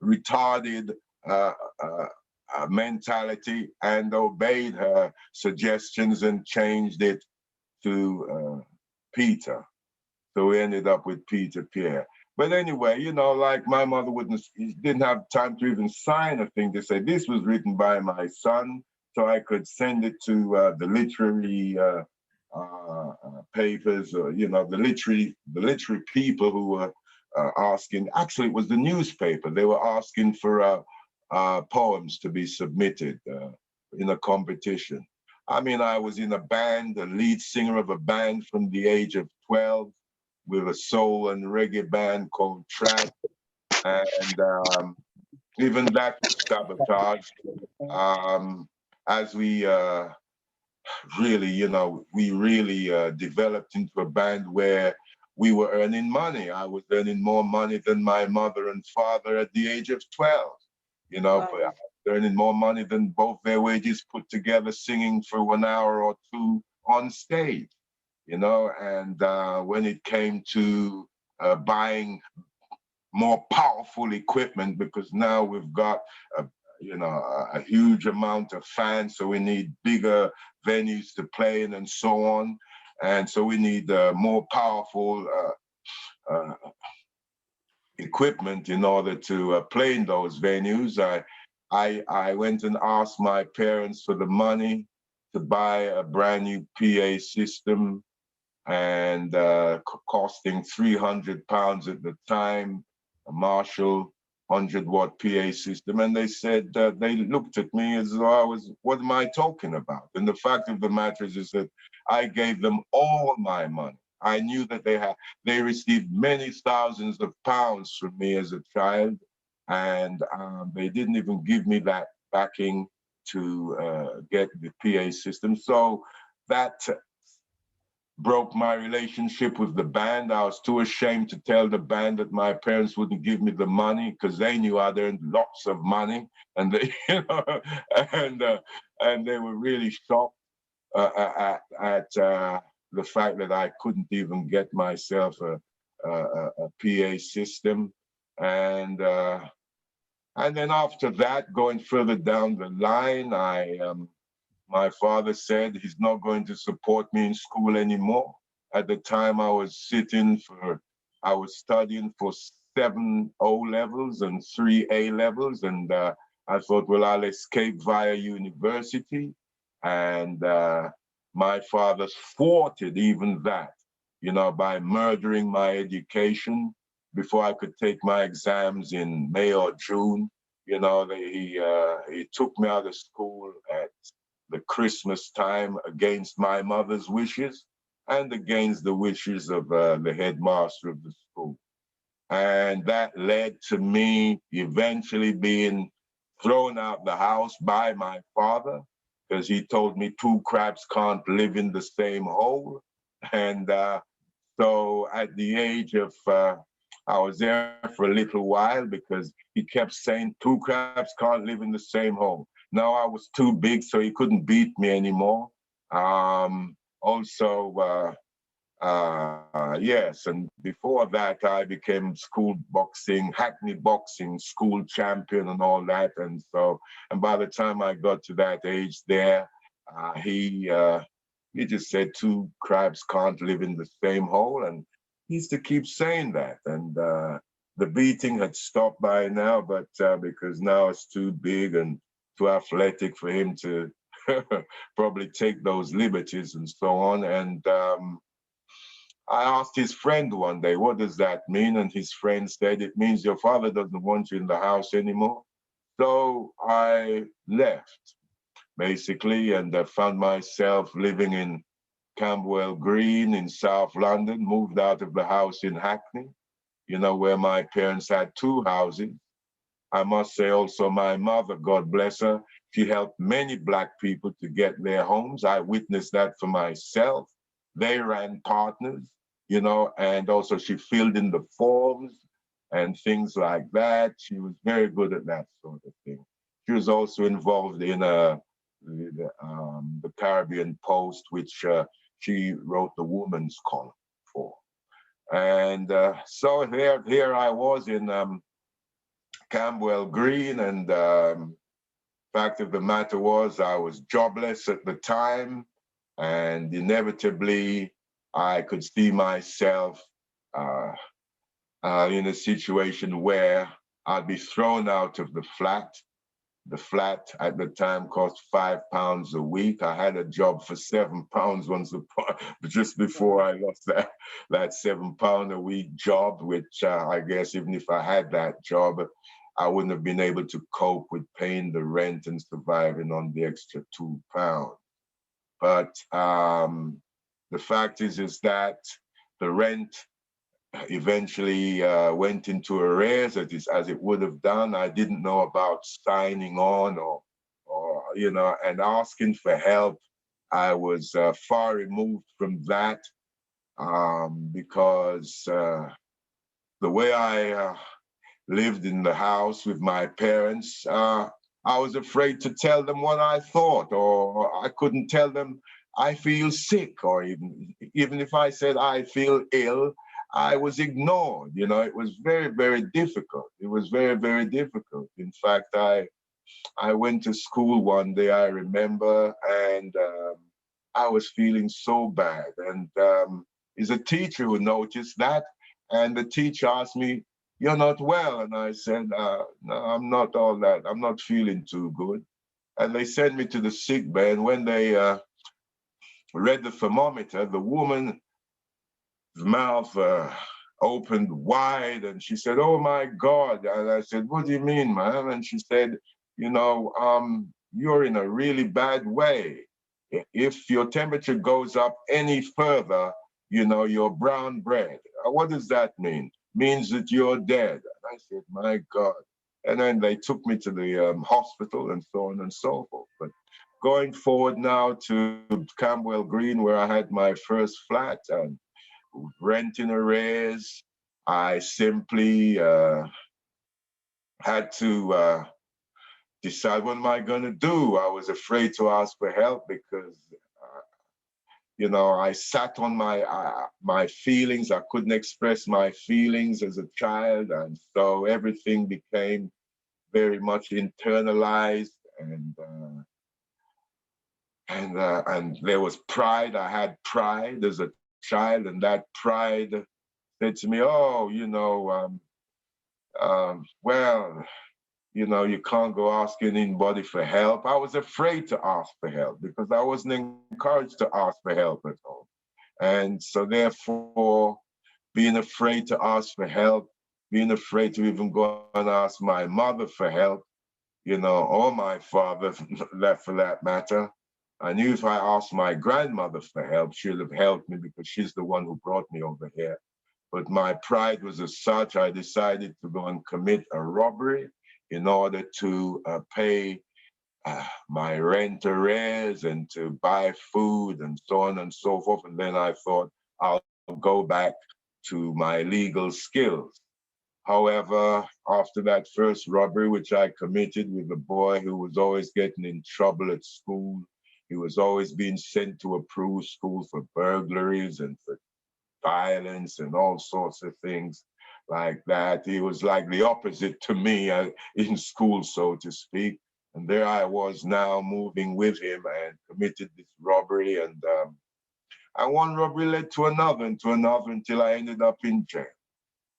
retarded mentality and obeyed her suggestions and changed it to Peter. So we ended up with Peter Pierre. But anyway, you know, like my mother didn't have time to even sign a thing to say this was written by my son, so I could send it to the literary papers, or, you know, the literary people who were asking. Actually, it was the newspaper. They were asking for poems to be submitted in a competition. I mean, I was in a band, the lead singer of a band from the age of 12, with a soul and reggae band called Track. And even that was sabotaged. As we really, you know, we really developed into a band where we were earning money. I was earning more money than my mother and father at the age of 12, you know, wow. Earning more money than both their wages put together, singing for 1 hour or two on stage, you know. And when it came to buying more powerful equipment, because now we've got a huge amount of fans, so we need bigger venues to play in and so on. And so we need more powerful equipment in order to play in those venues. I went and asked my parents for the money to buy a brand new PA system, and costing £300 at the time, a Marshall 100-watt PA system. And they said, they looked at me as though I was, what am I talking about? And the fact of the matter is that I gave them all my money. I knew that they received many thousands of pounds from me as a child, and they didn't even give me that backing to get the PA system. So that broke my relationship with the band. I was too ashamed to tell the band that my parents wouldn't give me the money, because they knew I'd earned lots of money, and they, you know, and they were really shocked at the fact that I couldn't even get myself a PA system. And then after that, going further down the line, my father said he's not going to support me in school anymore. At the time, I was studying for 7 O-levels and 3 A-levels. And I thought, well, I'll escape via university. And my father thwarted even that, you know, by murdering my education before I could take my exams in May or June. You know, he took me out of school at the Christmas time against my mother's wishes and against the wishes of the headmaster of the school. And that led to me eventually being thrown out the house by my father, because he told me 2 crabs can't live in the same hole. And so at the age of, I was there for a little while, because he kept saying 2 crabs can't live in the same hole. Now I was too big, so he couldn't beat me anymore. Yes, and before that, I became school boxing, Hackney boxing, school champion and all that. And by the time I got to that age there, he just said 2 crabs can't live in the same hole. And he used to keep saying that. And the beating had stopped by now, but because now it's too big and too athletic for him to probably take those liberties and so on. And I asked his friend one day, what does that mean? And his friend said, it means your father doesn't want you in the house anymore. So I left, basically, and I found myself living in Camberwell Green in South London, moved out of the house in Hackney, you know, where my parents had 2 houses. I must say also my mother, God bless her, she helped many Black people to get their homes. I witnessed that for myself. They ran partners, you know, and also she filled in the forms and things like that. She was very good at that sort of thing. She was also involved in the Caribbean Post, which she wrote the woman's column for. And so here I was in Camberwell Green, and fact of the matter was I was jobless at the time, and inevitably I could see myself in a situation where I'd be thrown out of the flat. The flat at the time cost £5 a week. I had a job for £7 once upon, just before I lost that £7 a week job, which I guess even if I had that job, I wouldn't have been able to cope with paying the rent and surviving on the extra £2. But the fact is that the rent eventually went into arrears, as it would have done. I didn't know about signing on or you know, and asking for help. I was far removed from that because the way I lived in the house with my parents, I was afraid to tell them what I thought, or I couldn't tell them I feel sick, or even if I said I feel ill, I was ignored. You know, it was very, very difficult. It was very, very difficult. In fact, I went to school one day, I remember, and I was feeling so bad. And it's a teacher who noticed that, and the teacher asked me, "You're not well?" And I said, "No, I'm not all that. I'm not feeling too good." And they sent me to the sick bay, and when they read the thermometer, the woman's mouth opened wide, and she said, "Oh my God." And I said, "What do you mean, ma'am?" And she said, "You know, you're in a really bad way. If your temperature goes up any further, you know, you're brown bread." What does that mean? Means that you're dead. And I said, "My God." And then they took me to the hospital and so on and so forth. But going forward now to Camberwell Green, where I had my first flat and rent in arrears, I simply had to decide, what am I going to do? I was afraid to ask for help because you know, I sat on my feelings. I couldn't express my feelings as a child, and so everything became very much internalized, and there was pride. I had pride as a child, and that pride said to me, "Oh, you know, well, you know, you can't go asking anybody for help." I was afraid to ask for help because I wasn't encouraged to ask for help at all. And so therefore, being afraid to ask for help, being afraid to even go and ask my mother for help, you know, or my father, for that matter. I knew if I asked my grandmother for help, she'd have helped me because she's the one who brought me over here. But my pride was as such, I decided to go and commit a robbery in order to pay my rent arrears and to buy food and so on and so forth. And then I thought I'll go back to my legal skills. However, after that first robbery, which I committed with a boy who was always getting in trouble at school, he was always being sent to approved school for burglaries and for violence and all sorts of things like that. He was like the opposite to me in school, so to speak. And there I was now moving with him and committed this robbery. And one robbery led to another and to another until I ended up in jail.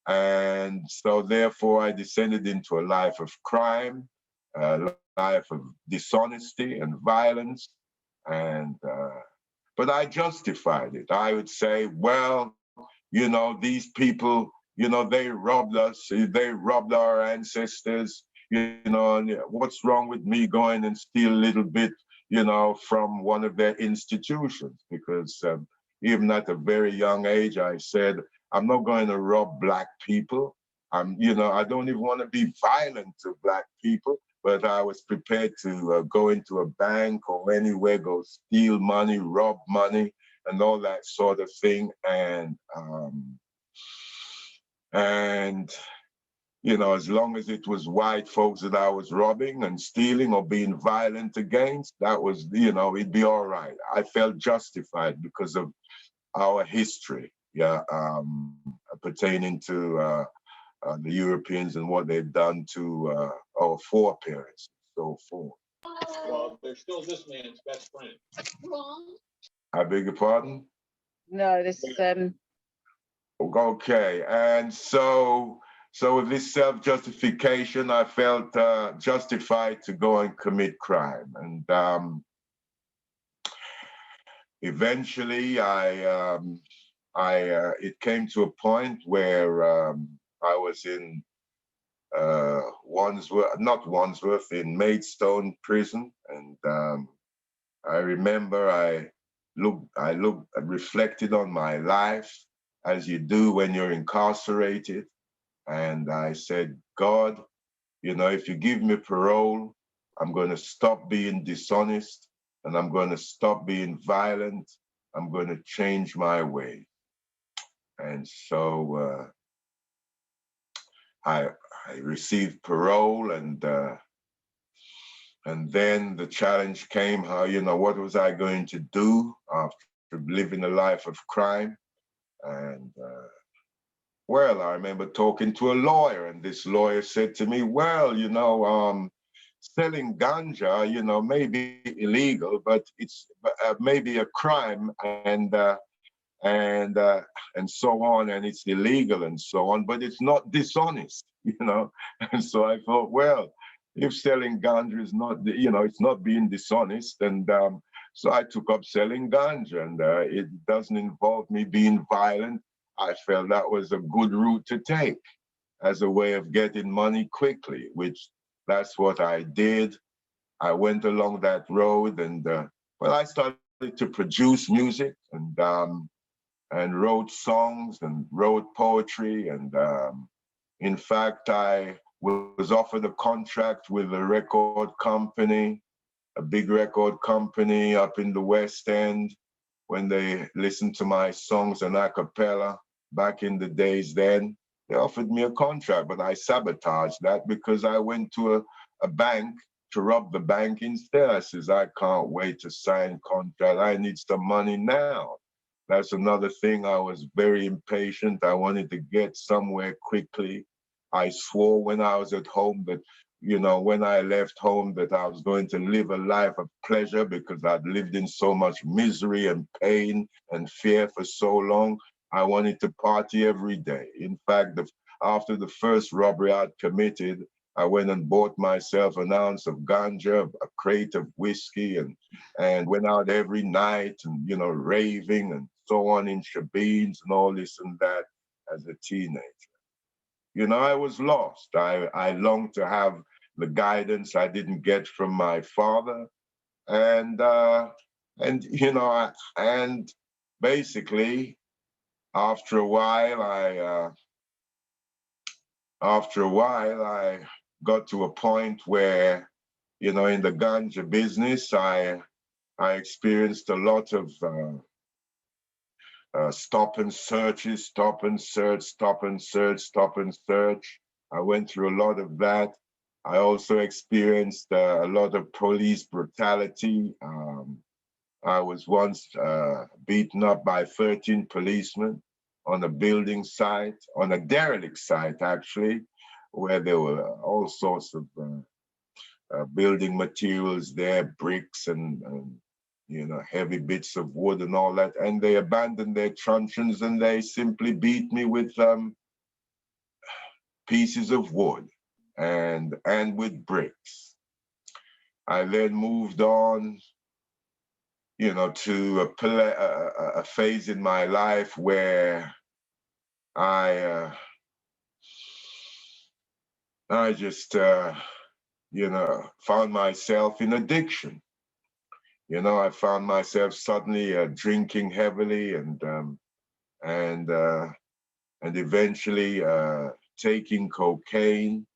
And so therefore I descended into a life of crime, a life of dishonesty and violence. And but I justified it. I would say, well, you know, these people, you know, they robbed us, they robbed our ancestors, you know, and what's wrong with me going and steal a little bit, you know, from one of their institutions, because even at a very young age, I said, I'm not going to rob Black people. You know, I don't even want to be violent to Black people, but I was prepared to go into a bank or anywhere, go steal money, rob money, and all that sort of thing. And you know, as long as it was white folks that I was robbing and stealing or being violent against, that was, you know, it'd be all right. I felt justified because of our history, yeah, pertaining to the Europeans and what they've done to our foreparents and so forth. Well, they're still this man's best friend. I beg your pardon? No, this Okay, and so with this self-justification, I felt justified to go and commit crime. And eventually, it came to a point where I was in in Maidstone prison, and I remember I reflected on my life, as you do when you're incarcerated. And I said, God, you know, if you give me parole, I'm going to stop being dishonest and I'm going to stop being violent. I'm going to change my way. And so I received parole, and then the challenge came, how, you know, what was I going to do after living a life of crime? And well, I remember talking to a lawyer, and this lawyer said to me, well, you know, selling ganja, you know, may be illegal, but it's maybe a crime, and so on, and it's illegal and so on, but it's not dishonest, you know. And so I thought, well, if selling ganja is not, you know, it's not being dishonest, and so I took up selling ganja, and it doesn't involve me being violent. I felt that was a good route to take as a way of getting money quickly, which that's what I did. I went along that road, and well, I started to produce music, and wrote songs and wrote poetry. And in fact, I was offered a contract with a record company, a big record company up in the West End, when they listened to my songs and a cappella back in the days then. They offered me a contract, but I sabotaged that because I went to a bank to rob the bank instead. I says, I can't wait to sign contract. I need some money now. That's another thing. I was very impatient. I wanted to get somewhere quickly. I swore when I was at home that, you know, when I left home, that I was going to live a life of pleasure, because I'd lived in so much misery and pain and fear for so long. I wanted to party every day. In fact, after the first robbery I'd committed, I went and bought myself an ounce of ganja, a crate of whiskey, and went out every night, and, you know, raving and so on in shebeens and all this and that as a teenager. You know, I was lost. I longed to have the guidance I didn't get from my father. And you know, and basically, after a while, I got to a point where, you know, in the ganja business, I experienced a lot of stop and searches, stop and search, stop and search, stop and search. I went through a lot of that. I also experienced a lot of police brutality. I was once beaten up by 13 policemen on a building site, on a derelict site, actually, where there were all sorts of building materials there, bricks and you know, heavy bits of wood and all that. And they abandoned their truncheons and they simply beat me with pieces of wood and with bricks. I then moved on, you know, to a phase in my life where I just, you know, found myself in addiction. You know, I found myself suddenly drinking heavily and eventually taking cocaine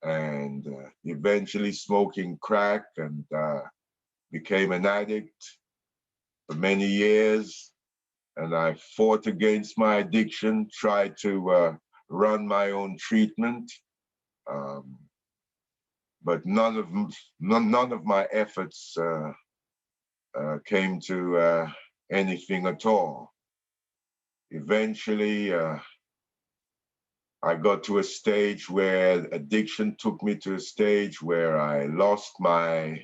and eventually smoking crack and became an addict for many years. And I fought against my addiction, tried to run my own treatment. But none of my efforts came to anything at all. Eventually, I got to a stage where addiction took me to a stage where I lost my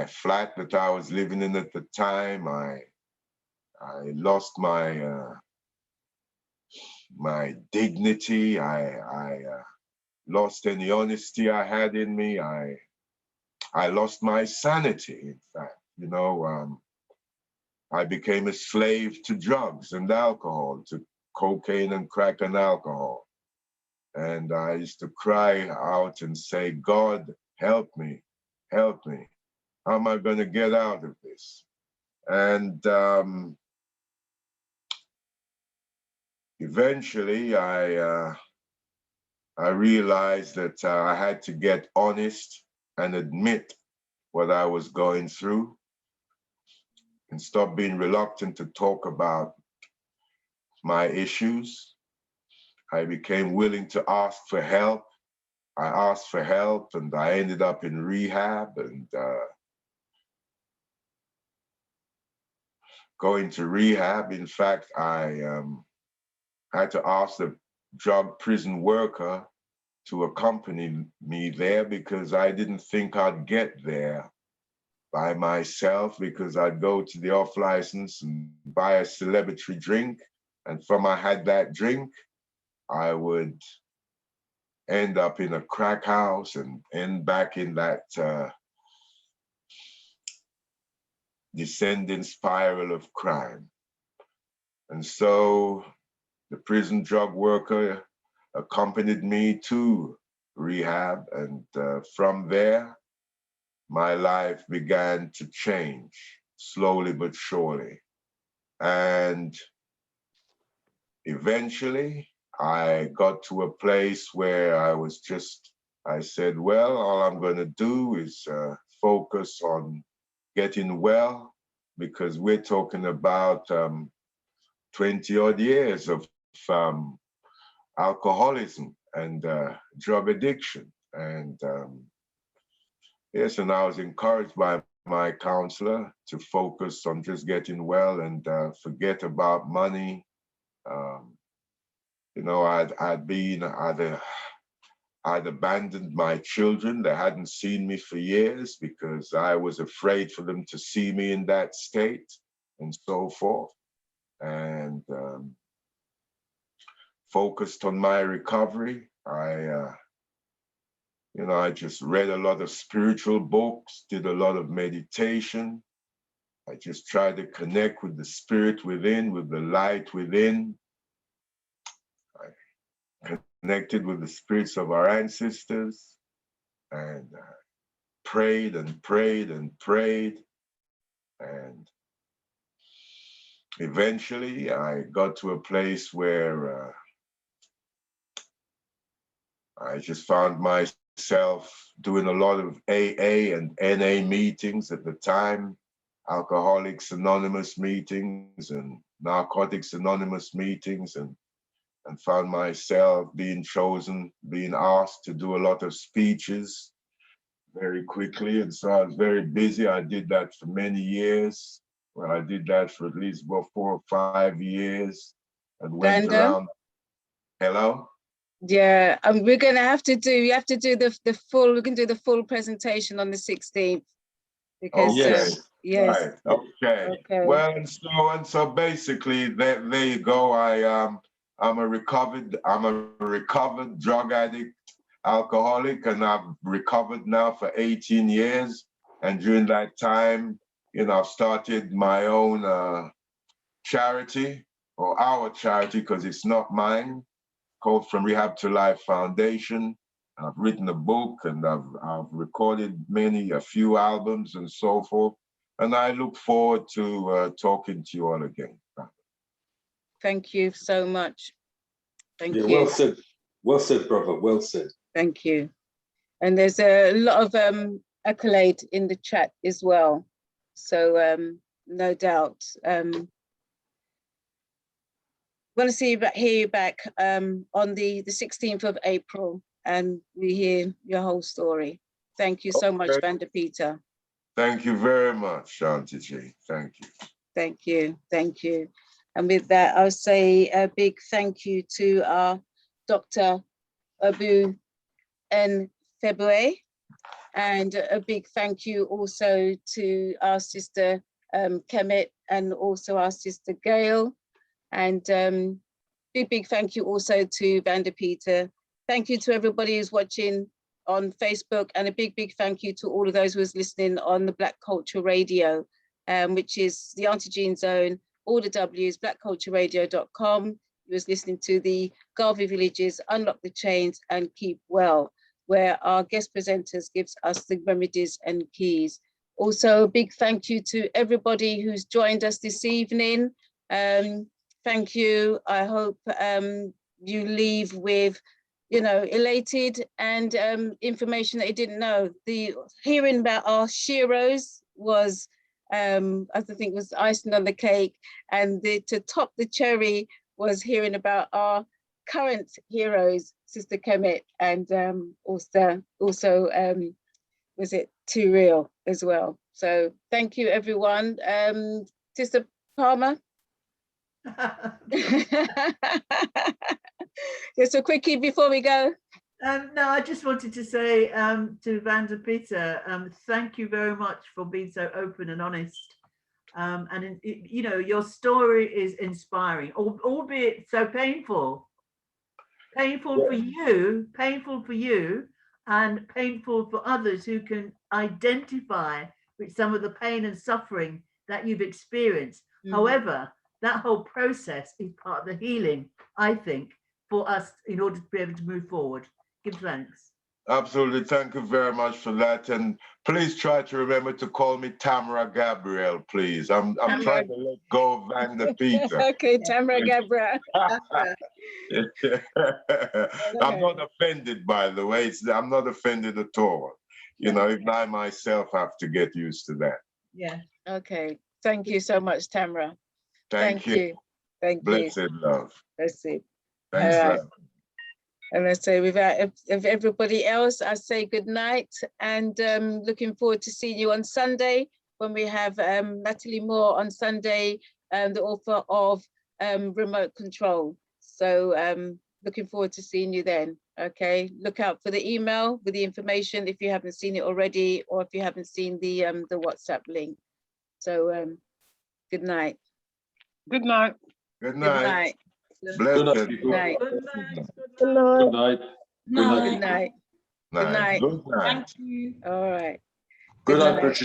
flat that I was living in at the time. I lost my dignity. I lost any honesty I had in me. I lost my sanity, in fact. You know, I became a slave to drugs and alcohol, to cocaine and crack and alcohol. And I used to cry out and say, God, help me, help me. How am I going to get out of this? And eventually I realized that I had to get honest and admit what I was going through and stop being reluctant to talk about my issues. I became willing to ask for help. I asked for help and I ended up in rehab and going to rehab. In fact, I had to ask the drug prison worker to accompany me there because I didn't think I'd get there by myself, because I'd go to the off license and buy a celebratory drink. And from I had that drink, I would end up in a crack house and end back in that descending spiral of crime. And so the prison drug worker accompanied me to rehab. And from there, my life began to change slowly but surely. And eventually, I got to a place where I said, well, all I'm going to do is focus on getting well, because we're talking about 20 odd years of alcoholism and drug addiction. And yes, and I was encouraged by my counselor to focus on just getting well and forget about money. You know, I'd abandoned my children. They hadn't seen me for years because I was afraid for them to see me in that state and so forth. And focused on my recovery. I just read a lot of spiritual books, did a lot of meditation. I just tried to connect with the spirit within, with the light within. I connected with the spirits of our ancestors and prayed and prayed and prayed. And eventually I got to a place where I just found myself doing a lot of AA and NA meetings at the time, Alcoholics Anonymous meetings and Narcotics Anonymous meetings, and found myself being chosen, being asked to do a lot of speeches very quickly. And so I was very busy. I did that for many years. Well, I did that for at least about 4 or 5 years and went Vander? around. Hello? Yeah, we're gonna have to do. You have to do the full. We can do the full presentation on the 16th because Okay. yes. Right. Okay. Okay. Well, and so basically, there you go. I'm a recovered drug addict, alcoholic, and I've recovered now for 18 years. And during that time, I've started my own charity, or our charity, because it's not mine, called From Rehab to Life Foundation. I've written a book, and I've recorded a few albums and so forth. And I look forward to talking to you all again. Thank you so much. Thank you. Well said. Well said, brother. Well said. Thank you. And there's a lot of accolade in the chat as well. So no doubt. Want to hear you back on the 16th of April, and we hear your whole story. Thank you so much, Vander Peter. Thank you very much, Auntie G. Thank you. Thank you. Thank you. And with that, I'll say a big thank you to our Dr. Abuy Nfubea, and a big thank you also to our sister Kemet, and also our sister Gail. And big thank you also to Vander Peter. Thank you to everybody who's watching on Facebook, and a big thank you to all of those who was listening on the Black Culture Radio, which is the Auntie Jean Zone, all the W's, blackcultureradio.com. You was listening to the Garvey Villages, Unlock the Chains and Keep Well, where our guest presenters gives us the remedies and keys. Also, a big thank you to everybody who's joined us this evening. Thank you. I hope you leave with, elated and information that you didn't know. Hearing about our sheroes was, I think, was icing on the cake, and to top the cherry was hearing about our current heroes, Sister Kemet, and also was it Too Real as well. So thank you, everyone. Sister Palmer. Just a quickie before we go. No, I just wanted to say to Vander Peter, thank you very much for being so open and honest. And your story is inspiring, albeit so painful. Painful for you, and painful for others who can identify with some of the pain and suffering that you've experienced. However, that whole process is part of the healing, I think, for us in order to be able to move forward. Give thanks. Absolutely. Thank you very much for that. And please try to remember to call me Tamara Gabriel, please. I'm trying to let go of Vander Peter. Okay, Tamara Gabriel. I'm not offended, by the way. I'm not offended at all. Even I myself have to get used to that. Yeah. Okay. Thank you so much, Tamara. Thank you. Thank Blessed you. love. That's it. Thanks, All right. love. And I say, without everybody else, I say good night, and looking forward to seeing you on Sunday when we have Natalie Moore on Sunday, the author of Remote Control. So looking forward to seeing you then. Okay, look out for the email with the information if you haven't seen it already, or if you haven't seen the WhatsApp link. So good night. Good night. Good Good night. night. Blessed. Good night. Good night. Good night. Good night. Good night. Good night. Thank you. All right. Good night, night. Patricia.